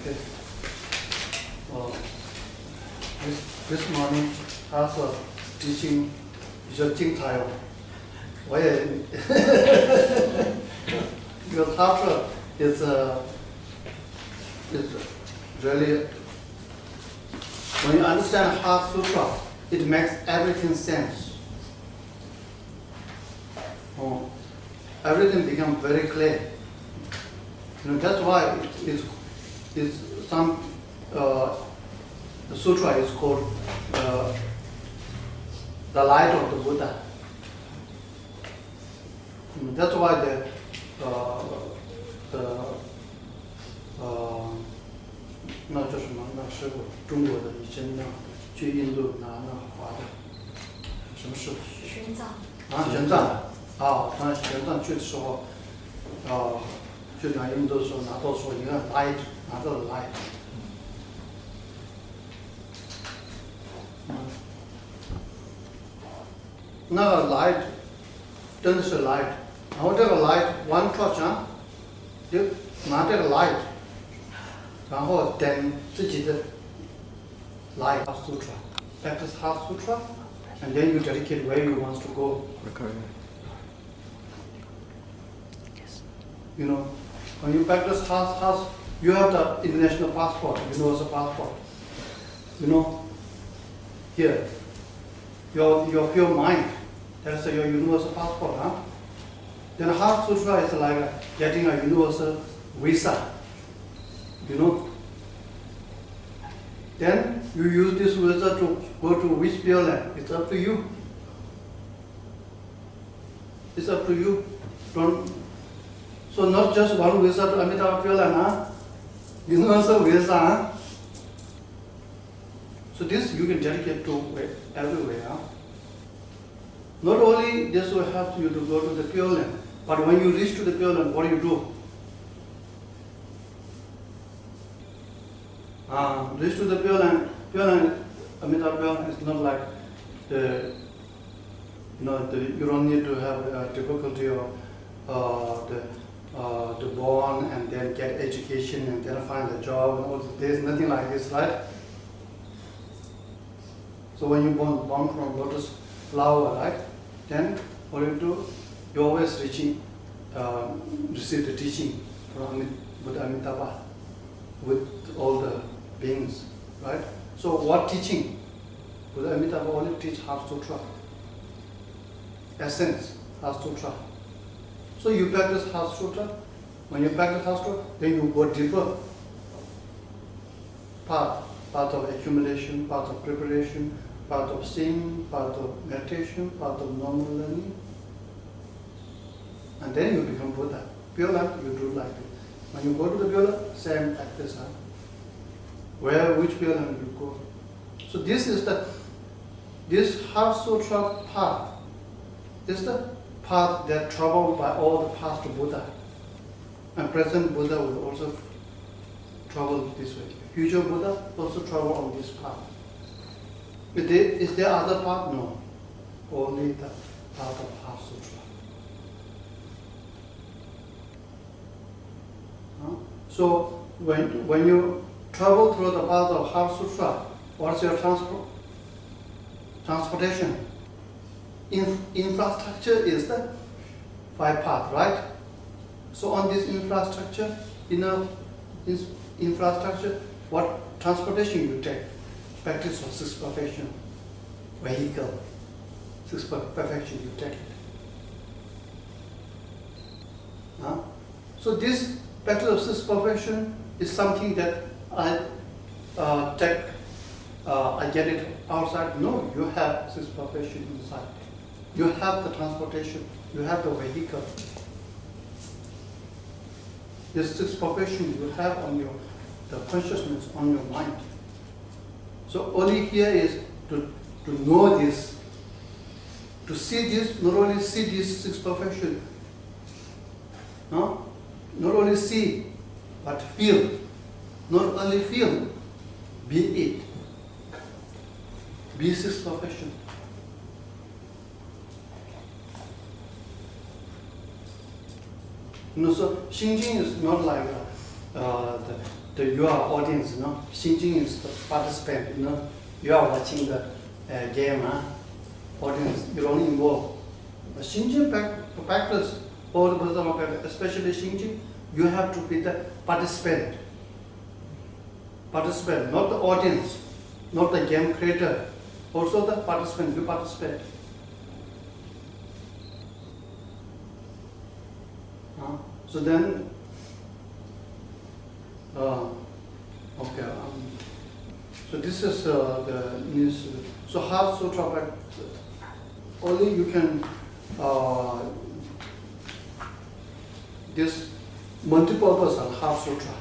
Okay. This morning, after teaching, 比较精彩哦。我也because after it's really when you understand Heart Sutra, it makes everything sense. Oh, everything becomes very clear. You know, that's why it's some the sutra is called the light of the Buddha. That's why the 那叫什么？那师傅，中国的以前那去印度拿那华的什么师傅？玄奘啊，玄奘啊，他玄奘去的时候，去拿印度的时候拿到说，你看 light， 拿到了 light。那个 light 真的是 light， 然后这个 light one touch 啊，就拿这个 light， 然后点自己的 light Heart Sutra, practice Heart Sutra, and then you dedicate where you want to go. You know, when you practice Heart, you have the international passport, universal passport. You know, here, your pure mind. That's your universal passport, huh? Then Heart Sutra is like getting a universal visa, you know. Then you use this visa to go to which Pure Land. It's up to you. It's up to you. So not just one visa to aYdnaDc9sRI Pure Land, huh? Universal visa, huh? So this you can dedicate to everywhere, huh? Not only this will help you to go to the Pure Land, but when you reach to the Pure Land, what do? Reach to the Pure Land, aYdnaDc9sRI Pure Land is not like you don't need to have a difficulty of the born and then get education and then find a job and all this. There's nothing like this, right? So when you born from lotus flower, right? Then what do? You always receive the teaching from Buddha Amitabha with all the beings, right? So what teaching? Buddha Amitabha only teach Heart Sutra. Essence, Heart Sutra. So you practice Heart Sutra. When you practice Heart Sutra, then you go deeper. Part of accumulation, part of preparation, part of seeing, part of meditation, part of normal learning. And then you become Buddha. Pure Land, you do like it. When you go to the Pure Land, same practice. Huh? Which Pure Land you go? So this Heart Sutra path is the path that traveled by all the past Buddha. And present Buddha will also travel this way. Future Buddha also travel on this path. Is there other path? No. Only the path of Heart Sutra. So when you travel through the path of Heart Sutra, what's your transportation? Infrastructure is the 5 path, right? So on this infrastructure, infrastructure, what transportation you take? Practice of 6 perfection, vehicle, 6 perfection you take it. Huh? So this practice of sixth perfection is something that I get it outside. No, you have sixth perfection inside. You have the transportation. You have the vehicle. This sixth perfection you have on the consciousness on your mind. So only here is to know this, to see this, not only see this sixth perfection, no? Not only see, but feel. Not only feel, be it. Be sixth perfection. You know, so Xinjing is not like your audience, you know. Xinjing is the participant, you know. You are watching the game, audience, you're only involved. But Xinjing practice, all the Buddhism practice, especially Xinjing, you have to be the participant. Participant, not the audience, not the game creator. Also the participant, you participate. So then, okay. So this is the news. So Heart Sutra, but only you can this multi-purpose on Heart Sutra.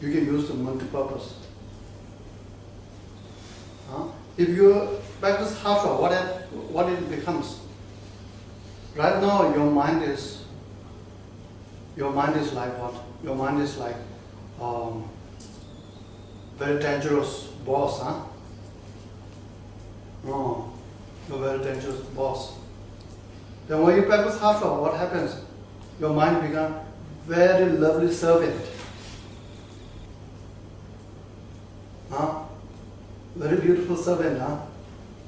You can use the multi-purpose. If you practice Heart Sutra, what it becomes? Right now, your mind is like what? Your mind is like very dangerous boss, huh? No, you're very dangerous boss. Then when you practice Heart Sutra, what happens? Your mind becomes very lovely servant. Huh? Very beautiful servant, huh?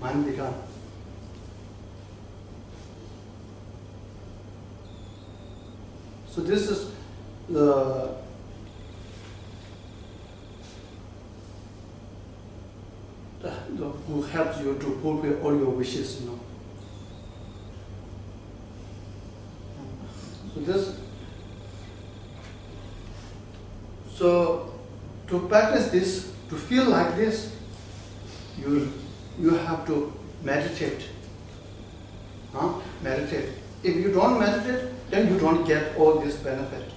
Mind becomes. So this is who helps you to fulfill all your wishes, you know. So to practice this, to feel like this, you have to meditate. Meditate. If you don't meditate, then you don't get all this benefit.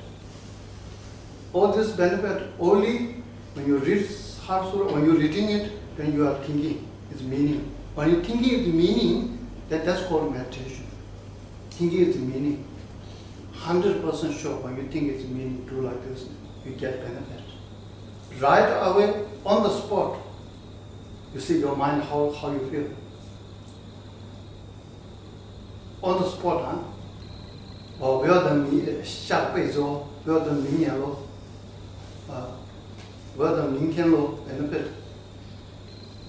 All this benefit only when you read Heart Sutra, when you're reading it, then you are thinking its meaning. When you're thinking its meaning, that's called meditation. Thinking its meaning. 100% sure when you think its meaning, do like this, you get benefit. Right away, on the spot, you see your mind, how you feel. On the spot, huh? 不要等下辈子哦，不要等明年喽，不要等明天喽 ，benefit。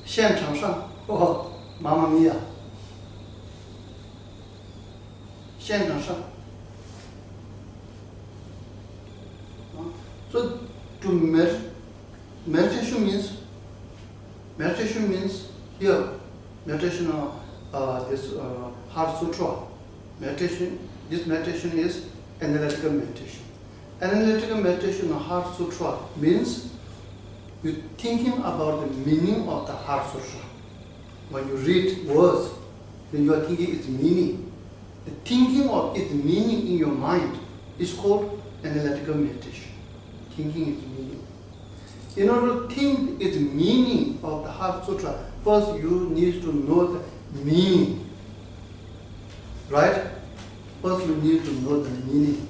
现场上，妈妈咪呀，现场上。So to meditation means here meditation this Heart Sutra meditation. This meditation is analytical meditation. Analytical meditation of Heart Sutra means you're thinking about the meaning of the Heart Sutra. When you read words, then you are thinking its meaning. The thinking of its meaning in your mind is called analytical meditation. Thinking its meaning. In order to think its meaning of the Heart Sutra, first you need to know the meaning. Right? First you need to know the meaning.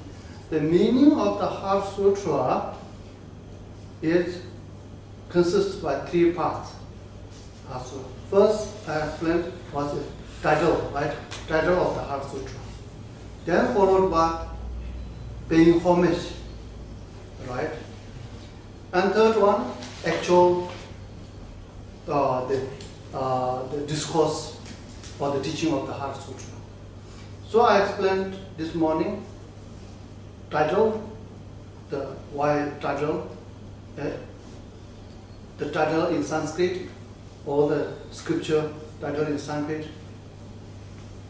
The meaning of the Heart Sutra consists by 3 parts. First, I explained what's the title, right? Title of the Heart Sutra. Then followed by paying homage, right? And third one, actual the discourse or the teaching of the Heart Sutra. So I explained this morning title, the why title, the title in Sanskrit, or the scripture title in Sanskrit,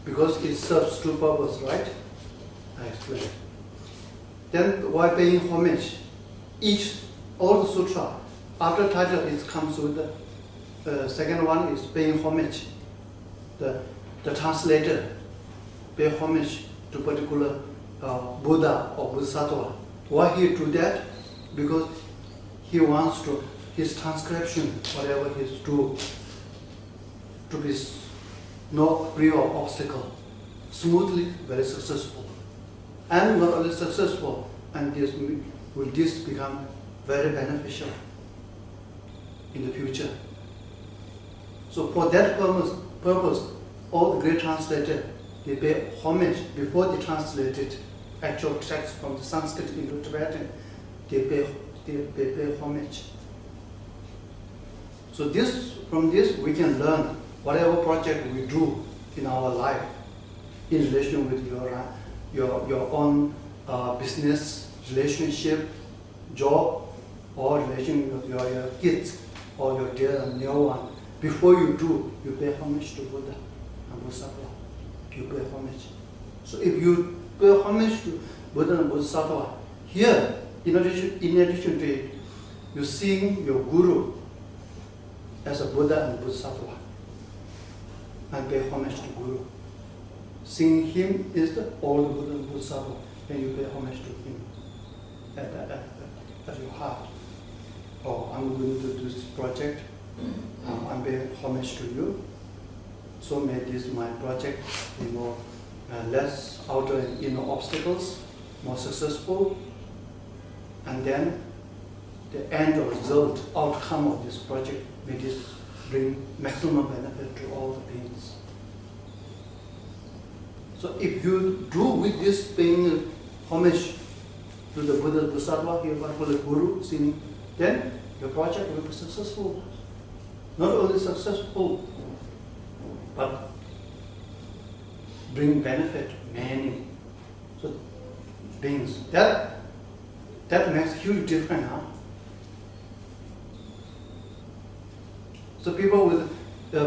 because it serves 2 purposes, right? I explained. Then while paying homage, all the sutra, after title it comes with the second one is paying homage. The translator pay homage to particular Buddha or Bodhisattva. Why he do that? Because he wants to his transcription, whatever he do, to be no real obstacle, smoothly, very successful, and not only successful, and this become very beneficial in the future. So for that purpose, all the great translators, they pay homage before they translated actual text from the Sanskrit into Tibetan. They pay homage. So from this we can learn whatever project we do in our life in relation with your own business, relationship, job, or relation with your kids or your dear and near one. Before you do, you pay homage to Buddha and Bodhisattva. You pay homage. So if you pay homage to Buddha and Bodhisattva, here, in addition to it, you seeing your Guru as a Buddha and Bodhisattva and pay homage to Guru. Seeing him is the old Buddha and Bodhisattva, and you pay homage to him at your heart. Oh, I'm going to do this project. I'm paying homage to you. So may this my project be more less outer and inner obstacles, more successful, and then the end result, outcome of this project, may this bring maximum benefit to all the beings. So if you do with this paying homage to the Buddha Bodhisattva, here particular Guru, then your project will be successful. Not only successful, but bring benefit to many beings. That makes huge difference, huh? So people will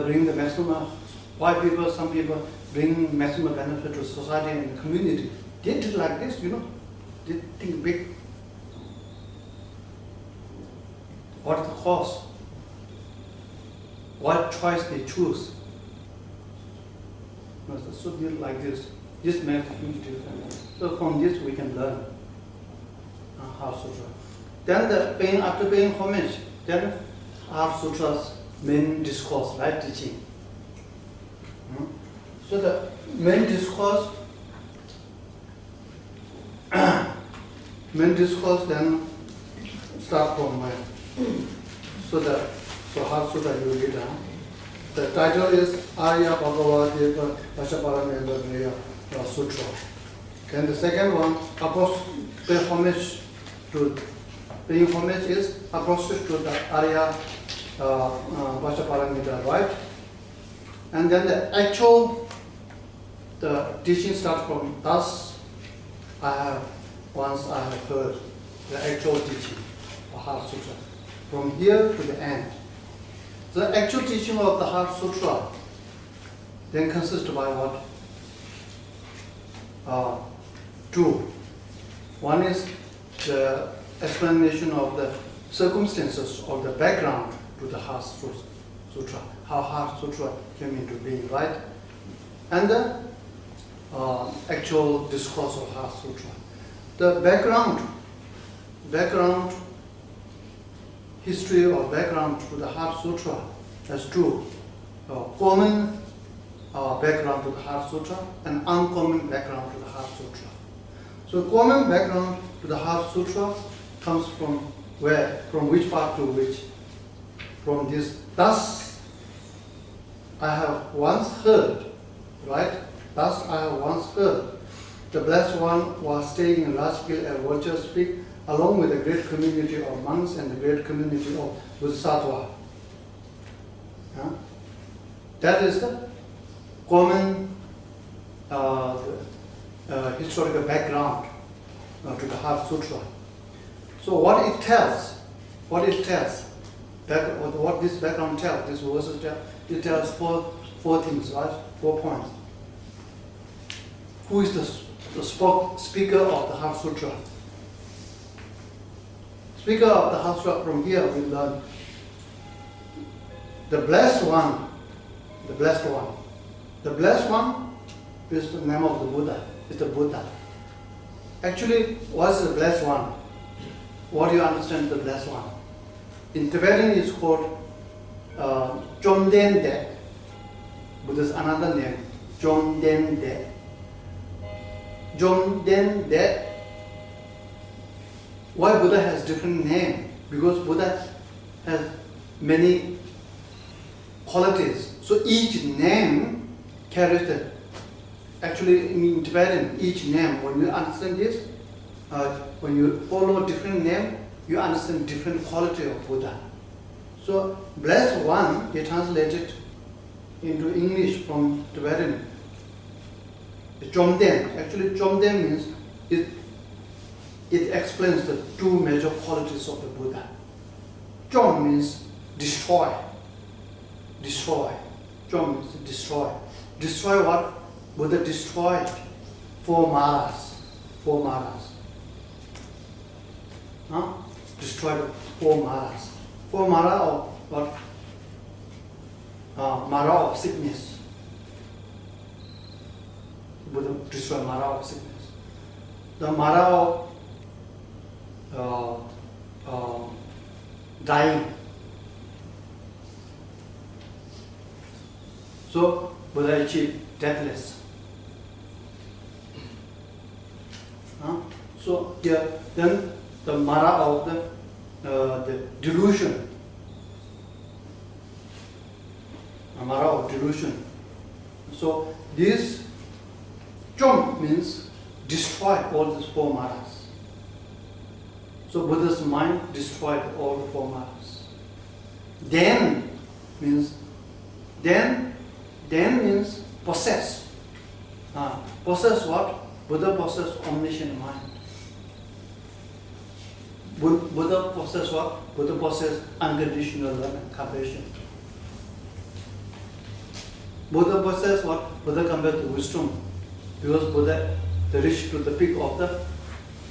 bring the maximum. Some people bring maximum benefit to society and the community. They did like this, They think big. What is the cause? What choice they choose? So they like this. This makes a huge difference. So from this we can learn Heart Sutra. Then after paying homage, then Heart Sutra's main discourse, right teaching. So the main discourse then start from where? So Heart Sutra you read. The title is Arya Bhagavadeva Vachaparamedha Sutra. Then the second one, paying homage is approach to the Arya Vachaparamedha, right? And then the teaching starts from thus I have heard the actual teaching of Heart Sutra. From here to the end. The actual teaching of the Heart Sutra then consists by what? Two. One is the explanation of the circumstances of the background to the Heart Sutra, how Heart Sutra came into being, right? And the actual discourse of Heart Sutra. The background history or background to the Heart Sutra has two. Common background to the Heart Sutra and uncommon background to the Heart Sutra. So common background to the Heart Sutra comes from where? From which part to which? From this. Thus, I have once heard, right? Thus, I have once heard. The Blessed One was staying in large scale at Vulture's Peak along with a great community of monks and the great community of Bodhisattva. That is the common historical background to the Heart Sutra. So what it tells, what this background tells, this verse tells, it tells four things, right? 4 points. Who is the speaker of the Heart Sutra? speaker of the Heart Sutra from here will learn the blessed one, the blessed one. The blessed one is the name of the Buddha, is the Buddha. Actually, what is the blessed one? What do you understand the blessed one? In Tibetan it's called Chomden-de. Buddha's another name, Chomden-de. Chomden-de. Why Buddha has different name? Because Buddha has many qualities. So each name carries the, actually in Tibetan, each name, when you understand this, when you follow different name, you understand different quality of Buddha. So blessed one, they translated into English from Tibetan. Chomden, actually Chomden means it explains the two major qualities of the Buddha. Chom means destroy. Destroy. Chom means destroy. Destroy what? Buddha destroyed 4 maras. 4 maras. Huh? Destroyed 4 maras. 4 mara of what? Mara of sickness. Buddha destroyed mara of sickness. The mara of dying. So Buddha achieved deathless. So here, then the mara of the delusion. A mara of delusion. So this chom means destroy all these 4 maras. So Buddha's mind destroyed all the 4 maras. Then means possess. Possess what? Buddha possessed omniscient mind. Buddha possessed what? Buddha possessed unconditional love and compassion. Buddha possessed what? Buddha compared to wisdom. Because Buddha reached to the peak of the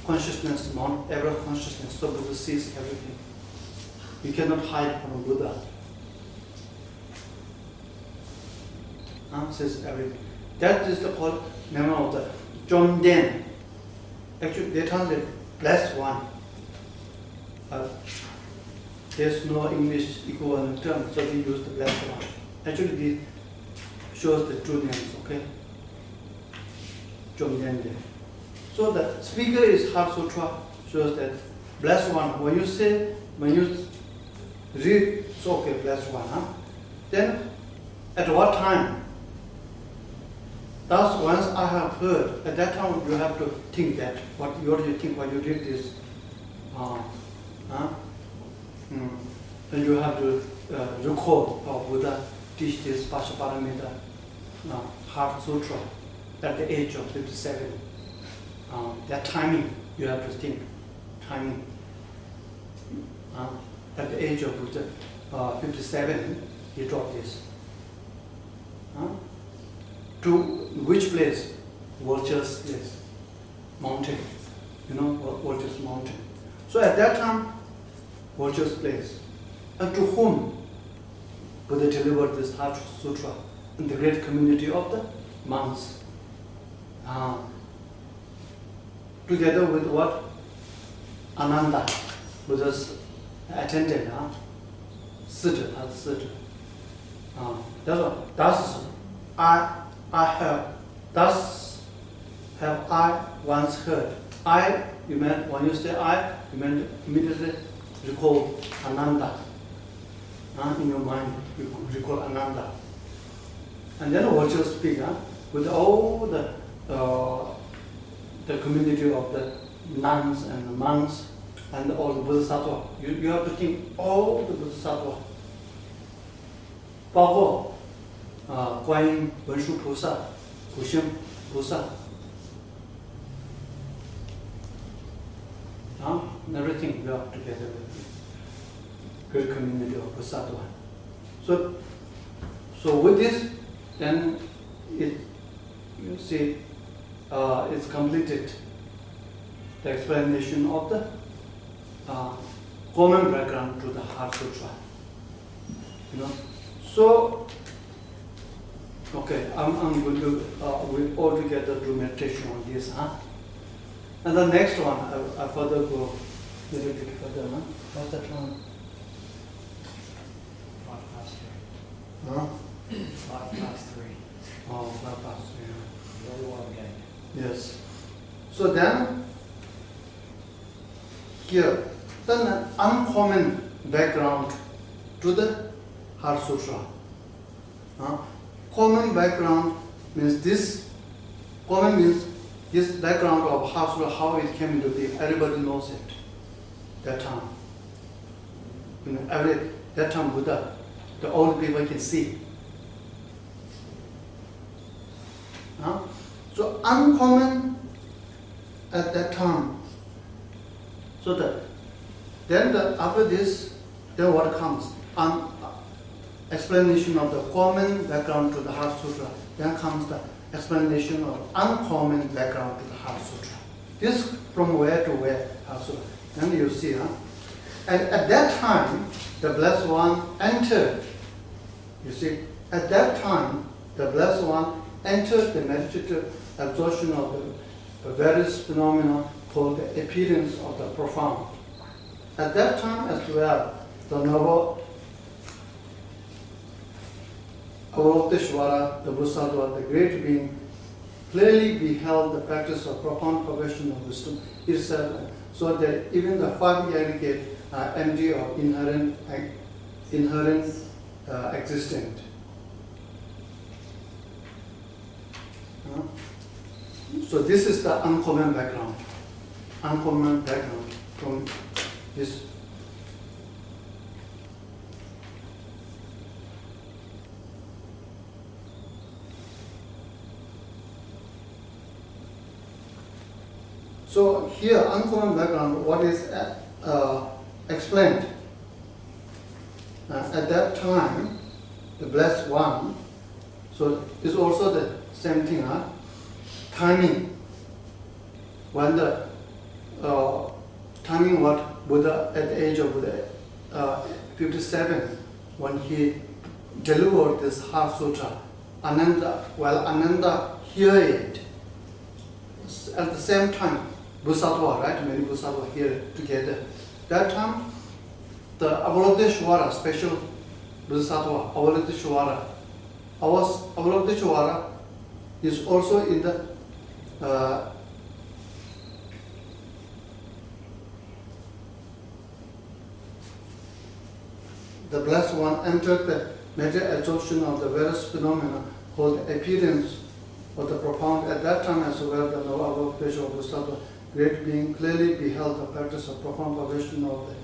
consciousness, Mount Everest consciousness. So Buddha sees everything. You cannot hide from Buddha. Says everything. That is the called name of the Chomden. Actually, they translate blessed one. There's no English equivalent term, so we use the blessed one. Actually, this shows the true names, okay? Chomden. So the speaker is Heart Sutra, shows that blessed one. When you read, it's okay, blessed one, Then, at what time? Thus, once I have heard, at that time you have to think that, what do you think when you read this? Then you have to recall how Buddha teach this Paschaparamita Heart Sutra at the age of 57. That timing, you have to think, timing. At the age of 57, he taught this. To which place? Vulture's place. Mountain. You know, Vulture's mountain. So at that time, Vulture's place. And to whom Buddha delivered this Heart Sutra? In the great community of the monks. Together with what? Ananda, Buddha's attendant. Siddha, Heart Siddha. That's what. Thus have I once heard. You meant, when you say I, you meant immediately recall Ananda. In your mind, you recall Ananda. And then what you speak, with all the community of the nuns and the monks and all the Bodhisattva. You have to think all the Bodhisattva. 包括观音、文殊菩萨、普贤菩萨 and everything we are together with great community of Bodhisattva. So with this, then you see it's completed the explanation of the common background to the Heart Sutra. You know, so okay, I'm going to we all together do meditation on this, huh? And the next one, I further go a little bit further, huh? What's that one? 5 past 3. Huh? 5 past 3. Oh, 5 past 3. Very wide gate. Yes. So then, here, then uncommon background to the Heart Sutra. Common background means this. Common means this background of Heart Sutra, how it came into being. Everybody knows it. That time, you know, that time Buddha, the old people can see. So uncommon at that time. So after this, then what comes? Explanation of the common background to the Heart Sutra. Then comes the explanation of uncommon background to the Heart Sutra. This from where to where, Heart Sutra. Then you see, huh? And at that time, the Blessed One entered. You see, at that time, the Blessed One entered the meditative absorption of the various phenomena called the appearance of the profound. At that time as well, the noble Avalokiteshvara, the Bodhisattva, the great being, clearly beheld the practice of profound progression of wisdom itself, so that even the 5 aggregate are empty of inherent existent. So this is the uncommon background. Uncommon background from this. So here, uncommon background, what is explained. At that time, the Blessed One, so it's also the same thing, huh? Timing. When the timing what Buddha at the age of Buddha 57, when he delivered this Heart Sutra, while Ananda hear it, at the same time, Bodhisattva, right? Many Bodhisattvas here together. That time, the Avalokiteshvara, special Bodhisattva, Avalokiteshvara is also in the Blessed One entered the major absorption of the various phenomena called the appearance of the profound. At that time as well, the Avalokiteshvara Bodhisattva, great being, clearly beheld the practice of profound progression of the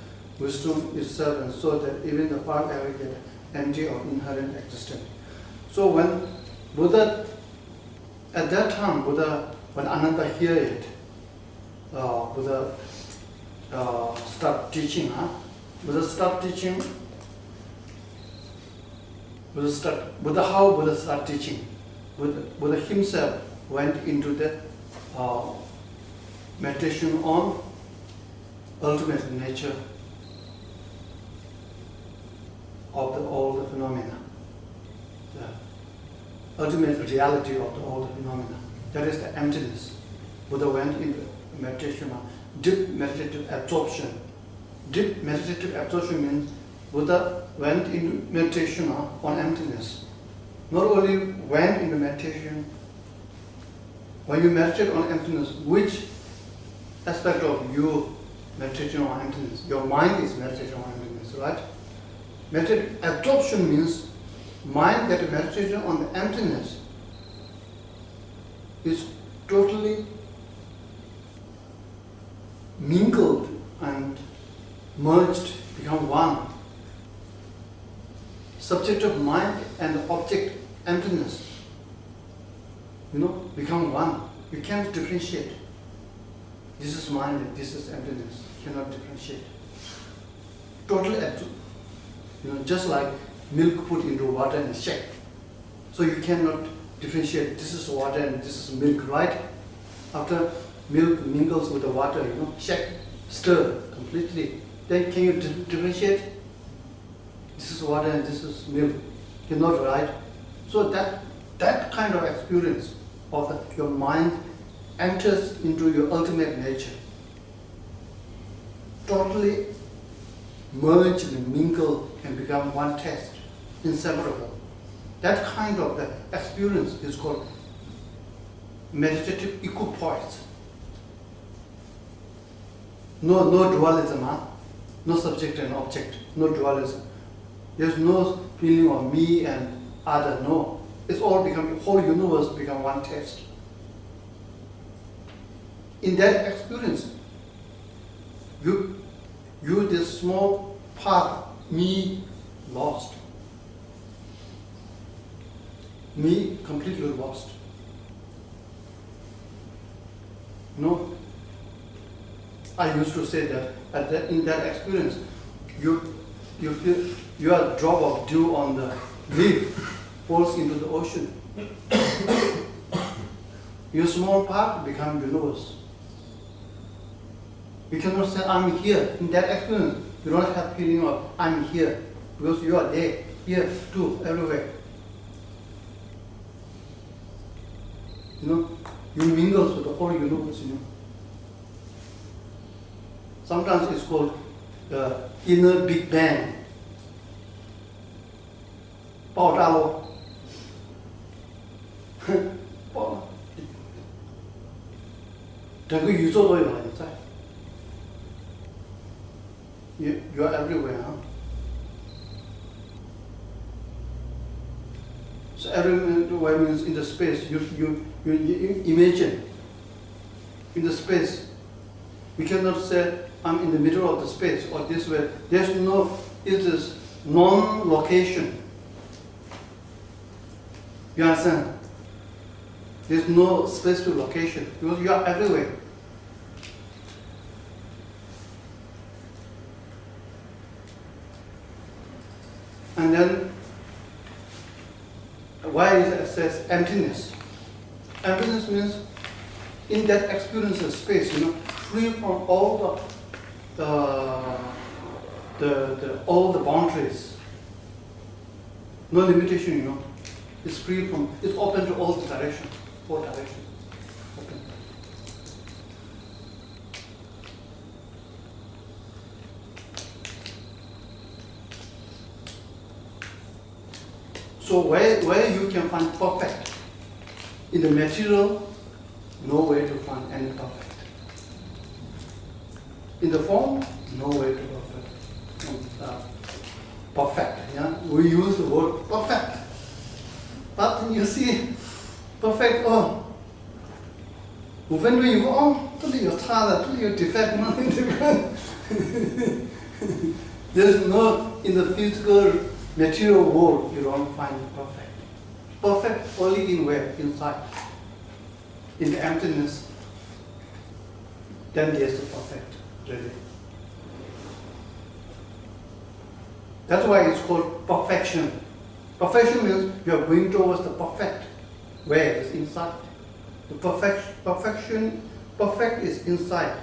wisdom itself, and so that even the 5 aggregate empty of inherent existence. So when Buddha, at that time, when Ananda hear it, Buddha start teaching, huh? Buddha start teaching. How Buddha start teaching? Buddha himself went into the meditation on ultimate nature of all the phenomena, the ultimate reality of all the phenomena. That is the emptiness. Buddha went into meditation on deep meditative absorption. Deep meditative absorption means Buddha went into meditation on emptiness. Not only went into meditation, when you meditate on emptiness, which aspect of you meditating on emptiness? Your mind is meditating on emptiness, right? Meditative absorption means mind that meditates on the emptiness is totally mingled and merged, become one. Subject of mind and object emptiness, become one. You can't differentiate. This is mind and this is emptiness. You cannot differentiate. Totally absorbed. Just like milk put into water and shake. So you cannot differentiate. This is water and this is milk, right? After milk mingles with the water, shake, stir completely. then can you differentiate? This is water and this is milk. You're not right. So that kind of experience of your mind enters into your ultimate nature. Totally merge and mingle and become one test, inseparable. That kind of the experience is called meditative equipoise. No dualism, huh? No subject and object, no dualism. There's no feeling of me and other, no. It's all become, whole universe become one test. In that experience, you this small part, me, lost. Me completely lost. No. I used to say that in that experience, you feel your drop of dew on the leaf falls into the ocean. Your small part becomes universe. You cannot say I'm here. In that experience, you don't have feeling of I'm here because you are there, here, too, everywhere. You know, you mingle with the whole universe. You know. Sometimes it's called the inner Big Bang. 爆炸咯，爆了，整个宇宙都有了，你在。You are everywhere, huh? So everywhere means in the space. You imagine in the space. We cannot say I'm in the middle of the space or this way. There's no. It is non-location. You understand? There's no specific location because you are everywhere. And then, why it says emptiness? Emptiness means in that experience of space, you know, free from all all the boundaries. No limitation, you know. It's free from. It's open to all the directions, four directions. Open. So where you can find perfect? In the material, no way to find any perfect. In the form, no way to perfect. Yeah? We use the word perfect. But you see, perfect, oh. When we go, oh, 这里有差的，这里有 defect, nothing different. There's no, in the physical material world, you don't find perfect. Perfect only in where? Inside. In the emptiness. Then there's the perfect, really. That's why it's called perfection. Perfection means you are going towards the perfect, where it's inside. The perfect is inside.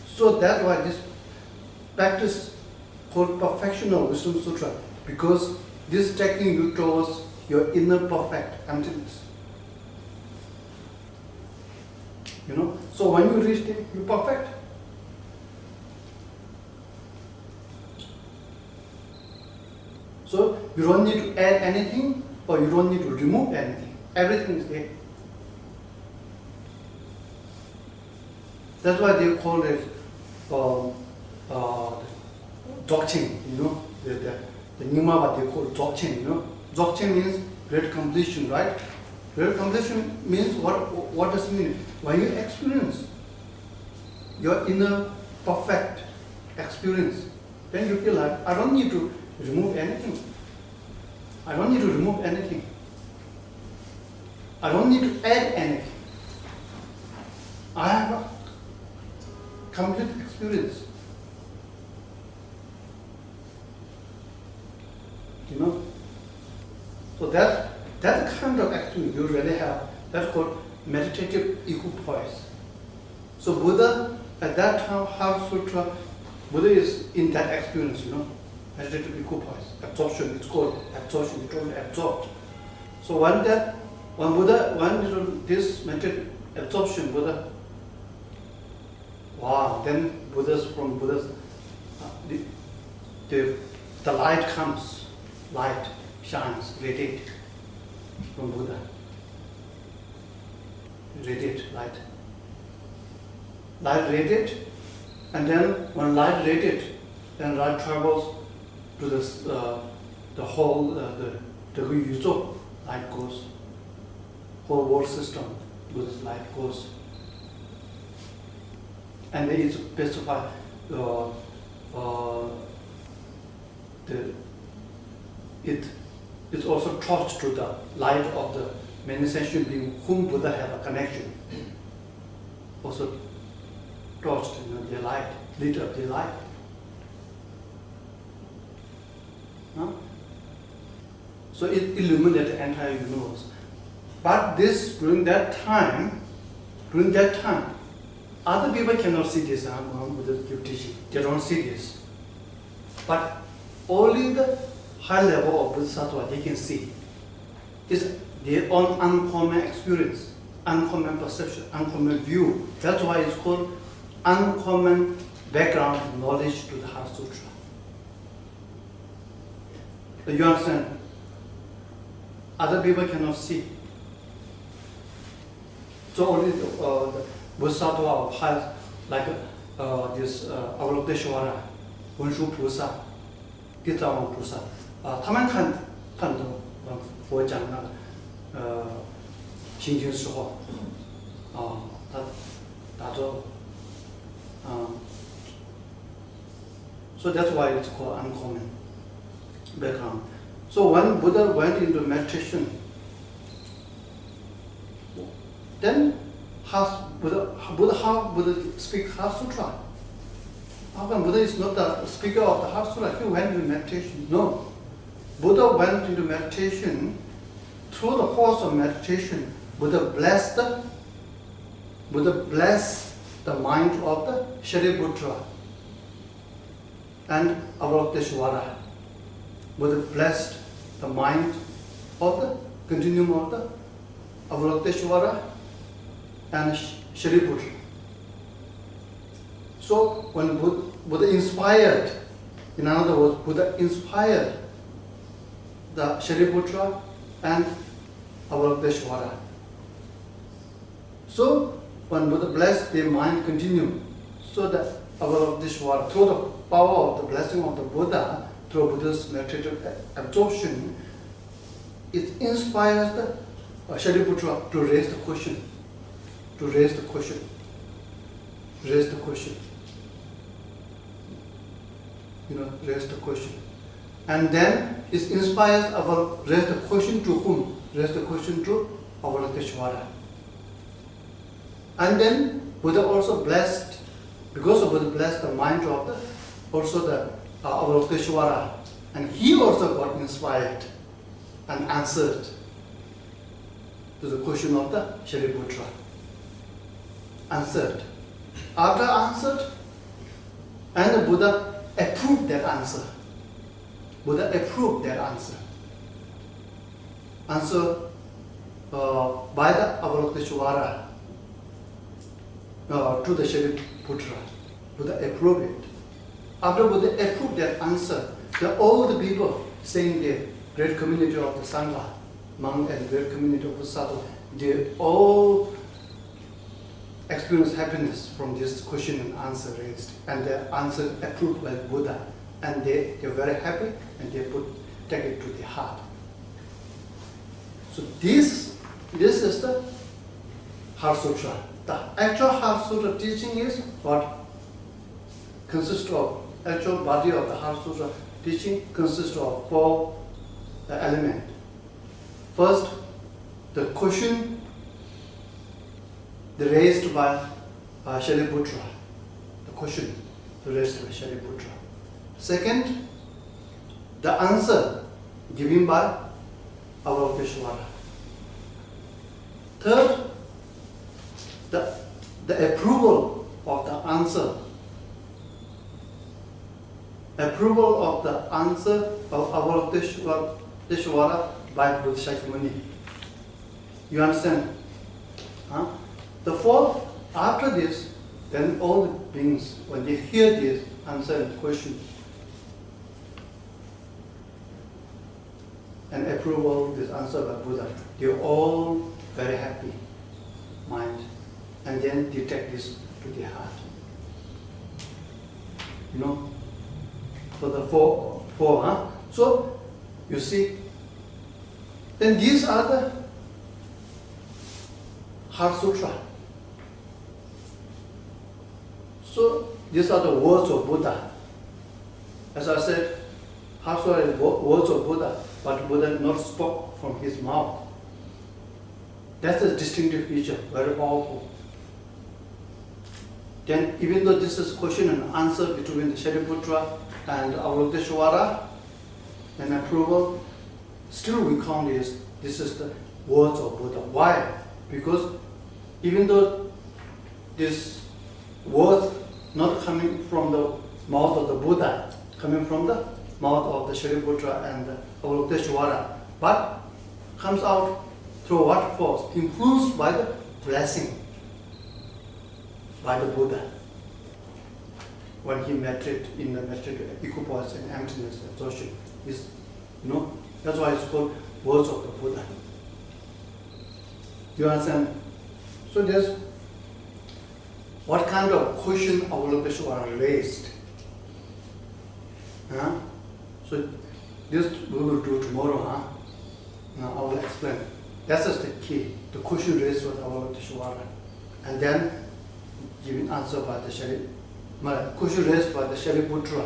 So that's why this practice called Perfectional Wisdom Sutra, because this is taking you towards your inner perfect emptiness. You know, so when you reach it, you perfect. So you don't need to add anything or you don't need to remove anything. Everything is there. That's why they call it Dzogchen, you know. The Nyingma, what they call Dzogchen, you know. Dzogchen means great completion, right? Great completion means what does it mean? When you experience your inner perfect experience, then you feel like I don't need to remove anything. I don't need to remove anything. I don't need to add anything. I have a complete experience. You know? So that kind of experience you really have, that's called meditative equipoise. So Buddha, at that time, Heart Sutra Buddha is in that experience, meditative equipoise, absorption, it's called absorption, it's totally absorbed. So when this meditative absorption, Buddha, wow, then Buddha's, the light comes, light shines, radiate from Buddha. Radiate, light. Light radiate, and then when light radiate, then light travels to this, the whole, the Yuzhou, light goes. Whole world system, Buddha's light goes. And then it's specified it's also torched to the light of the many sentient beings whom Buddha have a connection. Also torched, their light, lit up their light. Huh? So it illuminates the entire universe. But this, during that time, other people cannot see this, Buddha's teaching. They don't see this. But only the high level of Bodhisattva they can see. It's their own uncommon experience, uncommon perception, uncommon view. That's why it's called uncommon background knowledge to the Heart Sutra. Do you understand? Other people cannot see. So only the Bodhisattva of high, like this aYdnaDc9sRI, 文殊菩萨、地藏王菩萨，他们看懂佛讲那个心经时候，他打坐，so that's why it's called uncommon background. So when Buddha went into meditation, then how Buddha speak Heart Sutra? How come Buddha is not the speaker of the Heart Sutra? He went into meditation. No. Buddha went into meditation. Through the course of meditation, Buddha blessed the mind of the Shariputra and aYdnaDc9sRI. Buddha blessed the mind of the continuum of the aYdnaDc9sRI and Shariputra. So when Buddha inspired, in other words, Buddha inspired the Shariputra and aYdnaDc9sRI. So when Buddha blessed their mind continuum, so that aYdnaDc9sRI, through the power of the blessing of the Buddha, through Buddha's meditative absorption, it inspires the Shariputra to raise the question. Raise the question. And then it inspires raise the question to whom? Raise the question to aYdnaDc9sRI. And then Buddha also blessed, because of Buddha blessed the mind of the aYdnaDc9sRI. And he also got inspired and answered to the question of the Shariputra. Answered. After answered, and the Buddha approved that answer. Answer by the aYdnaDc9sRI to the Shariputra. Buddha approved it. After Buddha approved that answer, all the people saying the great community of the Sangha, monk and great community of the Sadhu, they all experience happiness from this question and answer raised, and the answer approved by Buddha, and they're very happy, and they take it to the heart. So this is the Heart Sutra. The actual Heart Sutra teaching is what consists of. Actual body of the Heart Sutra teaching consists of 4 elements. First, the question raised by Shariputra. The question raised by Shariputra. Second, the answer given by aYdnaDc9sRI. Third, the approval of the answer approval of the answer of aYdnaDc9sRI by Buddha Shakyamuni. You understand? Huh? The fourth, after this, then all the beings, when they hear this answer and question, and approval this answer by Buddha, they're all very happy mind, and then they take this to their heart. You know, for the four, huh? So you see, then these are the Heart Sutra. So these are the words of Buddha. As I said, Heart Sutra is words of Buddha, but Buddha not spoke from his mouth. That's a distinctive feature, very powerful. Then even though this is question and answer between the Shariputra and aYdnaDc9sRI and approval, still we count this is the words of Buddha. Why? Because even though this words not coming from the mouth of the Buddha, coming from the mouth of the Shariputra and the aYdnaDc9sRI, but comes out through what force? Influenced by the blessing by the Buddha. When he meditated in the meditative equipoise and emptiness exhaustion, is, you know, that's why it's called words of the Buddha. You understand? So there's what kind of question aYdnaDc9sRI raised. Huh? So this we will do tomorrow, huh? Now I will explain. That's just the key. The question raised with aYdnaDc9sRI, and then giving answer by the question raised by the Shariputra,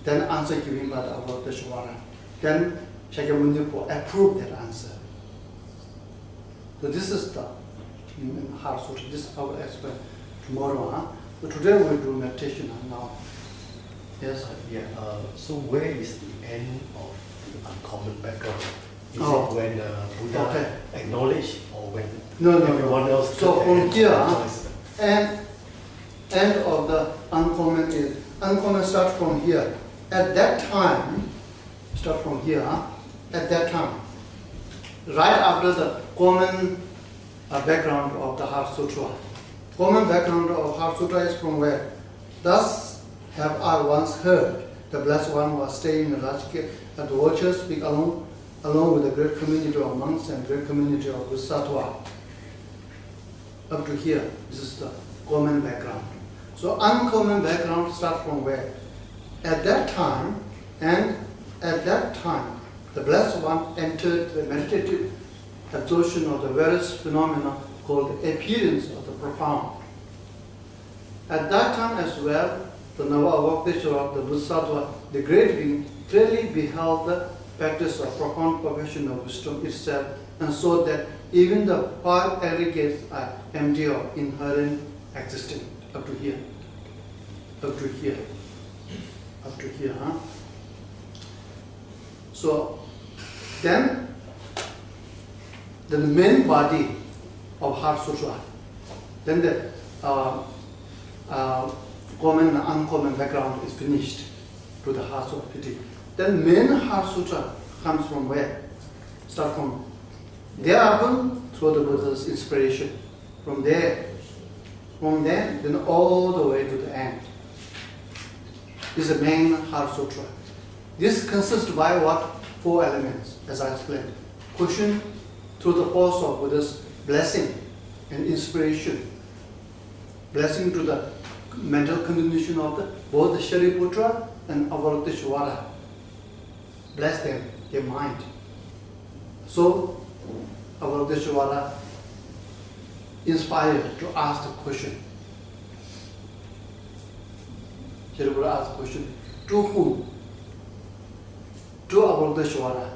then answer given by the aYdnaDc9sRI. Then Shakyamuni approved that answer. So this is the Heart Sutra. This I will explain tomorrow, huh? But today we do meditation now. Yes. So where is the end of the uncommon background? Is Oh. it when Buddha Okay. acknowledged, or when No. everyone else? So took from and here, realized? end of the uncommon is uncommon starts from here. At that time, start from here. At that time, right after the common background of the Heart Sutra. Common background of Heart Sutra is from where? Thus have I once heard the Blessed One was staying in Rajkir at the watchers speak along with the great community of monks and great community of Bodhisattva. Up to here, this is the common background. So uncommon background starts from where? At that time, the Blessed One entered the meditative absorption of the various phenomena called the appearance of the profound. At that time as well, the Nava-awakteshwara, the Bodhisattva, the great being, clearly beheld the practice of profound perfection of wisdom itself, and saw that even the five aggregates are empty of inherent existence. Up to here. Huh? So then the main body of Heart Sutra, then the common and uncommon background is finished to the Heart Sutra piti. Then main Heart Sutra comes from where? Start from there happen through the Buddha's inspiration. From there, then all the way to the end is the main Heart Sutra. This consists by what? 4 elements, as I explained. Question through the force of Buddha's blessing and inspiration. Blessing to the mental condition of both the Shariputra and aYdnaDc9sRI. Bless them, their mind. So aYdnaDc9sRI inspired to ask the question. Shariputra asked the question, to whom? To aYdnaDc9sRI.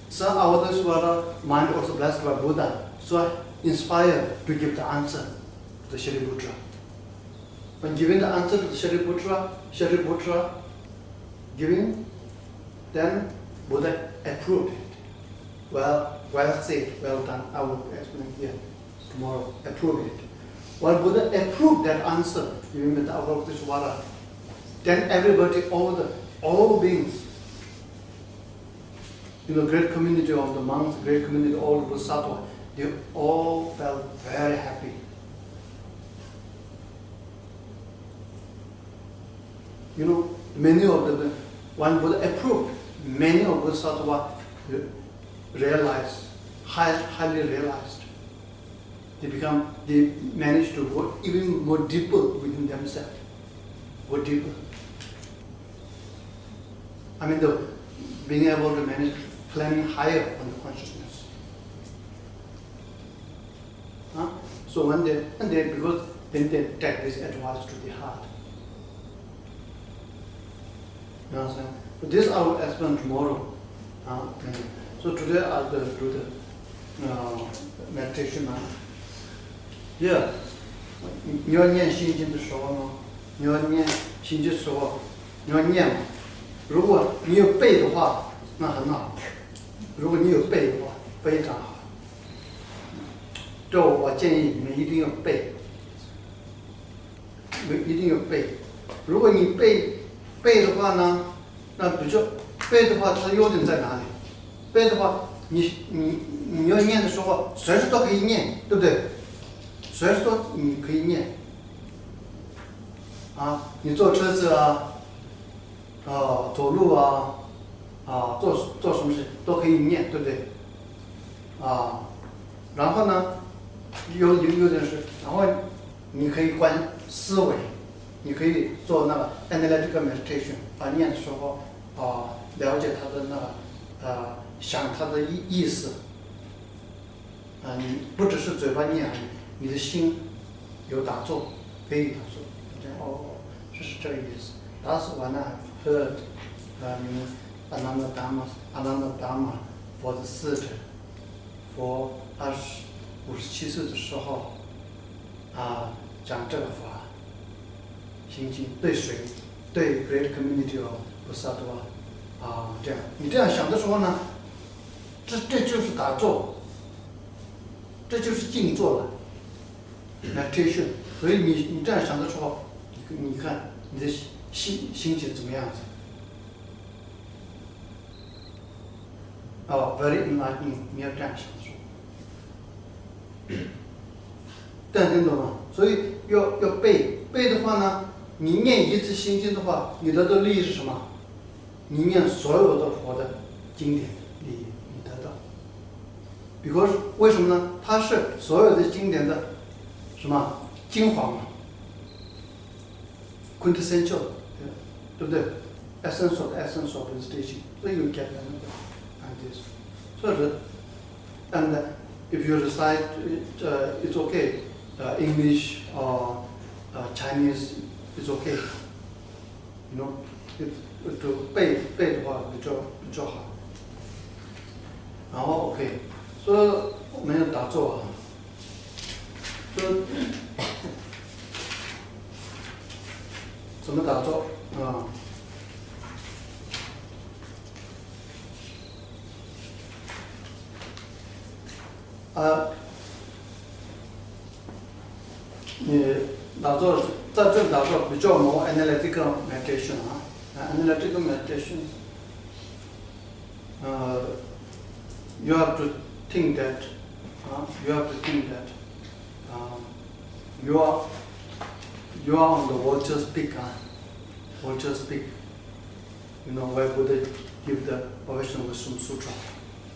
So aYdnaDc9sRI mind also blessed by Buddha, so inspired to give the answer to the Shariputra. When giving the answer to the Shariputra giving, then Buddha approved it. Well said, well done. I will explain here tomorrow. Approved it. While Buddha approved that answer given with the aYdnaDc9sRI, then everybody, all beings, great community of the monks, great community of all the Bodhisattva, they all felt very happy. Many of them, one Buddha approved, many of Bodhisattva realized, highly realized. They managed to go even more deeper within themselves, go deeper. Being able to manage climbing higher on the consciousness. So one day, because then they take this advice to the heart. You understand? But this I will explain tomorrow. So today I'll do the meditation. Yeah. 你要念心经的时候呢，你要念心经的时候，你要念嘛。如果你有背的话，那很好。如果你有背的话，非常好。这我建议你们一定要背，一定要背。如果你背的话呢，那比如说背的话，它的优点在哪里？背的话，你要念的时候，随时都可以念，对不对？随时都你可以念。你坐车子走路做什么事都可以念，对不对？然后呢，有点是，然后你可以观思维，你可以做那个 aYdnaDc9sRI meditation， 念的时候了解它的那个想它的意思，你不只是嘴巴念而已，你的心有打坐，可以打坐，这是这个意思。That's when I heard aYdnaDc9sRI for the Sutra for 57岁的时候讲这个法心经，对谁？对 Great Community of Bodhisattva这样，你这样想的时候呢，这就是打坐，这就是静坐了 meditation。所以你这样想的时候，你看你的心情怎么样子？very enlightening， 你要这样想说，这样听懂吗？所以要背的话呢，你念一次心经的话，你得到利益是什么？你念所有的佛的经典利益，你得到。because 为什么呢？它是所有的经典的什么精华嘛 ，quintessential， 对不对 ？essence of this teaching， so you get this。所以说 ，and if you recite it's okay. English or Chinese is okay. to 背的话比较好。然后 OK， 所以我们要打坐怎么打坐你打坐在这里打坐比较more analytical meditation analytical meditation you have to think that you are on the vulture's peak where Buddha give the Vipassana Wisdom Sutra,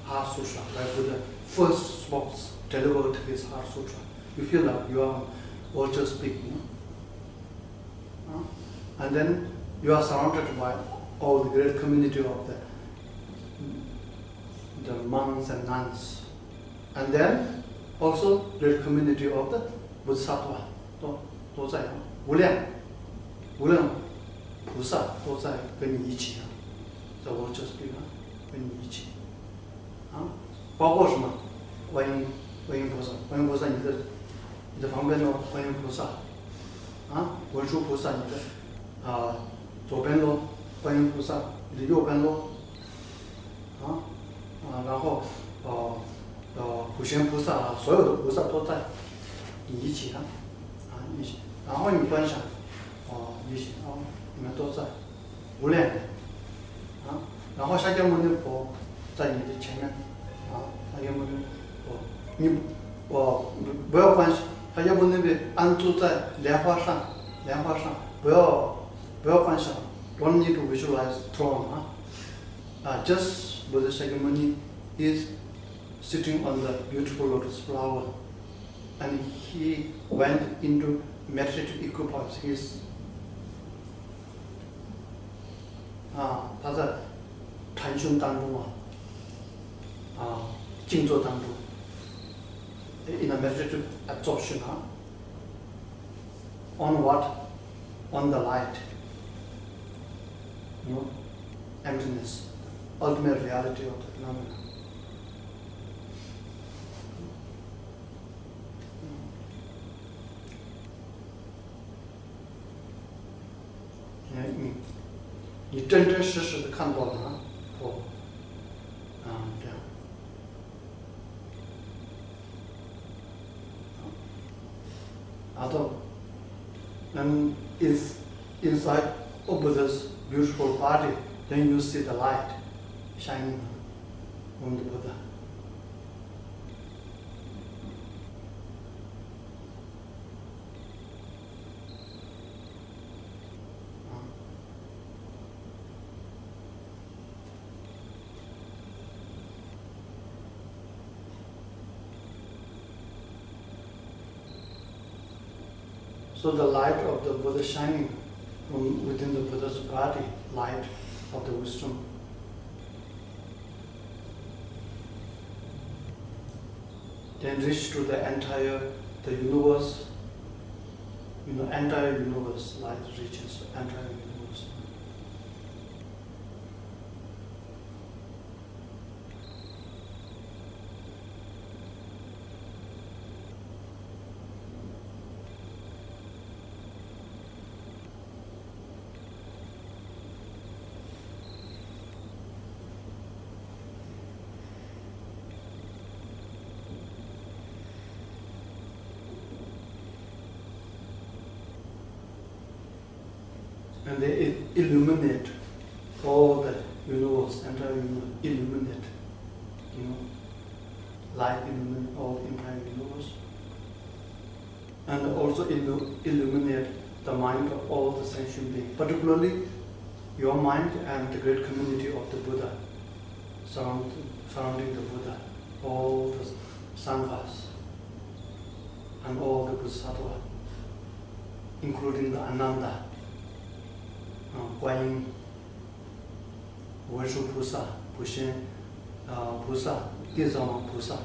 Heart Sutra, where Buddha first spoke, delivered his Heart Sutra. You feel like you are on vulture's peak, and then you are surrounded by all the great community of the monks and nuns, and then also great community of the Bodhisattva 都在无量菩萨都在跟你一起在vulture's peak跟你一起包括什么观音菩萨你的旁边的观音菩萨文殊菩萨你的左边咯观音菩萨你的右边咯然后普贤菩萨所有的菩萨都在你一起一起，然后你观想一起你们都在，无量的，啊，然后释迦牟尼佛在你的前面，啊，释迦牟尼佛，我不要关心，释迦牟尼佛安住在莲花上，不要观想 ，don't need to visualize throne, just Buddha Shakyamuni is sitting on the beautiful lotus flower, and he went into meditative equipoise.他在禅修当中静坐当中 ，in a meditative absorption, on what? On the light, emptiness, ultimate reality of the phenomena. Mm. 你真真实实的看到了佛，这样。然后 and if inside of Buddha's beautiful body, then you see the light shining on the Buddha. So the light of the Buddha shining from within the Buddha's body, light of the wisdom. Then reach to the entire universe. Entire universe, light reaches entire universe. And they illuminate all the universe, entire universe, illuminate, light illuminate all the entire universe. And also illuminate the mind of all the sentient beings, particularly your mind and the great community of the Buddha, surrounding the Buddha, all the sanghas, and all the bodhisattvas, including the Ananda, 观音、文殊菩萨、普贤菩萨、地藏王菩萨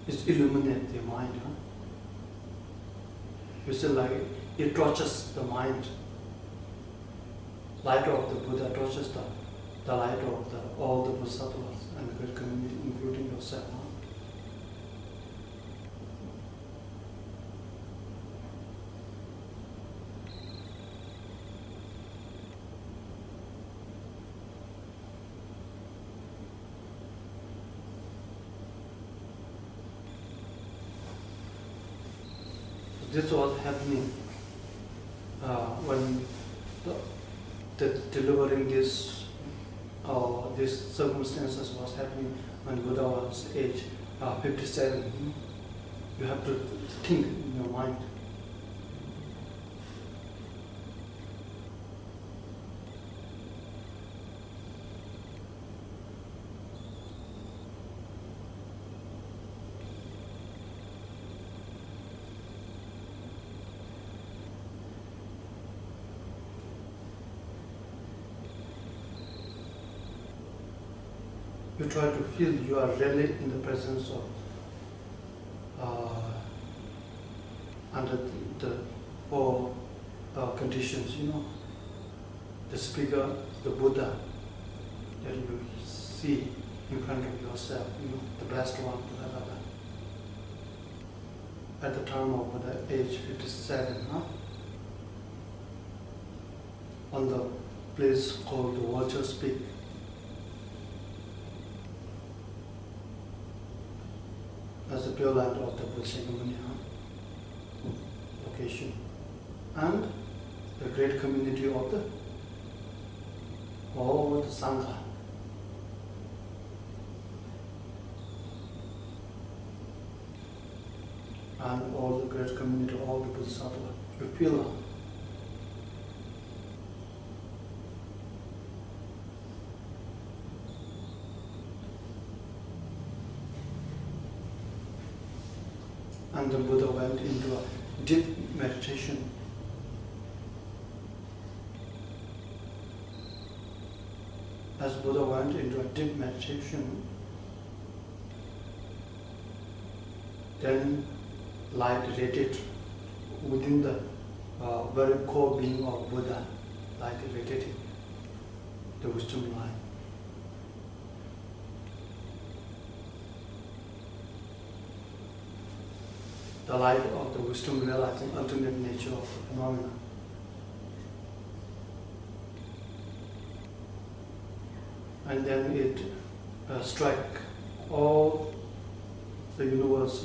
It illuminates the mind. You see, like it touches the mind. Light of the Buddha touches the light of all the bodhisattvas and the great community, including yourself. This was happening when delivering this circumstances was happening when Buddha was age 57. You have to think in your mind. You try to feel you are really in the presence of under the four conditions, the speaker, the Buddha that you see in front of yourself, the blessed one, at the time of Buddha, age 57, on the place called the Vulture's Peak. As the pure land of the Buddha Shakyamuni location. and the great community of the all the Sangha. And all the great community, all the Bodhisattva, you feel that. And the Buddha went into a deep meditation. As Buddha went into a deep meditation, then light radiated within the very core being of Buddha, light radiated, the wisdom light. The light of the wisdom realizing ultimate nature of the phenomena. And then it strike all the universe,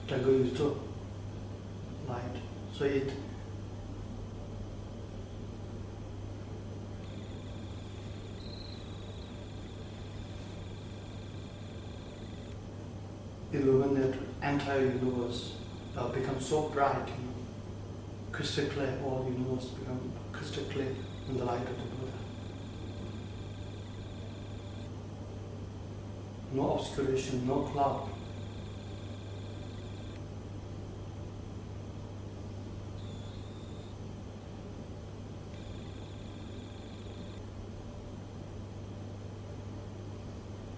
Tango light. So it illuminate entire universe, become so bright, crystal clear, all the universe become crystal clear in the light of the Buddha. No obscuration, no cloud.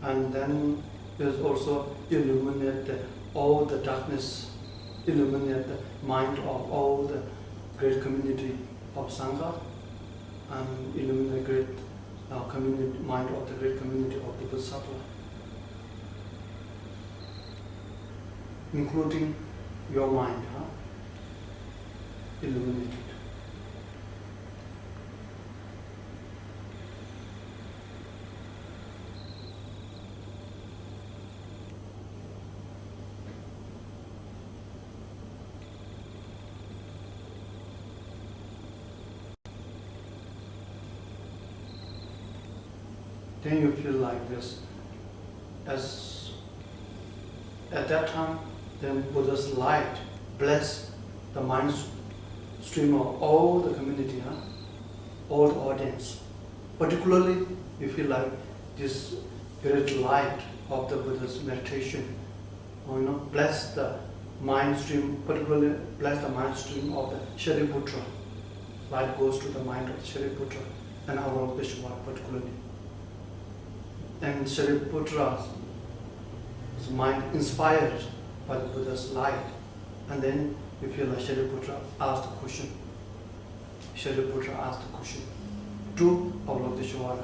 And then there's also illuminate all the darkness, illuminate the mind of all the great community of Sangha, and illuminate the great community, mind of the great community of the Bodhisattva, including your mind, illuminated. Then you feel like this. As at that time, then Buddha's light bless the mind stream of all the community, all the audience. Particularly, you feel like this great light of the Buddha's meditation, bless the mind stream, particularly bless the mind stream of the Shariputra. Light goes to the mind of the Shariputra and Avalokiteshvara particularly. And Shariputra's mind inspired by the Buddha's light. And then you feel like Shariputra asked a question. Shariputra asked a question to Avalokiteshvara,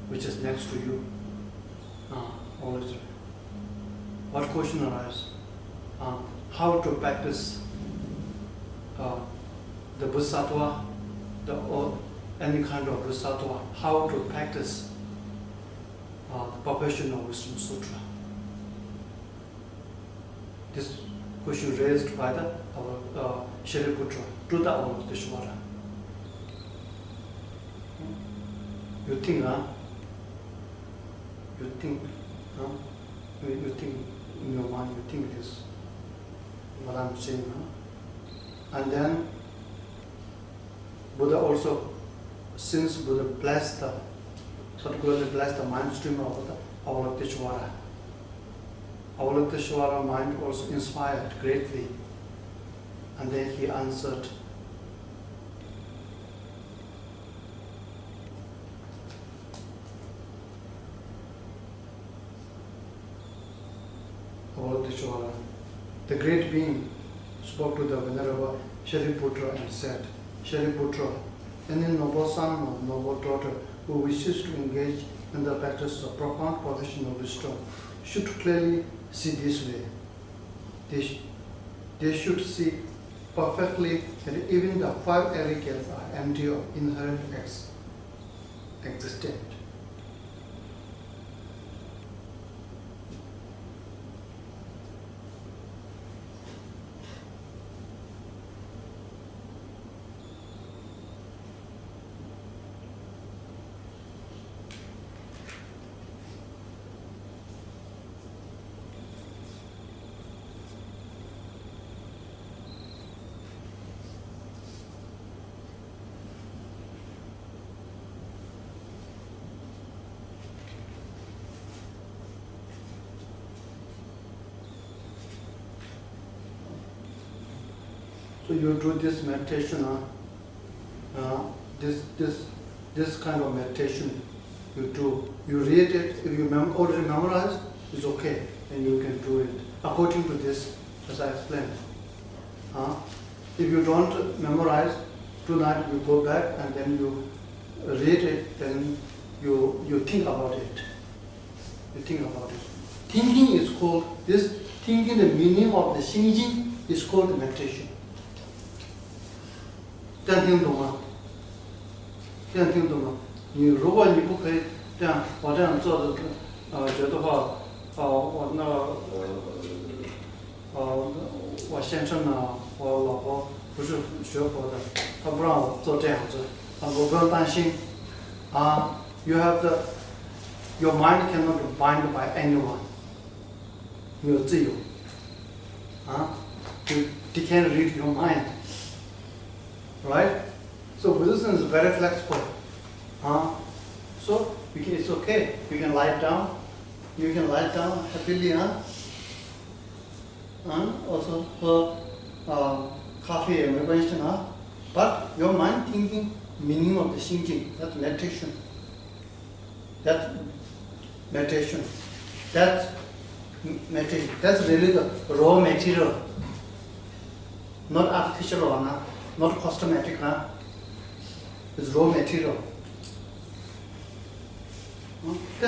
which is next to you. What question arises? How to practice the Bodhisattva, or any kind of Bodhisattva, how to practice the perfection of Wisdom Sutra. This question raised by the Shariputra to the Avalokiteshvara. You think, you think in your mind, you think this, what I'm saying, And then Buddha also, since Buddha particularly blessed the mind stream of the Avalokiteshvara. Avalokiteshvara mind also inspired greatly. And then he answered. Avalokiteshvara, the great being, spoke to the Venerable Shariputra and said, Shariputra, any noble son or noble daughter who wishes to engage in the practice of profound perfection of wisdom should clearly see this way. They should see perfectly that even the five arrogants are empty of inherent existence. So you do this meditation, this kind of meditation you do. You read it, if you already memorize, it's okay, and you can do it according to this, as I explained. If you don't memorize, tonight you go back and then you read it, then you think about it. You think about it. Thinking is called, this thinking the meaning of the Xingjing is called meditation. 这样听懂吗？这样听懂吗？如果你不可以这样，我这样做的，觉得话，我那个，我先生呢，我老婆不是学佛的，她不让我做这样子，我不用担心，you have the, your mind cannot be bound by anyone， 你有自由，you can't read your mind。 Right? So Buddhism is very flexible. So it's okay. You can lie down. You can lie down happily. Also coffee 也没关系呢。But your mind thinking meaning of the Xingjing, that's meditation. That's meditation. That's meditation. That's really the raw material, not artificial or not cosmetic, it's raw material. 这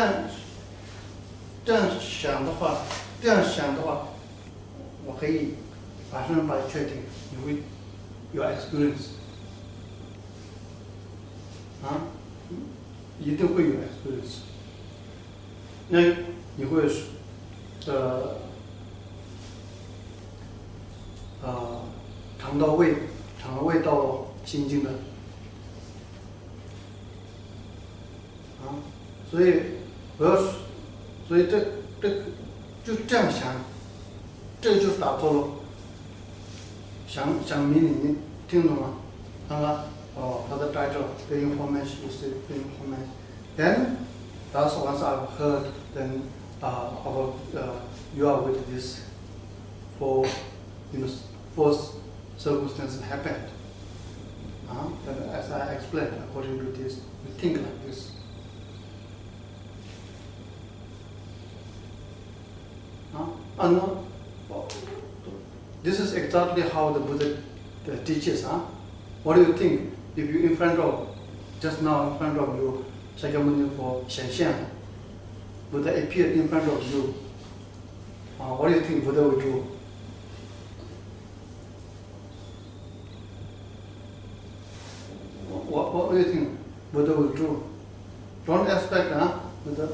样想的话，我可以100%确定你会有 experience， 一定会有 experience。那你会尝到味道心经的，所以这就这样想，这就是打坐了。想迷你听懂吗？他的 title the information you see the information. Then that's once I've heard, then you are with this for circumstances happened. And as I explained, according to this, you think like this. And this is exactly how the Buddha teaches. What do you think if you in front of, just now in front of you, Shakyamuni for Shenxian, Buddha appeared in front of you. What do you think Buddha will do? What do you think Buddha will do? Don't expect, Buddha,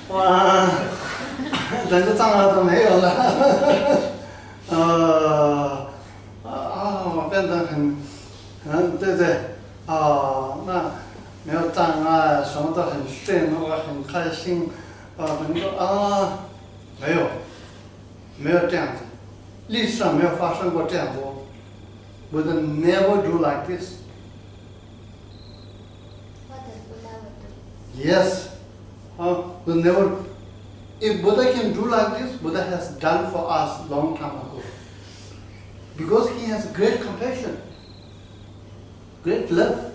哇，人的障碍都没有了，我变得对对，那没有障碍，什么都很顺，我很开心，没有这样子，历史上没有发生过这样多。Buddha never do like this. What does Buddha do? Yes. Buddha never. If Buddha can do like this, Buddha has done for us long time ago. Because he has great compassion, great love.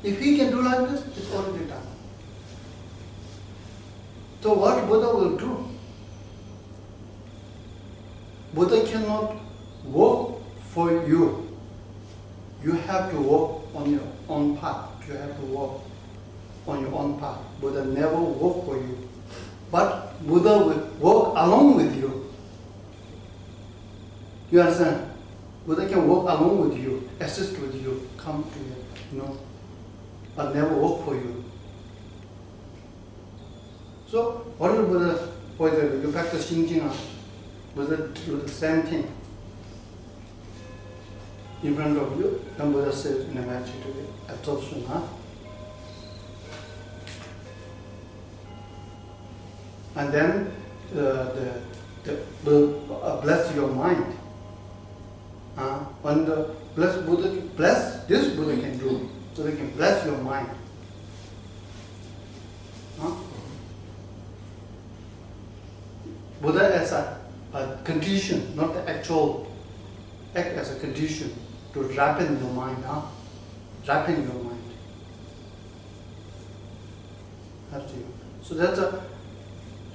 If he can do like this, it's already done. So what Buddha will do? Buddha cannot work for you. You have to walk on your own path. You have to walk on your own path. Buddha never walk for you. But Buddha will walk along with you. You understand? Buddha can walk along with you, assist with you, come to you, but never walk for you. So what is Buddha? For example, you practice Xingjing, Buddha do the same thing. In front of you, then Buddha says in a meditative absorption, and then bless your mind. When the bless this Buddha can do, Buddha can bless your mind. Buddha as a condition, not the actual act as a condition to ripen your mind, ripen your mind. Up to you. So that's a,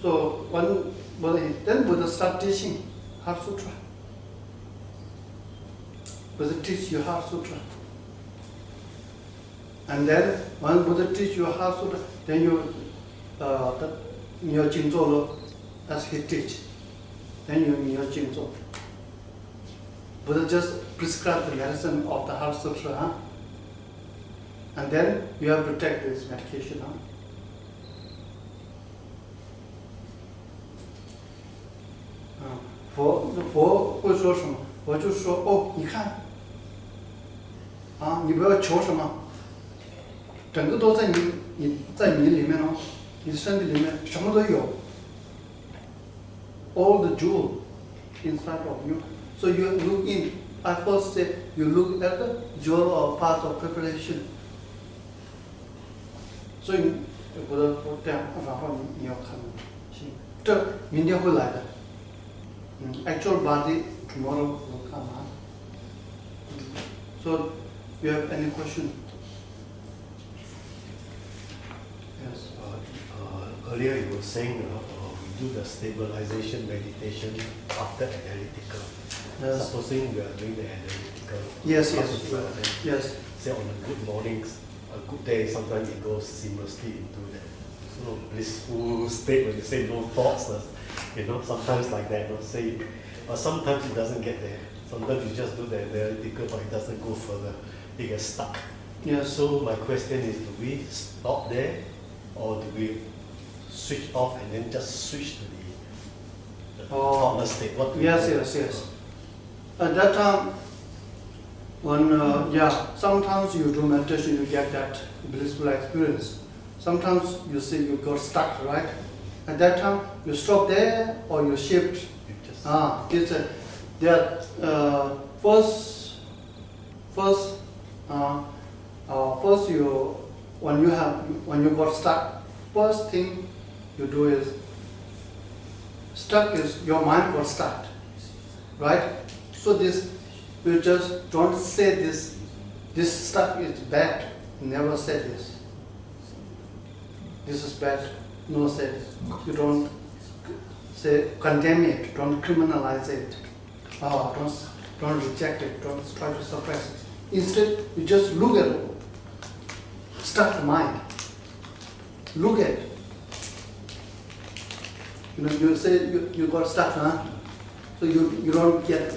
so one Buddha, then Buddha start teaching Heart Sutra. Buddha teach you Heart Sutra. And then when Buddha teach you Heart Sutra, then you your Jingzolo as he teach. Then you your Jingzolo. Buddha just prescribe the medicine of the Heart Sutra, and then you have to take this medication.佛会说什么？佛就说哦，你看，你不要求什么，整个都在你里面哦，你的身体里面什么都有 ，all the jewel inside of you. So you look in. I first say you look at the jewel or part of preparation. 所以我的这样，然后你要看，行，这明天会来的。Actual body tomorrow will come. So, you have any question? Yes. Earlier you were saying we do the stabilization meditation after analytical. Yes. Supposing we are doing the analytical. Yes. Yes. Say on a good mornings, a good day, sometimes it goes seamlessly into that blissful state when you say no thoughts. Sometimes like that, say, but sometimes it doesn't get there. Sometimes you just do the analytical, but it doesn't go further. It gets stuck. Yes. So my question is, do we stop there, or do we switch off and then just switch to the thoughtless state? What do we do? Yes. At that time, when sometimes you do meditation, you get that blissful experience. Sometimes you see you got stuck, right? At that time, you stop there or you shift. First you when you got stuck, first thing you do is stuck is your mind got stuck, right? So this you just don't say this stuff is bad. Never say this. This is bad. No say this. You don't say condemn it. Don't criminalize it. Don't reject it. Don't try to suppress it. Instead, you just look at it. Stuck mind. Look at it. You say you got stuck, So you don't get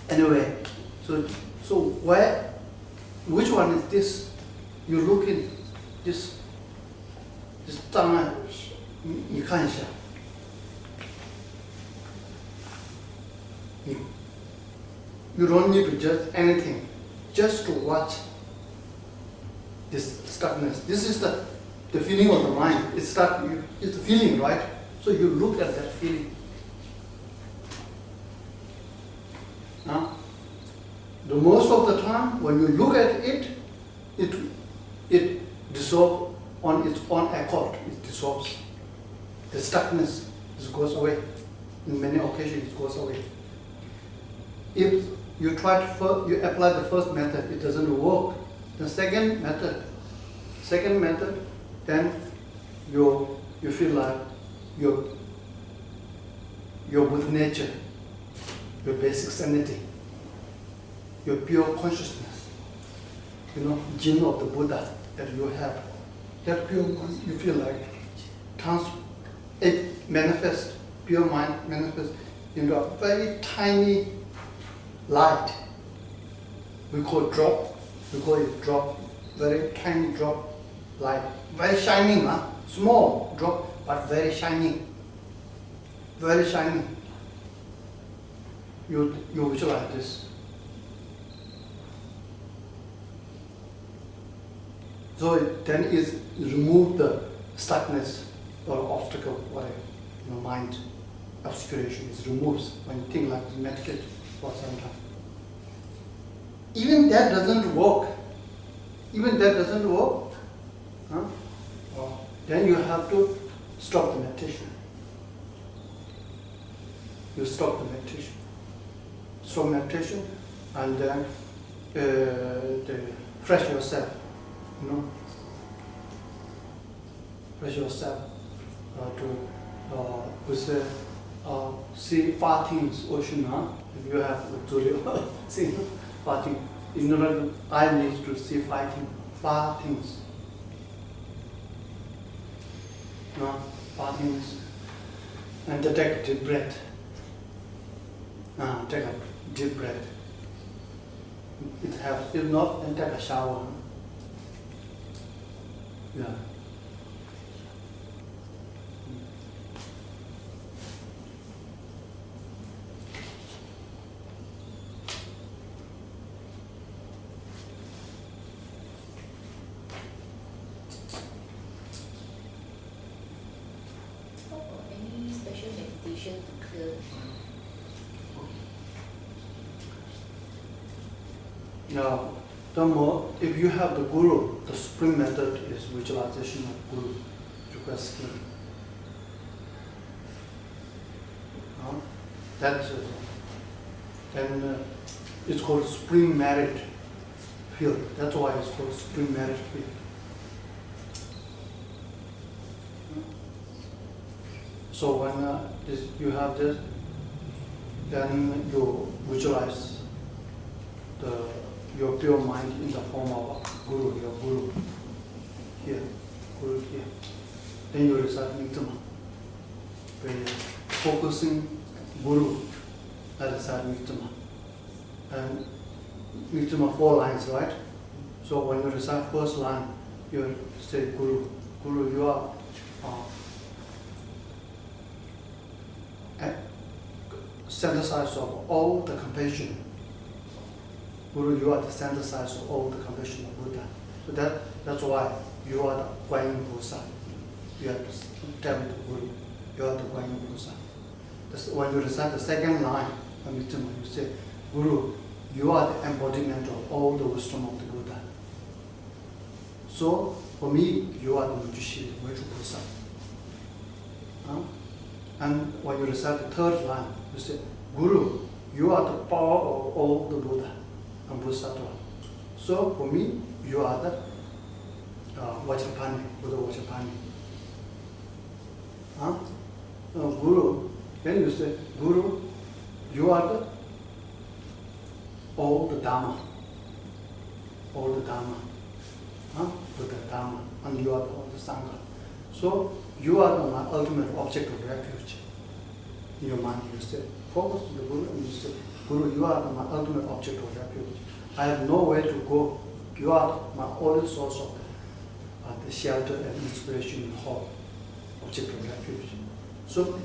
anyway. So which one is this? You look in this 障碍，你看一下，you don't need to judge anything, just to watch this stuckness. This is the feeling of the mind. It's stuck. It's a feeling, right? So you look at that feeling. The most of the time, when you look at it, it dissolves on its own accord. It dissolves. The stuckness goes away. In many occasions, it goes away. If you you apply the first method, it doesn't work. The second method, then you feel like you're with nature, your basic sanity, your pure consciousness, Jinn of the Buddha that you have. That pure mind, you feel like it manifests, pure mind manifests into a very tiny light. We call it drop, very tiny drop light. Very shining, small drop, but very shining. Very shining. You visualize this. So then it remove the stuckness or obstacle, whatever, mind obscuration. It removes when you think like you meditate for some time. Even that doesn't work. Then you have to stop the meditation. you stop the meditation. Stop meditation, and then fresh yourself, you know. Fresh yourself see far things, ocean, huh? If you have to see far things. In order, I need to see far things. No, far things. And take a deep breath. Take a deep breath. It helps. If not, then take a shower. Yeah. Any special meditation to clear the mind? Now, the more, if you have the Guru, the supreme method is visualization of Guru, request him. Then it's called supreme merit field. That's why it's called supreme merit field. So when you have this, then you visualize your pure mind in the form of Guru, your Guru here, Guru here. Then you recite Nittama. Focusing Guru, that is Nittama. And Nittama 4 lines, right? So when you recite first line, you say Guru. Guru, you are synthesize of all the compassion. Guru, you are the synthesize of all the compassion of Buddha. So that's why you are the Guanyin菩萨. You have to tell the Guru, you are the Guanyin菩萨. When you recite the second line of Nittama, you say, Guru, you are the embodiment of all the wisdom of the Buddha. So for me, you are the Mujishi, the virtual菩萨. And when you recite the third line, you say, Guru, you are the power of all the Buddha and Bodhisattva. So for me, you are the Vajrapani, Buddha Vajrapani. Guru, then you say, Guru, you are the all the Dharma. All the Dharma. Buddha Dharma. And you are the all the Sangha. So you are my ultimate object of refuge. In your mind, you say, focus on the Guru, and you say, Guru, you are my ultimate object of refuge. I have nowhere to go. You are my only source of the shelter and inspiration and hope, object of refuge. So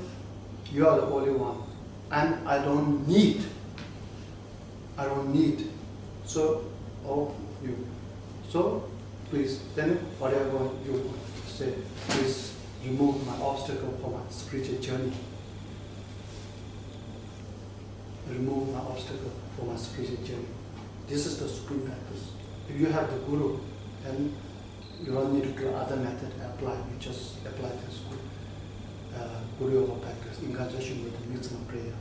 you are the only one, and I don't need. So, you. So please, then whatever you say, please remove my obstacle for my spiritual journey. Remove my obstacle for my spiritual journey. This is the supreme practice. If you have the Guru, then you don't need to do other method apply. You just apply this Guru Yoga practice in conjunction with the Nittama prayer.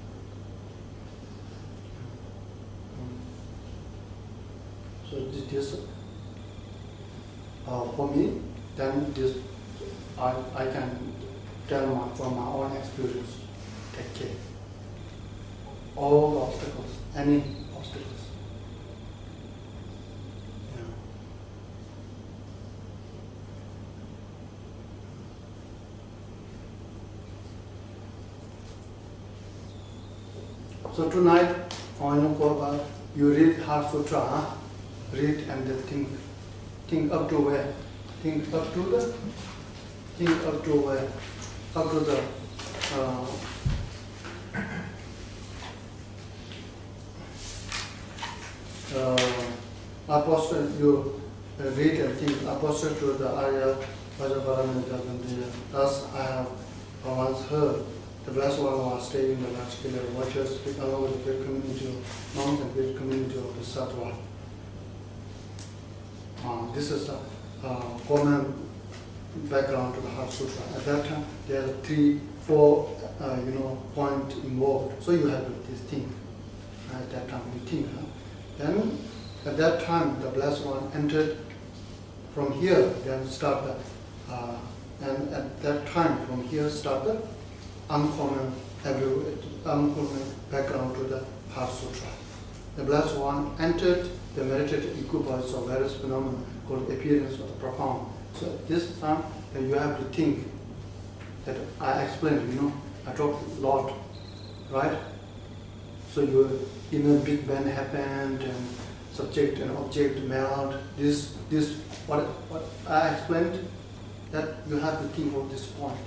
So this for me, then this I can tell from my own experience, take care. All the obstacles, any obstacles. So tonight, you read Heart Sutra, huh? Read and then think up to where? Think up to where? Up to the apostle, you read and think apostle to the Arya Vajraparamita. Thus I have once heard the blessed one was staying in the large scale watchers speak along with the great community of monks and great community of the Sattva. This is a common background to the Heart Sutra. At that time, there are 3, 4, point involved. So you have to think. At that time, you think. Then, at that time, the Blessed One entered from here. Then start the, and at that time, from here start the uncommon background to the Heart Sutra. The Blessed One entered the meditative equipoise of various phenomena called appearance of the profound. So this time you have to think that I explained, I talked a lot, right? So your Big Bang happened and subject and object meld. This what I explained, that you have to think of this point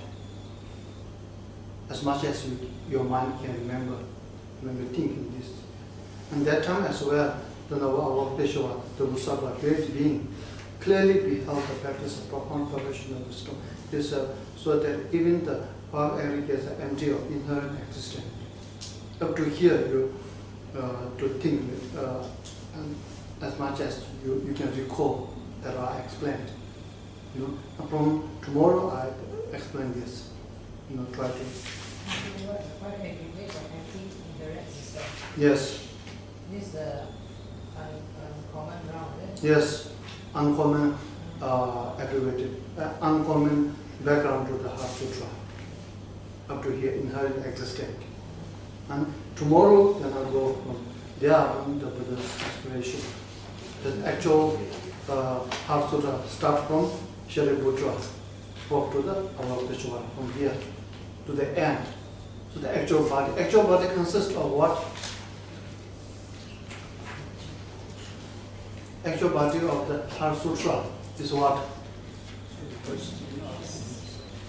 as much as your mind can remember when you think in this. And that time as well, the Avalokiteshvara, the Busabha, great being, clearly beheld the practice of profound perfection of wisdom. This, so that even the five aggregates are empty of inherent existence. Up to here, you to think and as much as you can recall that I explained. From tomorrow I explain this. Try to. What aggregates of empty inherent existence? Yes. This is the uncommon ground, right? Yes, uncommon aggregated, uncommon background to the Heart Sutra. Up to here, inherent existence. And tomorrow, then I'll go from there on the Buddha's inspiration. The actual Heart Sutra start from Shariputra, spoke to the Avalokiteshvara, from here to the end. So the actual body consists of what? Actual body of the Heart Sutra is what?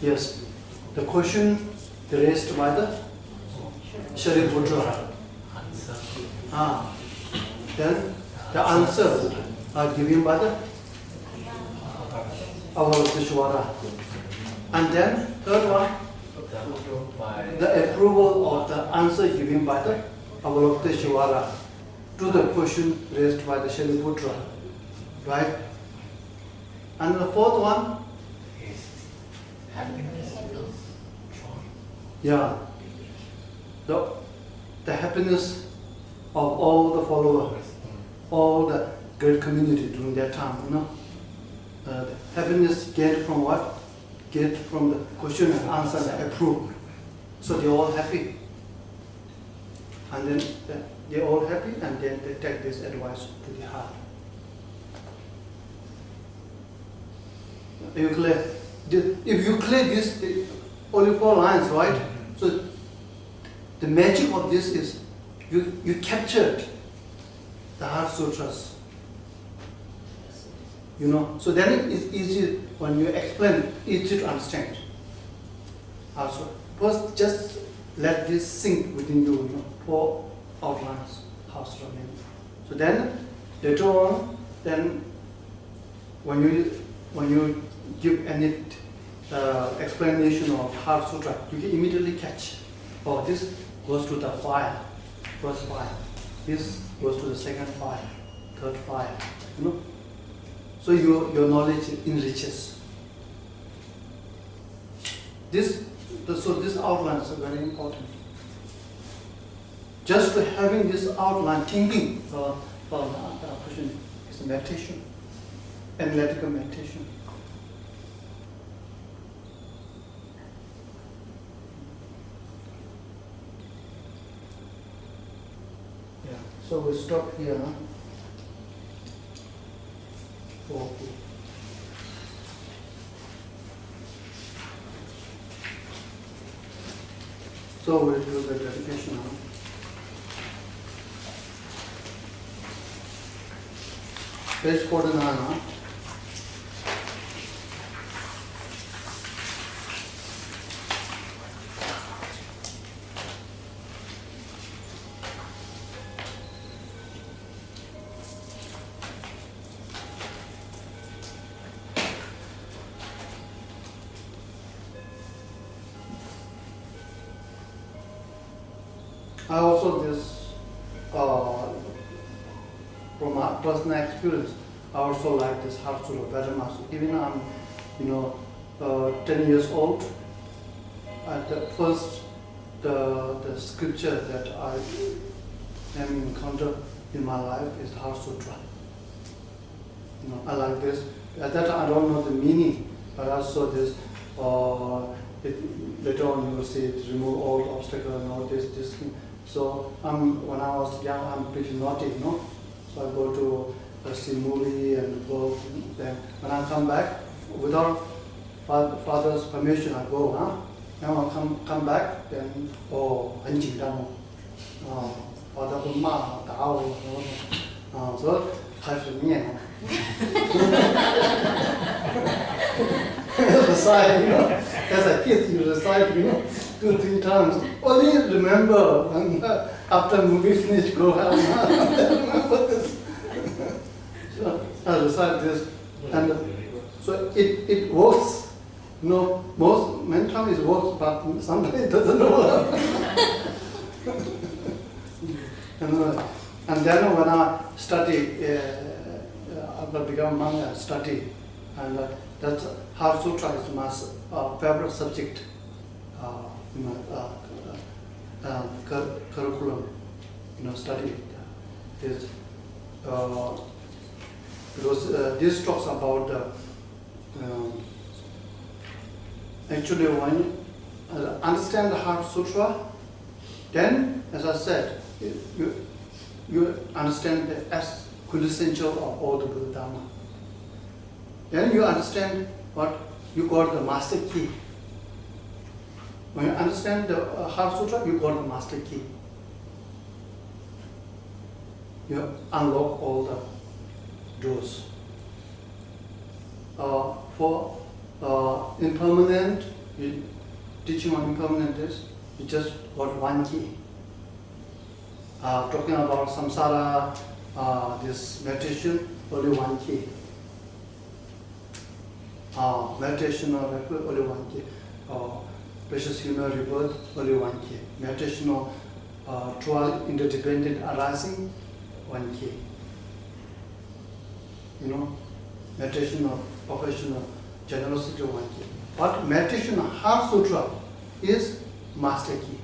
Yes, the question raised by the Shariputra. Then the answers are given by the Avalokiteshvara. And then third one, the approval of the answer given by the Avalokiteshvara to the question raised by the Shariputra, right? And the fourth one, yeah, the happiness of all the followers, all the great community during that time, the happiness gained from what? Gained from the question and answer approved. So they're all happy. And then they're all happy, and then they take this advice to the heart. Are you clear? If you clear this, only 4 lines, right? So the magic of this is you captured the Heart Sutras. So then it's easy when you explain, easy to understand. Also, first just let this sink within you, 4 outlines, Heart Sutra. So then later on, then when you give any explanation of Heart Sutra, you can immediately catch. Oh, this goes to the fire, first fire. This goes to the second fire, third fire. So your knowledge enriches. So this outline is very important. Just having this outline, thinking question is meditation, analytical meditation. Yeah. So we stop here. Okay. So we'll do the dedication now. Page 49. I also from my personal experience, I also like this Heart Sutra very much. Even I'm, 10 years old. At the first, the scripture that I have encountered in my life is the Heart Sutra. You know, I like this. At that time, I don't know the meaning, but I saw this. Later on, you will see it remove all obstacles and all this. So when I was young, I'm pretty naughty, you know. So I go to see movie and go. Then when I come back, without father's permission, I go. Now I come back, then很紧张father 会骂打我所以开始念recite, you know, as a kid you recite, you know, 2-3 times. Only remember when after movie finish go home. Remember this. So I recite this, and so it works. You know, many times it works, but sometimes it doesn't work. And then when I study, after become monk, I study, and that's Heart Sutra is my favorite subject in my curriculum. You know, study is because this talks about actually when you understand the Heart Sutra, then, as I said, you understand the quintessential of all the Buddha Dharma. Then you understand what you call the master key. When you understand the Heart Sutra, you call the master key. You unlock all the doors. For impermanent, teaching on impermanent is you just got one key. Talking about samsara, this meditation, only one key. Meditation of only one key. Precious human rebirth, only one key. Meditation of dual interdependent arising, one key. You know, meditation of professional generosity, one key. But meditation of Heart Sutra is master key.